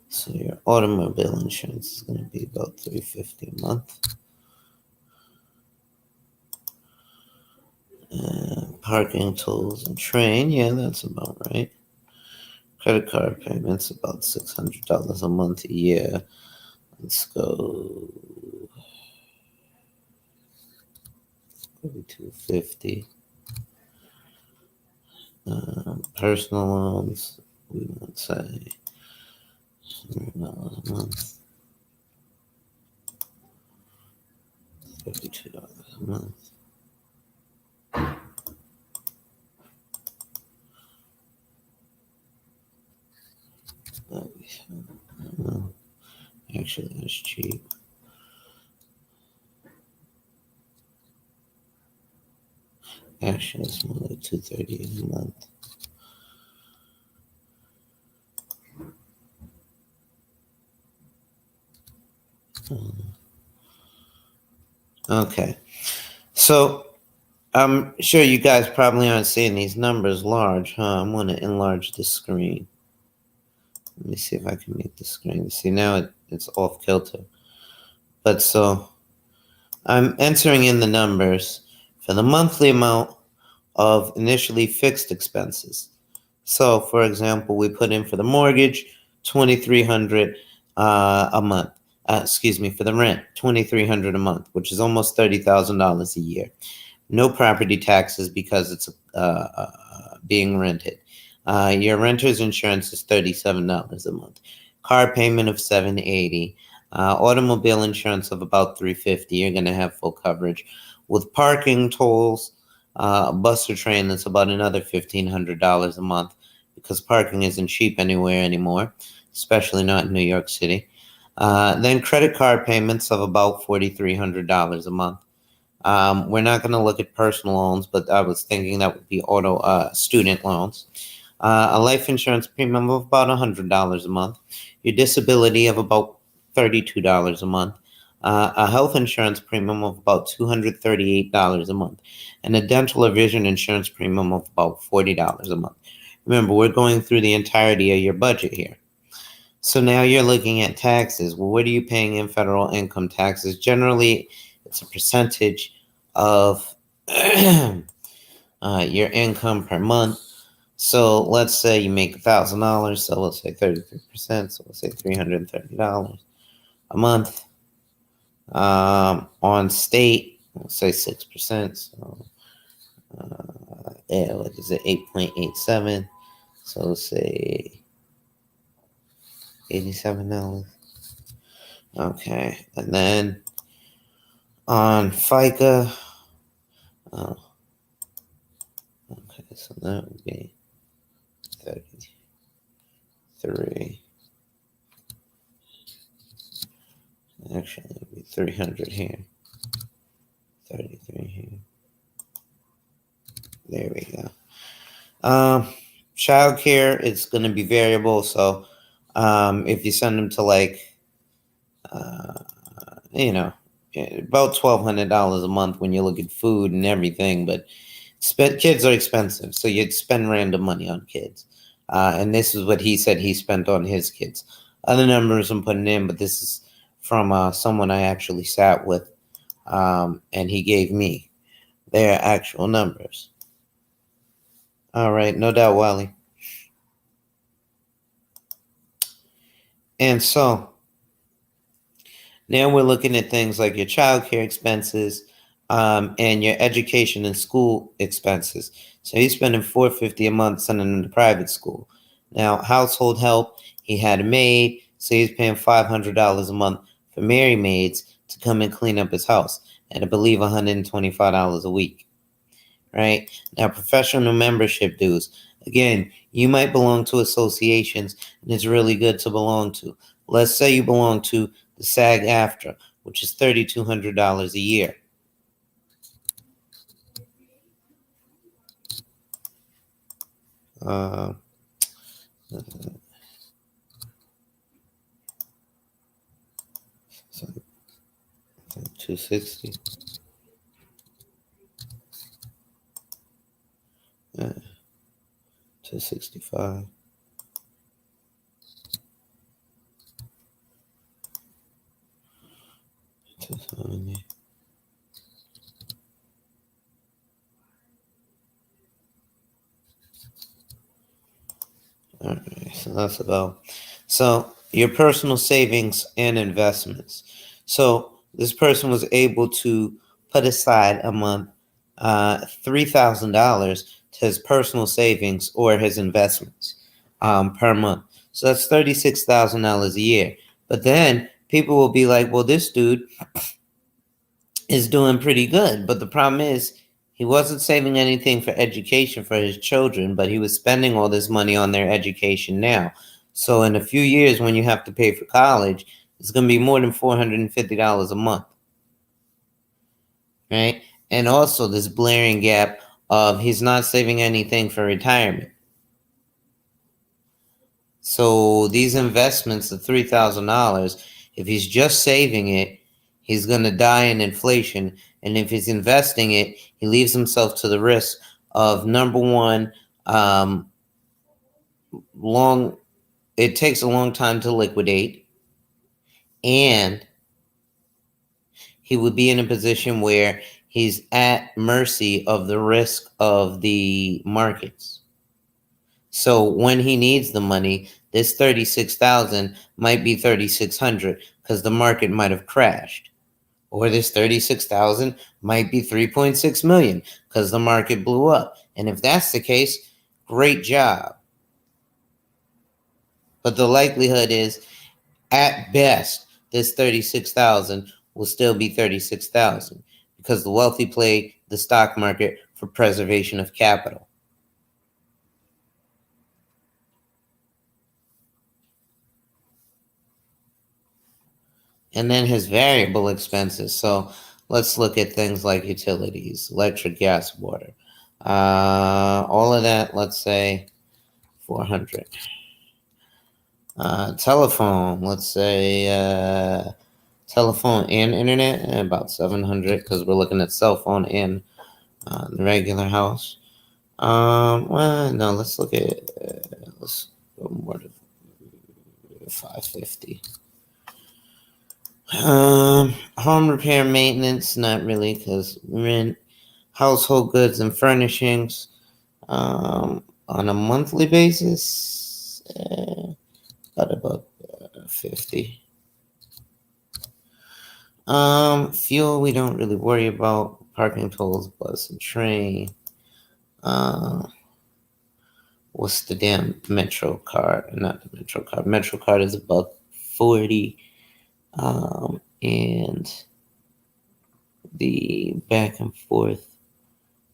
So your automobile insurance is going to be about $350 a month. Parking, tolls, and train, yeah, that's about right. Credit card payments about $600 a month a year. Let's go $250. Personal loans, we would say $100 a month. $52 a month. Actually, that's cheap. Actually, it's more like $230 a month. Okay, so I'm sure you guys probably aren't seeing these numbers large, huh? I'm going to enlarge the screen. Let me see if I can make the screen. See, now it's off kilter. But so I'm entering in the numbers for the monthly amount of initially fixed expenses. So, for example, we put in for the mortgage, $2,300 a month. For the rent, $2,300 a month, which is almost $30,000 a year. No property taxes because it's being rented. Your renter's insurance is $37 a month. Car payment of $780. Automobile insurance of about $350. You're going to have full coverage. With parking, tolls, bus or train, that's about another $1,500 a month because parking isn't cheap anywhere anymore, especially not in New York City. Then credit card payments of about $4,300 a month. We're not going to look at personal loans, but I was thinking that would be student loans. A life insurance premium of about $100 a month. Your disability of about $32 a month. A health insurance premium of about $238 a month. And a dental or vision insurance premium of about $40 a month. Remember, we're going through the entirety of your budget here. So now you're looking at taxes. Well, what are you paying in federal income taxes? Generally, it's a percentage of your income per month. So let's say you make $1,000. So let's say 33%. So let's say $330 a month. On state, let's say 6%. So what is it? 8.87. So let's say $87. Okay, and then on FICA, okay, so that would be 33. Actually, it would be 300 here. 33 here. There we go. Child care, it's going to be variable. So if you send them to about $1,200 a month when you look at food and everything, but kids are expensive, so you'd spend random money on kids. And this is what he said he spent on his kids. Other numbers I'm putting in, but this is from someone I actually sat with, and he gave me their actual numbers. All right, no doubt, Wally. And so now we're looking at things like your child care expenses and your education and school expenses. So he's spending $450 a month sending him to private school. Now, household help, he had a maid, so he's paying $500 a month for Mary maids to come and clean up his house, and I believe $125 a week. Right? Now, professional membership dues. Again, you might belong to associations, and it's really good to belong to. Let's say you belong to the SAG-AFTRA, which is $3,200 a year. Uh, 260. to 65. To 70. All right, so that's about. So your personal savings and investments. So this person was able to put aside a month $3,000 to his personal savings or his investments per month. So that's $36,000 a year. But then people will be like, well, this dude is doing pretty good. But the problem is, he wasn't saving anything for education for his children, but he was spending all this money on their education now. So in a few years, when you have to pay for college, it's going to be more than $450 a month. Right? And also this blaring gap of he's not saving anything for retirement. So these investments, the $3,000, if he's just saving it, he's going to die in inflation. And if he's investing it, he leaves himself to the risk of, number one, it takes a long time to liquidate. And he would be in a position where he's at mercy of the risk of the markets. So when he needs the money, this 36,000 might be 3,600 because the market might have crashed. Or this 36,000 might be 3.6 million because the market blew up. And if that's the case, great job. But the likelihood is, at best, this 36,000 will still be 36,000 because the wealthy play the stock market for preservation of capital. And then his variable expenses. So let's look at things like utilities, electric, gas, water. All of that, let's say 400. Telephone, let's say telephone and internet, about 700 because we're looking at cell phone and the regular house. Well, no, let's look at, let's go more to 550. Home repair, maintenance, not really, because rent, household goods and furnishings, on a monthly basis, about 50. Fuel, we don't really worry about. Parking tolls, bus and train. What's the damn Metro card? Not the Metro card. Metro card is about 40. And the back and forth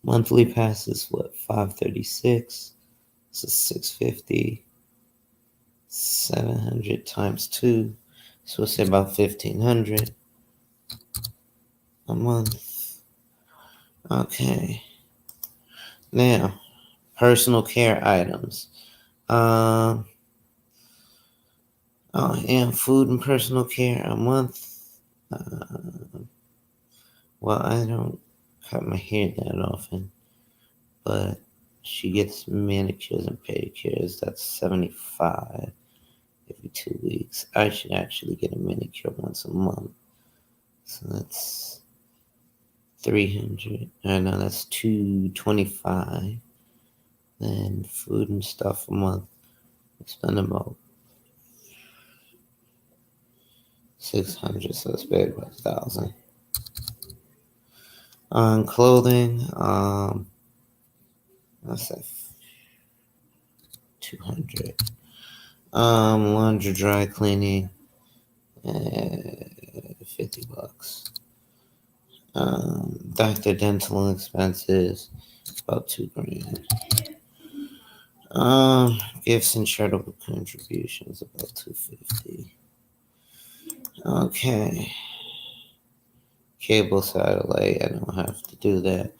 monthly pass is what, 536. So 650. 700 times 2. So we'll say about 1,500 a month. Okay. Now, personal care items. And food and personal care a month. Well, I don't cut my hair that often, but she gets manicures and pedicures. That's 75 every 2 weeks. I should actually get a manicure once a month. So that's 300. No, that's 225. Then food and stuff a month. I spend about 600, so it's about 1,000. On clothing, that's like 200. Laundry, dry cleaning, $50. Doctor dental expenses, about $2,000. Gifts and charitable contributions, about $250. Okay. Cable, satellite, I don't have to do that.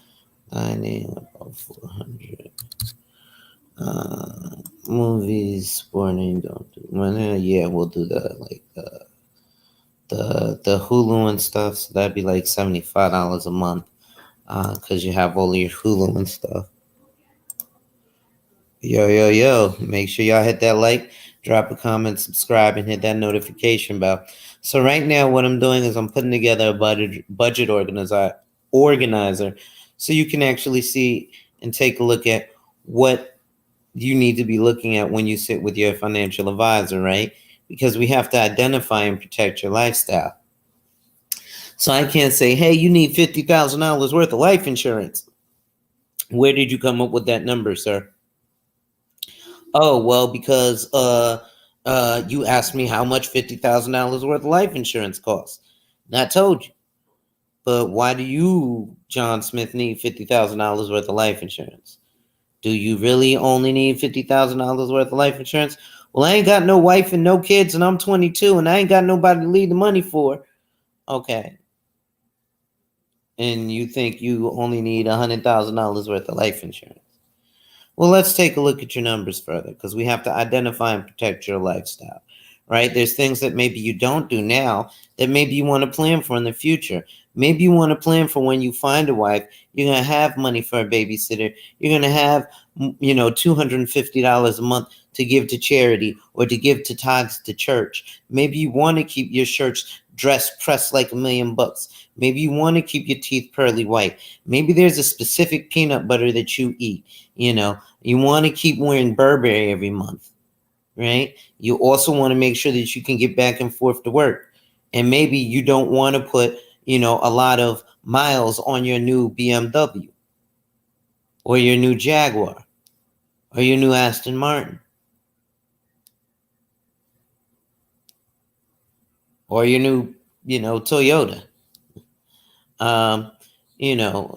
Dining, about 400. Movies, sporting, don't do. Well, yeah, we'll do that. Like the Hulu and stuff. So that'd be like $75 a month, because you have all your Hulu and stuff. Yo. Make sure y'all hit that like, drop a comment, subscribe, and hit that notification bell. So right now what I'm doing is I'm putting together a budget organizer so you can actually see and take a look at what you need to be looking at when you sit with your financial advisor, right? Because we have to identify and protect your lifestyle. So I can't say, hey, you need $50,000 worth of life insurance. Where did you come up with that number, sir? Oh, well, because you asked me how much $50,000 worth of life insurance costs. And I told you. But why do you, John Smith, need $50,000 worth of life insurance? Do you really only need $50,000 worth of life insurance? Well, I ain't got no wife and no kids, and I'm 22, and I ain't got nobody to leave the money for. Okay. And you think you only need $100,000 worth of life insurance? Well, let's take a look at your numbers further, because we have to identify and protect your lifestyle, right? There's things that maybe you don't do now that maybe you want to plan for in the future. Maybe you want to plan for when you find a wife, you're going to have money for a babysitter. You're going to have, $250 a month to give to charity or to give to tithes to church. Maybe you want to keep your shirts pressed like $1,000,000. Maybe you want to keep your teeth pearly white. Maybe there's a specific peanut butter that you eat. You want to keep wearing Burberry every month, right? You also want to make sure that you can get back and forth to work. And maybe you don't want to put, a lot of miles on your new BMW or your new Jaguar or your new Aston Martin or your new, Toyota.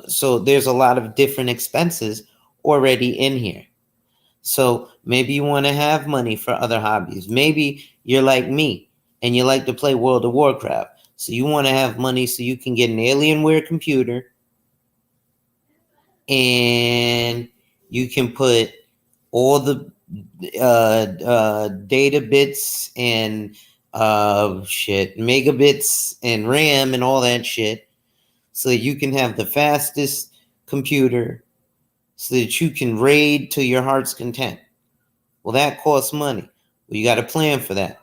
So there's a lot of different expenses already in here. So maybe you want to have money for other hobbies. Maybe you're like me and you like to play World of Warcraft. So you want to have money so you can get an Alienware computer and you can put all the data bits and megabits and RAM and all that shit so that you can have the fastest computer so that you can raid to your heart's content. Well, that costs money. Well, you got to plan for that,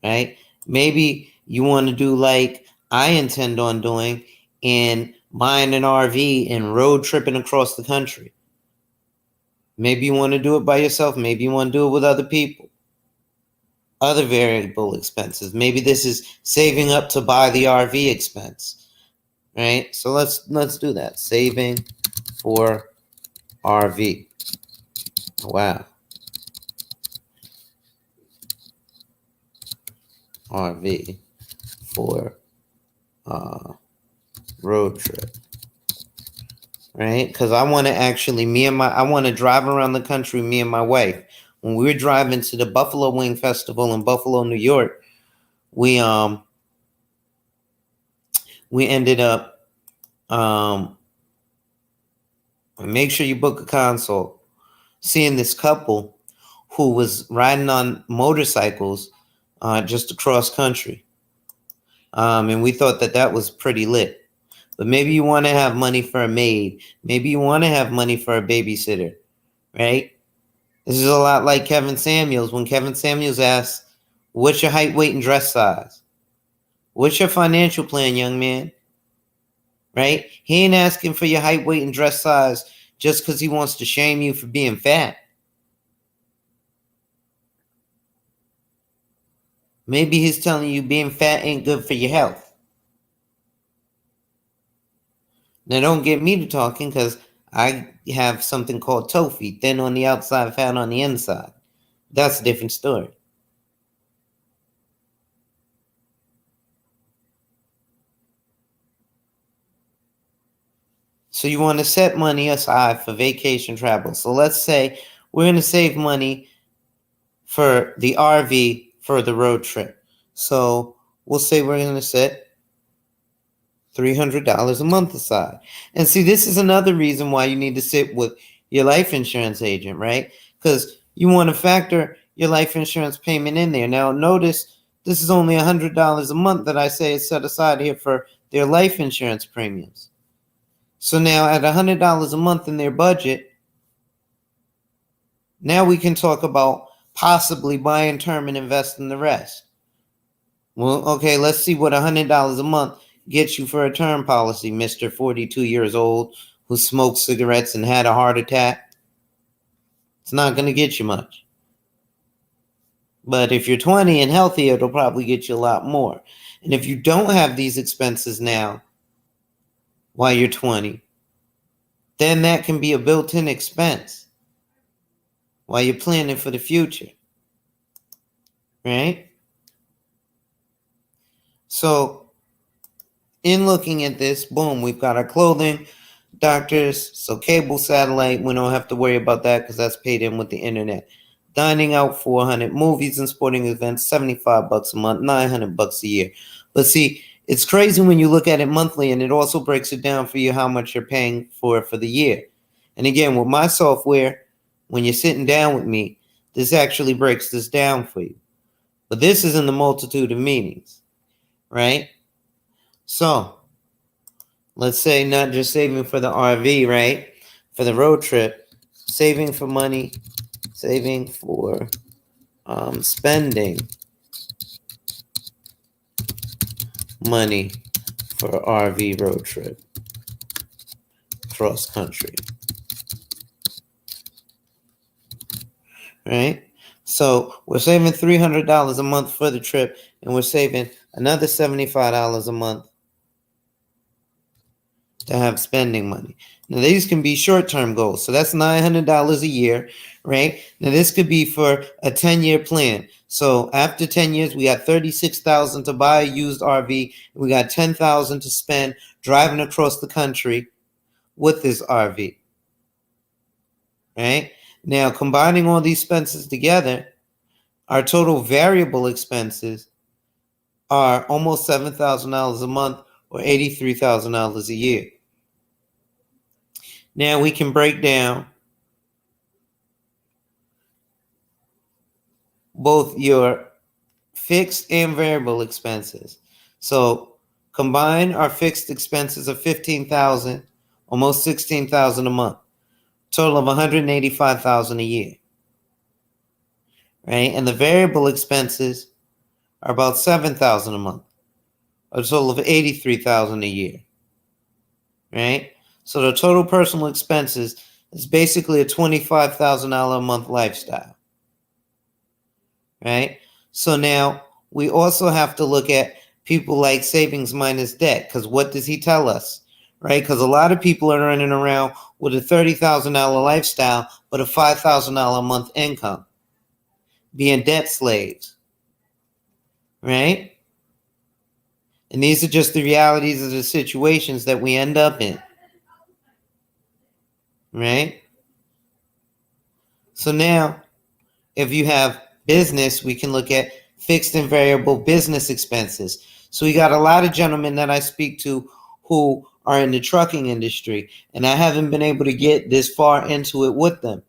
right? Maybe you want to do like I intend on doing and buying an RV and road tripping across the country. Maybe you want to do it by yourself. Maybe you want to do it with other people. Other variable expenses. Maybe this is saving up to buy the RV expense, right? So let's do that. Saving for RV. Wow. RV for road trip, right? Because I want to actually, I want to drive around the country, me and my wife. When we were driving to the Buffalo Wing Festival in Buffalo, New York, we ended up, make sure you book a consult, seeing this couple who was riding on motorcycles just across country. And we thought that was pretty lit. But maybe you want to have money for a maid. Maybe you want to have money for a babysitter, right? This is a lot like Kevin Samuels. When Kevin Samuels asks, what's your height, weight, and dress size? What's your financial plan, young man? Right? He ain't asking for your height, weight, and dress size just because he wants to shame you for being fat. Maybe he's telling you being fat ain't good for your health. Now, don't get me to talking because I have something called TOFI, thin on the outside, fat on the inside. That's a different story. So you want to set money aside for vacation travel. So let's say we're going to save money for the RV for the road trip. So we'll say we're going to set $300 a month aside. And see, this is another reason why you need to sit with your life insurance agent, right? Because you want to factor your life insurance payment in there. Now, notice this is only $100 a month that I say is set aside here for their life insurance premiums. So now at $100 a month in their budget, Now we can talk about possibly buying term and investing the rest. Well, okay, let's see what $100 a month gets you for a term policy, Mr. 42 years old who smoked cigarettes and had a heart attack. It's not going to get you much. But if you're 20 and healthy, it'll probably get you a lot more. And if you don't have these expenses now while you're 20, then that can be a built-in expense while you're planning for the future. Right? So, in looking at this, boom, we've got our clothing, doctors, so cable, satellite, we don't have to worry about that because that's paid in with the internet. Dining out, 400, movies and sporting events, $75 a month, $900 a year. But see, it's crazy when you look at it monthly, and it also breaks it down for you how much you're paying for the year. And again, with my software, when you're sitting down with me, this actually breaks this down for you. But this is in the multitude of meetings, right? So, let's say not just saving for the RV, right? For the road trip, saving for money, saving for spending money for RV road trip cross country. Right? So we're saving $300 a month for the trip, and we're saving another $75 a month to have spending money. Now, these can be short-term goals. So that's $900 a year, right? Now, this could be for a 10-year plan. So after 10 years, we got $36,000 to buy a used RV. We got $10,000 to spend driving across the country with this RV, right? Now, combining all these expenses together, our total variable expenses are almost $7,000 a month or $83,000 a year. Now we can break down both your fixed and variable expenses. So combine our fixed expenses of $15,000, almost $16,000 a month, total of $185,000 a year, right? And the variable expenses are about $7,000 a month, a total of $83,000 a year, right? So the total personal expenses is basically a $25,000 a month lifestyle, right? So now we also have to look at people like savings minus debt, because what does he tell us, right? Because a lot of people are running around with a $30,000 lifestyle, but a $5,000 a month income, being debt slaves, right? And these are just the realities of the situations that we end up in. Right? So now, if you have business, we can look at fixed and variable business expenses. So we got a lot of gentlemen that I speak to who are in the trucking industry, and I haven't been able to get this far into it with them.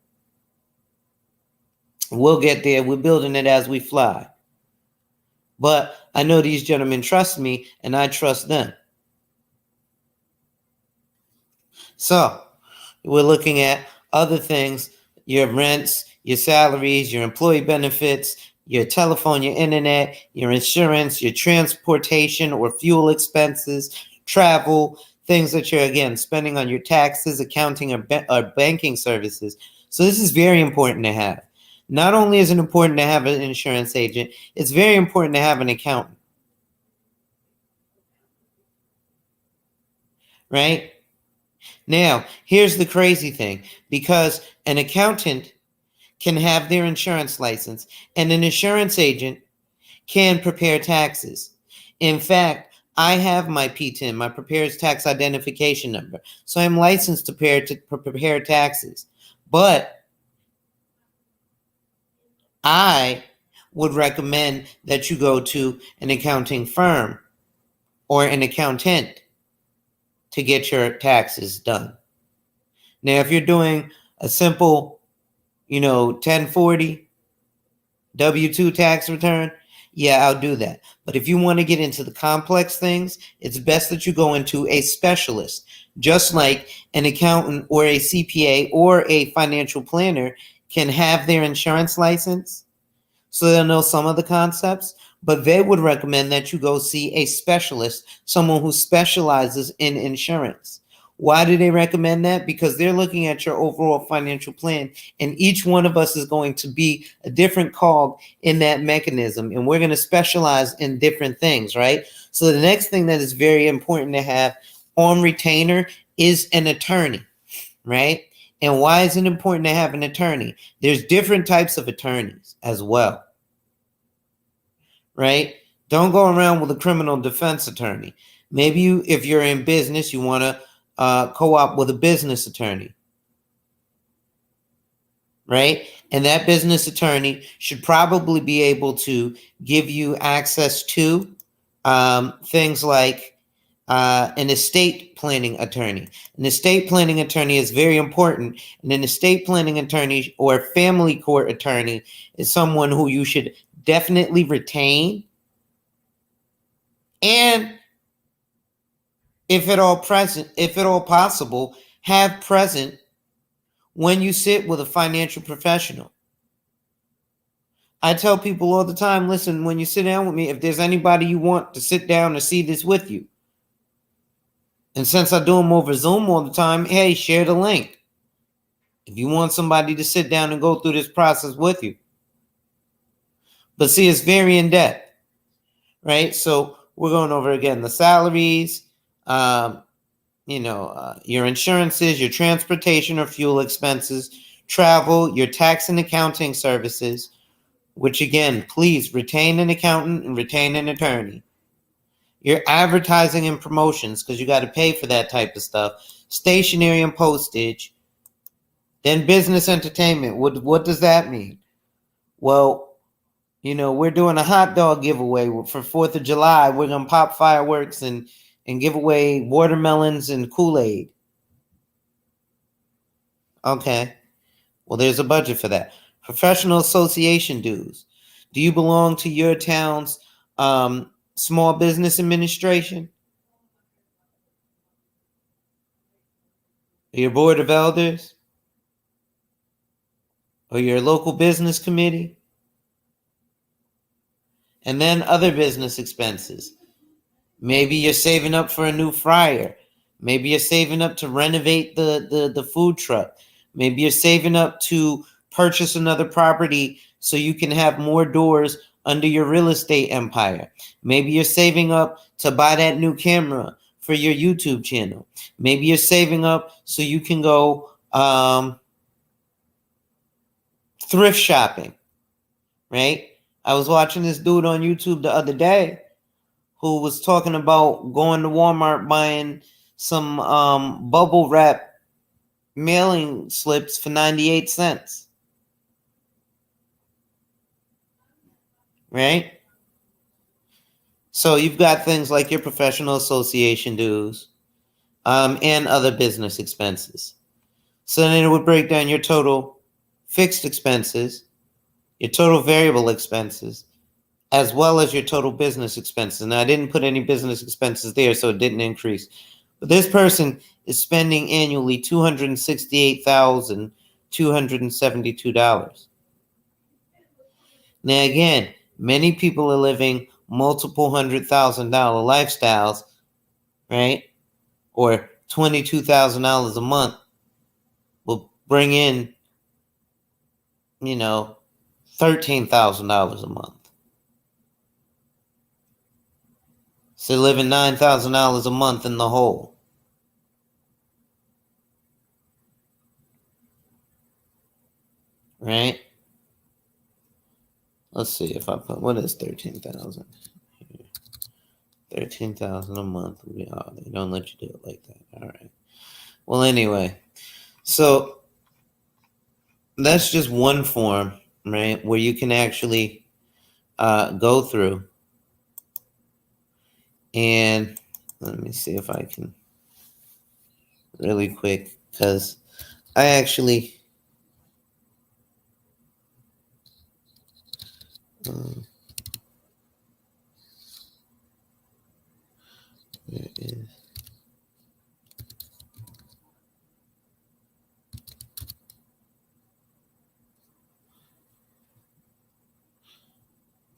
We'll get there. We're building it as we fly. But I know these gentlemen trust me, and I trust them. So we're looking at other things, your rents, your salaries, your employee benefits, your telephone, your internet, your insurance, your transportation or fuel expenses, travel, things that you're, again, spending on your taxes, accounting, or banking services. So this is very important to have. Not only is it important to have an insurance agent, it's very important to have an accountant. Right? Now, here's the crazy thing, because an accountant can have their insurance license and an insurance agent can prepare taxes. In fact, I have my PTIN, my Prepares Tax Identification Number, so I'm licensed to prepare taxes. But I would recommend that you go to an accounting firm or an accountant to get your taxes done. Now, if you're doing a simple, 1040 W-2 tax return, yeah, I'll do that. But if you want to get into the complex things, it's best that you go into a specialist, just like an accountant or a CPA or a financial planner can have their insurance license, so they'll know some of the concepts, but they would recommend that you go see a specialist, someone who specializes in insurance. Why do they recommend that? Because they're looking at your overall financial plan, and each one of us is going to be a different cog in that mechanism, and we're going to specialize in different things, right? So the next thing that is very important to have on retainer is an attorney, right? And why is it important to have an attorney? There's different types of attorneys as well, right? Don't go around with a criminal defense attorney. Maybe you, if you're in business, you want to co-op with a business attorney, right? And that business attorney should probably be able to give you access to things like an estate planning attorney. An estate planning attorney is very important. And an estate planning attorney or family court attorney is someone who you should definitely retain, and if at all possible, have present when you sit with a financial professional. I tell people all the time, listen, when you sit down with me, if there's anybody you want to sit down and see this with you, and since I do them over Zoom all the time, hey, share the link. If you want somebody to sit down and go through this process with you. But see, it's very in depth, right? So we're going over again the salaries, your insurances, your transportation or fuel expenses, travel, your tax and accounting services, which again, please retain an accountant and retain an attorney. Your advertising and promotions, because you got to pay for that type of stuff, stationery and postage, then business entertainment. What does that mean? Well, we're doing a hot dog giveaway for 4th of July. We're going to pop fireworks and give away watermelons and Kool-Aid. Okay. Well, there's a budget for that. Professional association dues. Do you belong to your town's small business administration? Or your board of elders? Or your local business committee? And then other business expenses. Maybe you're saving up for a new fryer. Maybe you're saving up to renovate the food truck. Maybe you're saving up to purchase another property so you can have more doors under your real estate empire. Maybe you're saving up to buy that new camera for your YouTube channel. Maybe you're saving up so you can go thrift shopping, right? I was watching this dude on YouTube the other day who was talking about going to Walmart, buying some bubble wrap mailing slips for 98 cents. Right? So you've got things like your professional association dues and other business expenses. So then it would break down your total fixed expenses, your total variable expenses, as well as your total business expenses. Now, I didn't put any business expenses there, so it didn't increase. But this person is spending annually $268,272. Now, again, many people are living multiple $100,000 lifestyles, right? Or $22,000 a month will bring in, $13,000 a month. So living $9,000 a month in the hole. Right? Let's see if I put, what is 13,000? 13,000 a month. Oh, they don't let you do it like that. All right. Well, anyway, so that's just one form, right, where you can actually go through. And let me see if I can really quick, because I actually where is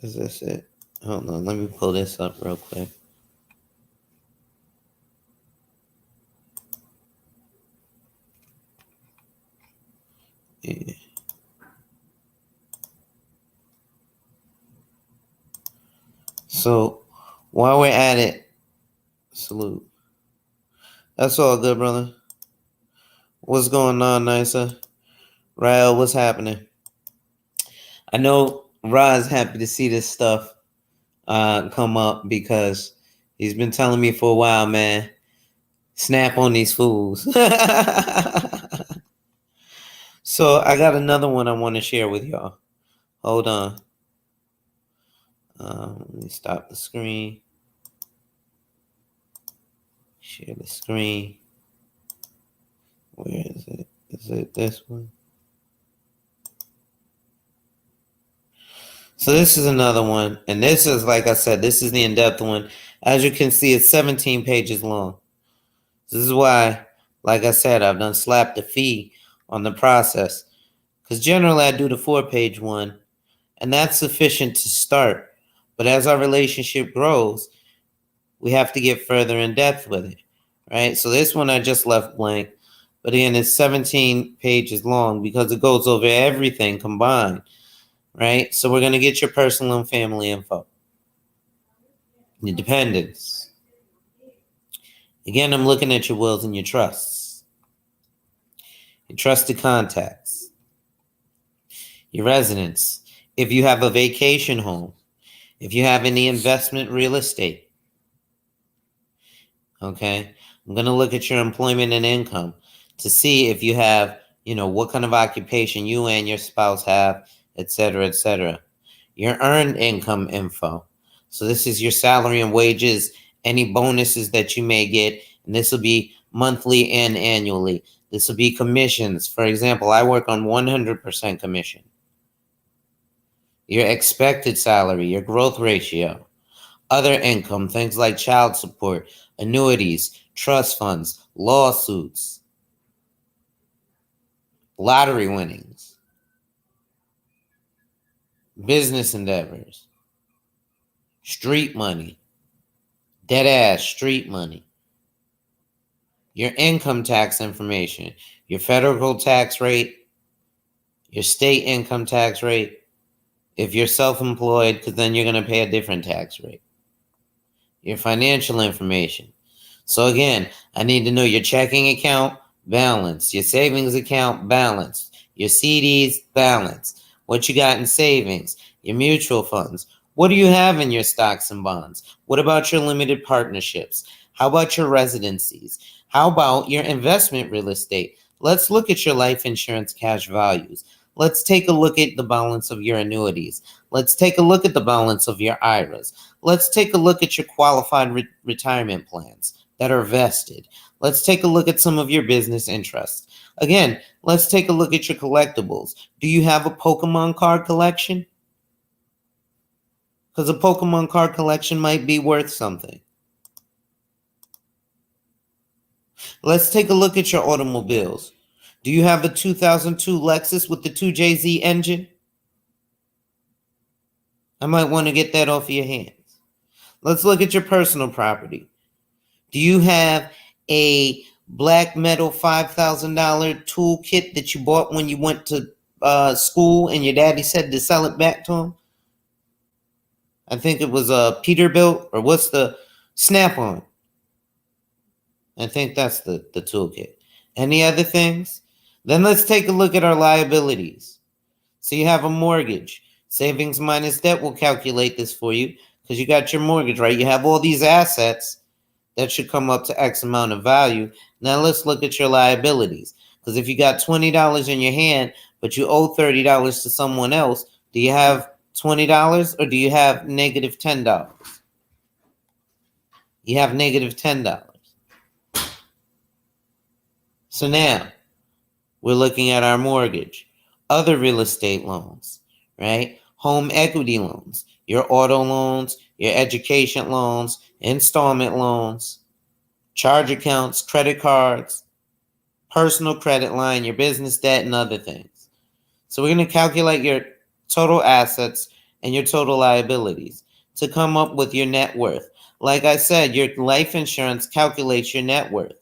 Is this it? Hold on, let me pull this up real quick. Yeah. So while we're at it, salute. That's all good, brother. What's going on, Nisa? Rael, what's happening? I know Ra's happy to see this stuff come up because he's been telling me for a while, man, snap on these fools. So I got another one I want to share with y'all. Hold on. Let me stop the screen. Share the screen. Where is it? Is it this one? So this is another one. And this is, like I said, this is the in-depth one. As you can see, it's 17 pages long. This is why, like I said, I've done slapped the fee on the process. Because generally I do the 4-page one. And that's sufficient to start. But as our relationship grows, we have to get further in depth with it. Right? So this one I just left blank. But again, it's 17 pages long because it goes over everything combined. Right? So we're going to get your personal and family info. Your dependents. Again, I'm looking at your wills and your trusts. Your trusted contacts. Your residence. If you have a vacation home. If you have any investment real estate. Okay? I'm going to look at your employment and income to see if you have, what kind of occupation you and your spouse have, etc., etc. Your earned income info. So this is your salary and wages, any bonuses that you may get, and this will be monthly and annually. This will be commissions. For example, I work on 100% commission. Your expected salary, your growth ratio, other income, things like child support, annuities, trust funds, lawsuits, lottery winnings, business endeavors, street money, dead ass street money, your income tax information, your federal tax rate, your state income tax rate, if you're self-employed, because then you're going to pay a different tax rate, your financial information. So again, I need to know your checking account balance, your savings account balance, your CDs balance, what you got in savings, your mutual funds. What do you have in your stocks and bonds? What about your limited partnerships? How about your residencies? How about your investment real estate? Let's look at your life insurance cash values. Let's take a look at the balance of your annuities. Let's take a look at the balance of your IRAs. Let's take a look at your qualified retirement plans that are vested. Let's take a look at some of your business interests. Again, let's take a look at your collectibles. Do you have a Pokemon card collection? Because a Pokemon card collection might be worth something. Let's take a look at your automobiles. Do you have a 2002 Lexus with the 2JZ engine? I might want to get that off of your hands. Let's look at your personal property. Do you have a black metal $5,000 toolkit that you bought when you went to school and your daddy said to sell it back to him? I think it was a Peterbilt, or what's the Snap-on? I think that's the toolkit. Any other things? Then let's take a look at our liabilities. So you have a mortgage. Savings minus debt will calculate this for you because you got your mortgage, right? You have all these assets that should come up to X amount of value. Now let's look at your liabilities. Because if you got $20 in your hand, but you owe $30 to someone else, do you have $20 or do you have negative $10? You have negative $10. So now we're looking at our mortgage, other real estate loans, right? Home equity loans, your auto loans, your education loans, installment loans, charge accounts, credit cards, personal credit line, your business debt, and other things. So we're going to calculate your total assets and your total liabilities to come up with your net worth. Like I said, your life insurance calculates your net worth.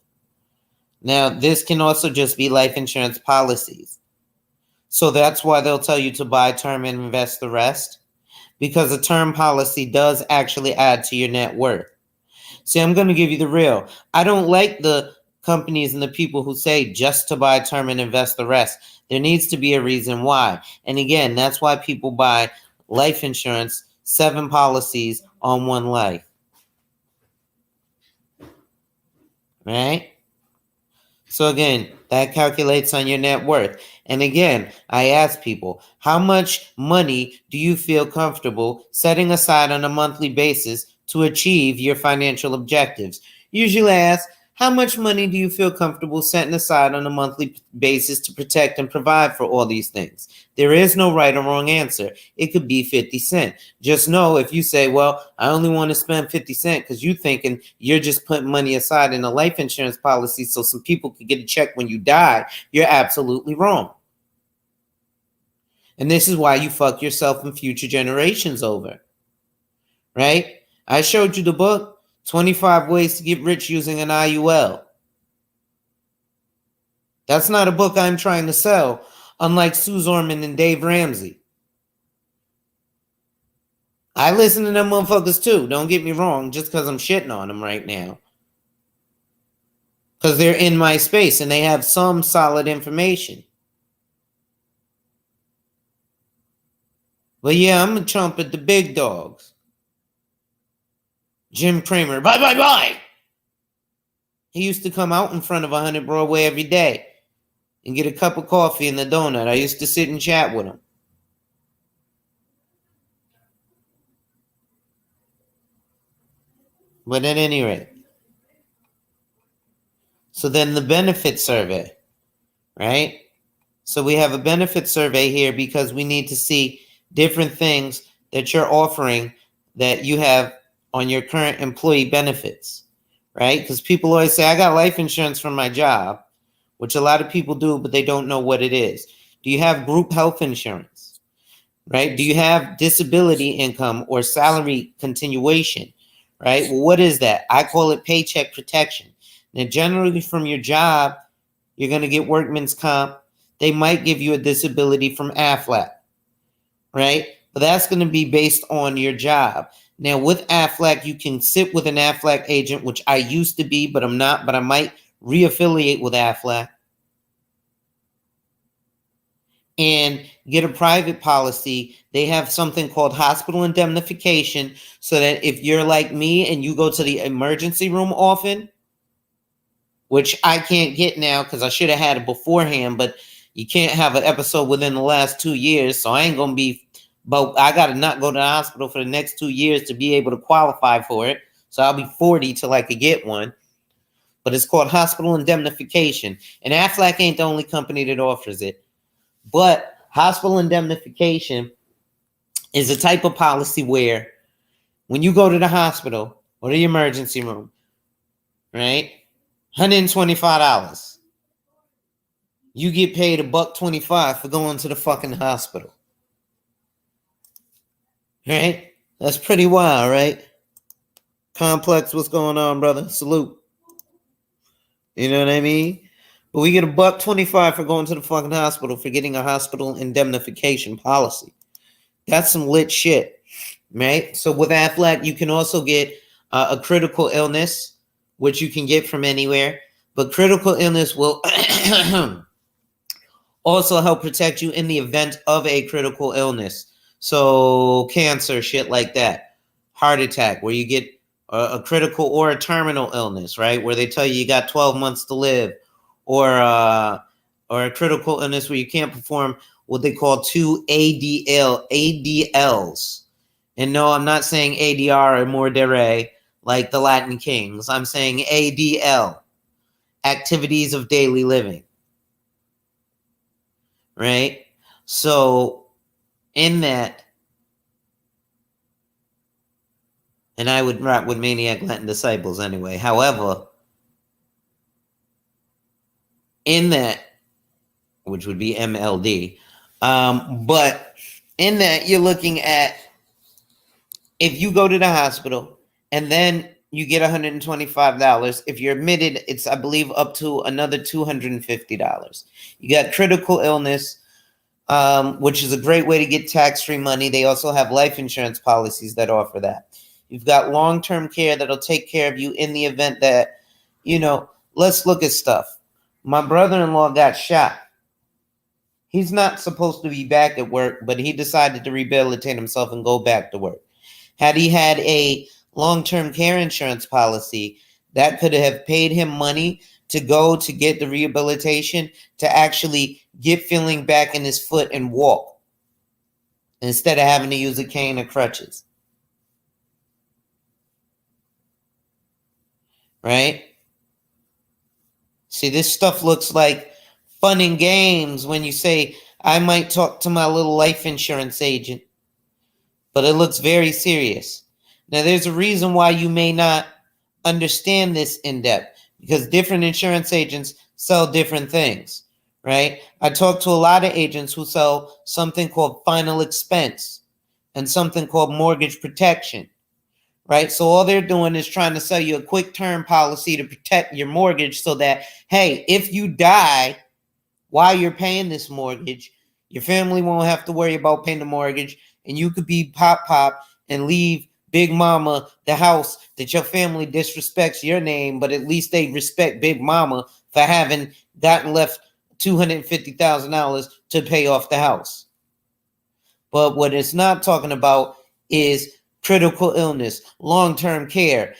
Now, this can also just be life insurance policies. So that's why they'll tell you to buy term and invest the rest, because a term policy does actually add to your net worth. See, I'm going to give you the real. I don't like the companies and the people who say just to buy term and invest the rest. There needs to be a reason why. And again, that's why people buy life insurance, 7 policies on one life. Right? So again, that calculates on your net worth. And again, I ask people, how much money do you feel comfortable setting aside on a monthly basis to achieve your financial objectives? Usually I ask, how much money do you feel comfortable setting aside on a monthly basis to protect and provide for all these things? There is no right or wrong answer. It could be 50 cents. Just know if you say, well, I only want to spend 50 cents because you're thinking you're just putting money aside in a life insurance policy so some people could get a check when you die, you're absolutely wrong. And this is why you fuck yourself and future generations over. Right? I showed you the book, 25 Ways to Get Rich Using an IUL. That's not a book I'm trying to sell, unlike Sue Zorman and Dave Ramsey. I listen to them motherfuckers too, don't get me wrong, just because I'm shitting on them right now. Because they're in my space and they have some solid information. But yeah, I'm going to chomp at the big dogs. Jim Cramer, bye, bye, bye. He used to come out in front of 100 Broadway every day and get a cup of coffee and a donut. I used to sit and chat with him. But at any rate, so then the benefit survey, right? So we have a benefit survey here because we need to see different things that you're offering that you have on your current employee benefits, right? Because people always say, I got life insurance from my job, which a lot of people do, but they don't know what it is. Do you have group health insurance, right? Do you have disability income or salary continuation, right? Well, what is that? I call it paycheck protection. Now, generally from your job, you're going to get workman's comp. They might give you a disability from AFLAC, right? But that's going to be based on your job. Now, with AFLAC, you can sit with an AFLAC agent, which I used to be, but I'm not, but I might reaffiliate with AFLAC and get a private policy. They have something called hospital indemnification, so that if you're like me and you go to the emergency room often, which I can't get now because I should have had it beforehand, but you can't have an episode within the last 2 years, so I ain't going to be, but I got to not go to the hospital for the next 2 years to be able to qualify for it. So I'll be 40 till I could get one. But it's called hospital indemnification. And AFLAC ain't the only company that offers it. But hospital indemnification is a type of policy where when you go to the hospital or the emergency room, right, $125. You get paid $125 for going to the fucking hospital. Right? That's pretty wild, right? Complex, what's going on, brother? Salute. You know what I mean? But we get $125 for going to the fucking hospital for getting a hospital indemnification policy. That's some lit shit, right? So with AFLAC, you can also get a critical illness, which you can get from anywhere. But critical illness will also help protect you in the event of a critical illness. So cancer, shit like that. Heart attack, where you get a critical or a terminal illness, right? Where they tell you got 12 months to live. Or a critical illness where you can't perform what they call 2 ADLs. And no, I'm not saying ADR or mordere like the Latin kings. I'm saying ADL, activities of daily living. Right? So in that, and I would rock with Maniac Latin Disciples anyway. However, in that, which would be MLD, but in that you're looking at if you go to the hospital and then you get $125, if you're admitted, it's, I believe, up to another $250. You got critical illness, which is a great way to get tax-free money. They also have life insurance policies that offer that. You've got long-term care that'll take care of you in the event that, let's look at stuff. My brother-in-law got shot. He's not supposed to be back at work, but he decided to rehabilitate himself and go back to work. Had he had a long-term care insurance policy, that could have paid him money to go to get the rehabilitation, to actually get feeling back in his foot and walk, instead of having to use a cane or crutches. Right? See, this stuff looks like fun and games when you say, I might talk to my little life insurance agent, but it looks very serious. Now, there's a reason why you may not understand this in depth, because different insurance agents sell different things, right? I talk to a lot of agents who sell something called final expense and something called mortgage protection, right? So all they're doing is trying to sell you a quick term policy to protect your mortgage so that, hey, if you die while you're paying this mortgage, your family won't have to worry about paying the mortgage, and you could be pop and leave Big Mama the house that your family disrespects your name, but at least they respect Big Mama for having gotten left $250,000 to pay off the house. But what it's not talking about is critical illness, long-term care,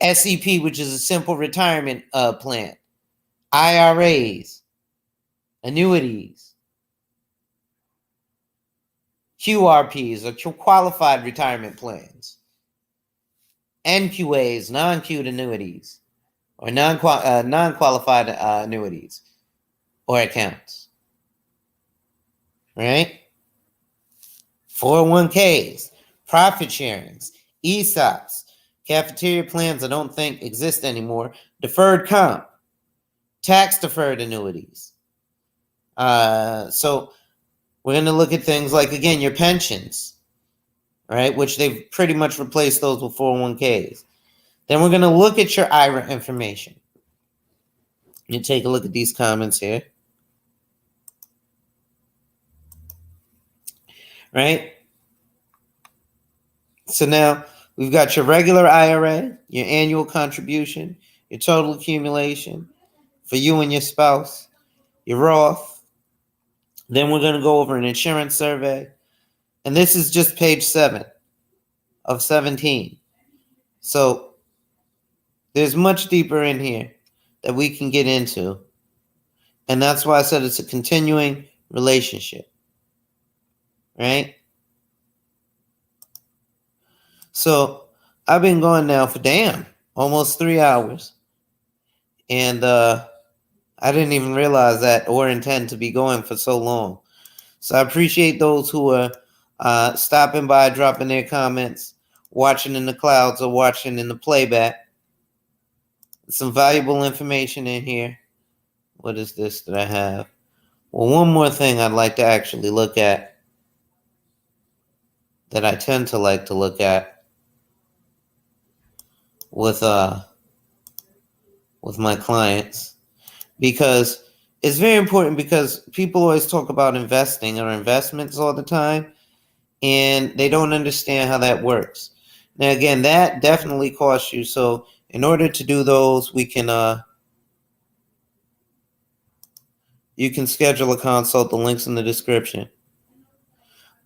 SEP, which is a simple retirement plan, IRAs, annuities, QRPs, or qualified retirement plans, NQAs, non-queued annuities, or non-qualified annuities or accounts, right? 401ks, profit sharings, ESOPs, cafeteria plans I don't think exist anymore, deferred comp, tax deferred annuities. So we're going to look at things like, again, your pensions, right, which they've pretty much replaced those with 401ks. Then we're going to look at your IRA information. You take a look at these comments here. Right? So now we've got your regular IRA, your annual contribution, your total accumulation for you and your spouse, your Roth. Then we're going to go over an insurance survey. And this is just page 7 of 17. So there's much deeper in here that we can get into. And that's why I said it's a continuing relationship. Right? So I've been going now for almost 3 hours. And I didn't even realize that or intend to be going for so long. So I appreciate those who are stopping by, dropping their comments, watching in the clouds or watching in the playback. Some valuable information in here. What is this that I have? Well, one more thing I'd like to actually look at that I tend to like to look at with my clients, because it's very important, because people always talk about investing or investments all the time, and they don't understand how that works. Now, again, that definitely costs you. So in order to do those, we can you can schedule a consult. The link's in the description.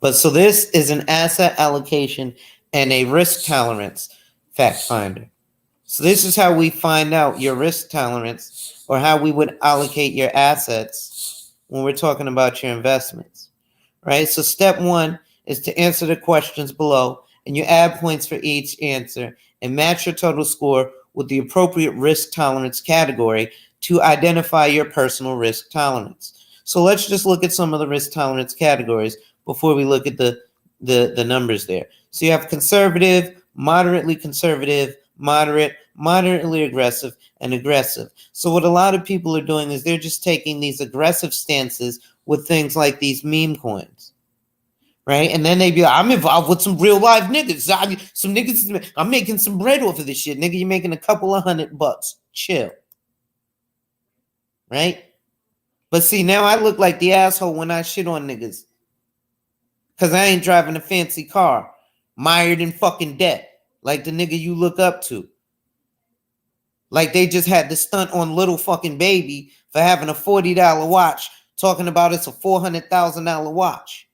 But so this is an asset allocation and a risk tolerance fact finder. So this is how we find out your risk tolerance, or how we would allocate your assets when we're talking about your investments, right? So step 1 is to answer the questions below, and you add points for each answer and match your total score with the appropriate risk tolerance category to identify your personal risk tolerance. So let's just look at some of the risk tolerance categories before we look at the numbers there. So you have conservative, moderate, moderately aggressive, and aggressive. So what a lot of people are doing is they're just taking these aggressive stances with things like these meme coins, right? And then they be like, I'm involved with some real life niggas. Some niggas, I'm making some bread off of this shit. Nigga, you're making a couple of $100. Chill. Right? But see, now I look like the asshole when I shit on niggas. Because I ain't driving a fancy car. Mired in fucking debt. Like the nigga you look up to. Like they just had the stunt on little fucking baby for having a $40 watch. Talking about it's a $400,000 watch.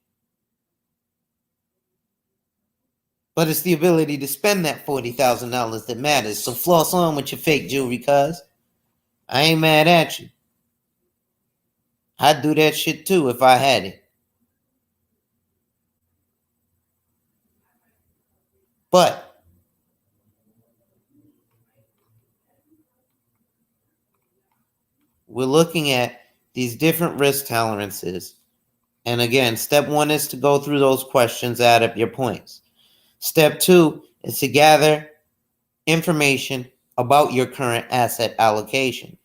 But it's the ability to spend that $40,000 that matters. So floss on with your fake jewelry, cuz. I ain't mad at you. I'd do that shit too if I had it. But we're looking at these different risk tolerances. And again, step 1 is to go through those questions, add up your points. Step 2 is to gather information about your current asset allocation.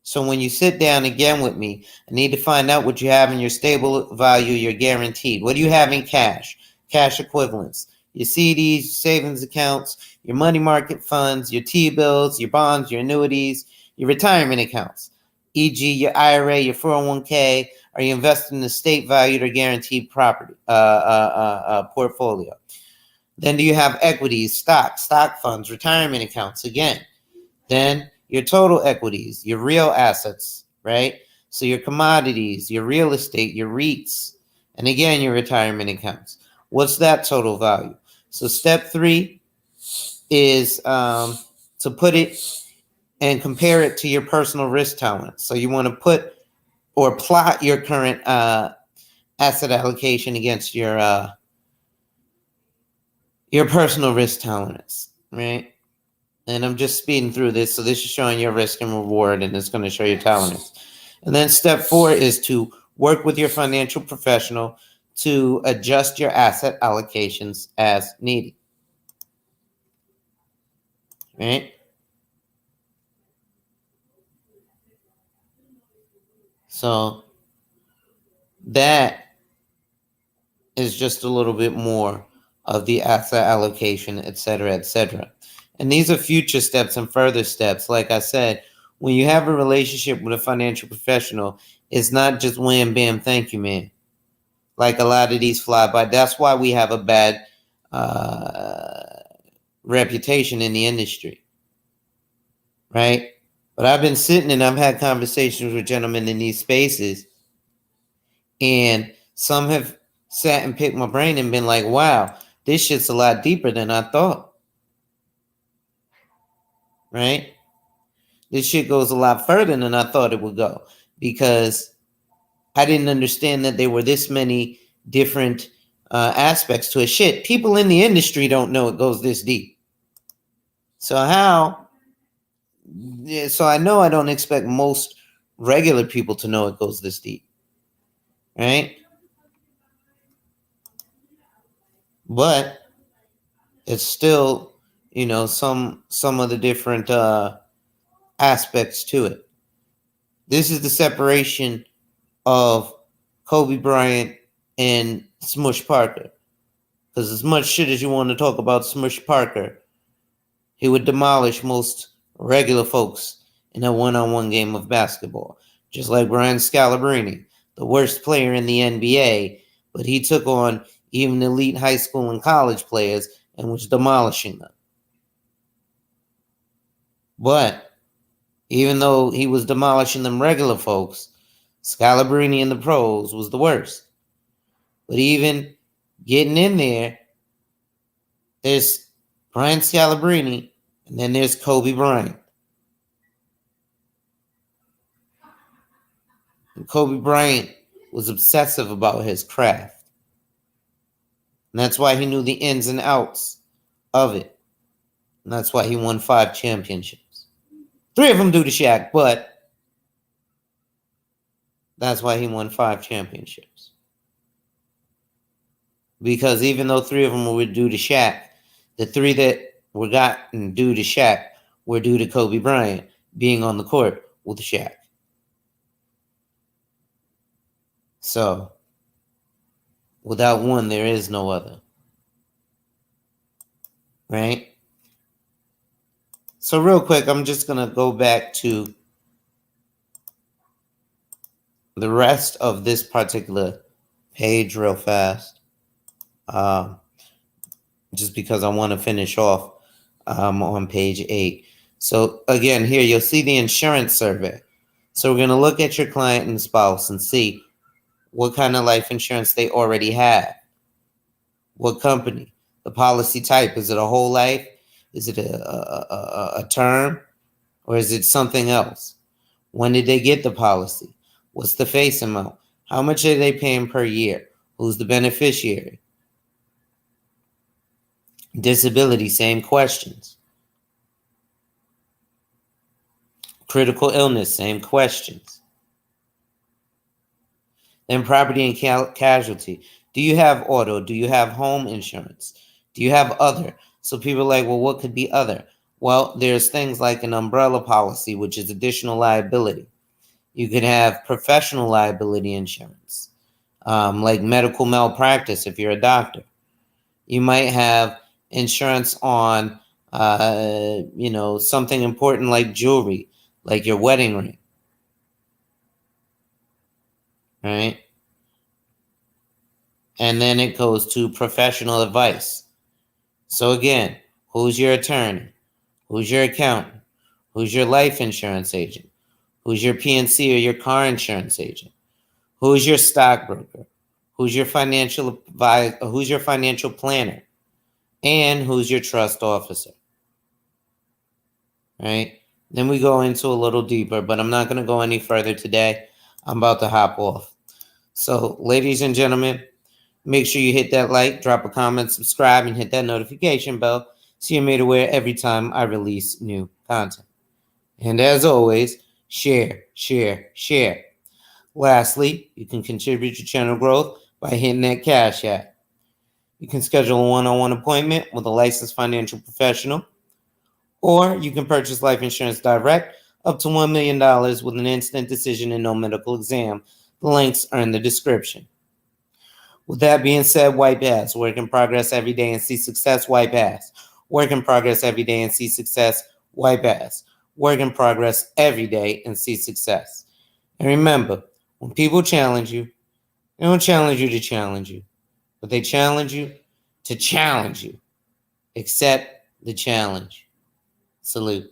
So when you sit down again with me, I need to find out what you have in your stable value, your guaranteed. What do you have in cash? Cash equivalents. Your CDs, your savings accounts, your money market funds, your T-bills, your bonds, your annuities, your retirement accounts, e.g. your IRA, your 401k. Are you invested in a state valued or guaranteed property portfolio? Then do you have equities, stock funds, retirement accounts again? Then your total equities, your real assets, right? So your commodities, your real estate, your REITs, and again, your retirement accounts. What's that total value? So step 3 is to put it and compare it to your personal risk tolerance. So you want to put or plot your current asset allocation against your personal risk tolerance, right? And I'm just speeding through this. So this is showing your risk and reward, and it's going to show your tolerance. And then step 4 is to work with your financial professional to adjust your asset allocations as needed. Right? So that is just a little bit more of the asset allocation, et cetera, et cetera. And these are future steps and further steps. Like I said, when you have a relationship with a financial professional, it's not just wham, bam, thank you, man. Like a lot of these fly by. That's why we have a bad reputation in the industry. Right? But I've been sitting and I've had conversations with gentlemen in these spaces, and some have sat and picked my brain and been like, wow, this shit's a lot deeper than I thought. Right? This shit goes a lot further than I thought it would go, because I didn't understand that there were this many different aspects to it. Shit, people in the industry don't know it goes this deep. So how? So I know I don't expect most regular people to know it goes this deep. Right? But it's still, some of the different aspects to it. This is the separation of Kobe Bryant and Smush Parker. Because as much shit as you want to talk about Smush Parker, he would demolish most regular folks in a one-on-one game of basketball. Just like Brian Scalabrine, the worst player in the NBA, but he took on even elite high school and college players and was demolishing them. But even though he was demolishing them regular folks, Scalabrine in the pros was the worst. But even getting in there, there's Brian Scalabrine, and then there's Kobe Bryant. And Kobe Bryant was obsessive about his craft. And that's why he knew the ins and outs of it. And that's why he won 5 championships. 3 of them due to Shaq, but that's why he won 5 championships. Because even though 3 of them were due to Shaq, the 3 that were gotten due to Shaq were due to Kobe Bryant being on the court with Shaq. So, Without one, there is no other. Right? So real quick, I'm just going to go back to the rest of this particular page real fast. Just because I want to finish off on page 8. So again, here you'll see the insurance survey. So we're going to look at your client and spouse and see what kind of life insurance they already have. What company? The policy type. Is it a whole life? Is it a term? Or is it something else? When did they get the policy? What's the face amount? How much are they paying per year? Who's the beneficiary? Disability, same questions. Critical illness, same questions. Then property and casualty. Do you have auto? Do you have home insurance? Do you have other? So people are like, well, what could be other? Well, there's things like an umbrella policy, which is additional liability. You could have professional liability insurance, like medical malpractice if you're a doctor. You might have insurance on, something important like jewelry, like your wedding ring. Right? And then it goes to professional advice. So again, who's your attorney? Who's your accountant? Who's your life insurance agent? Who's your PNC or your car insurance agent? Who's your stockbroker? Who's your financial advisor? Who's your financial planner? And who's your trust officer? Right? Then we go into a little deeper, but I'm not going to go any further today. I'm about to hop off. So, ladies and gentlemen, make sure you hit that like, drop a comment, subscribe, and hit that notification bell so you're made aware every time I release new content. And as always, share, share, share. Lastly, you can contribute to channel growth by hitting that Cash App. You can schedule a one-on-one appointment with a licensed financial professional, or you can purchase life insurance direct up to $1 million with an instant decision and no medical exam. The links are in the description. With that being said, wipe ass. Work in progress every day and see success. Wipe ass. Work in progress every day and see success. Wipe ass. Work in progress every day and see success. And remember, when people challenge you, they don't challenge you to challenge you, but they challenge you to challenge you. Accept the challenge. Salute.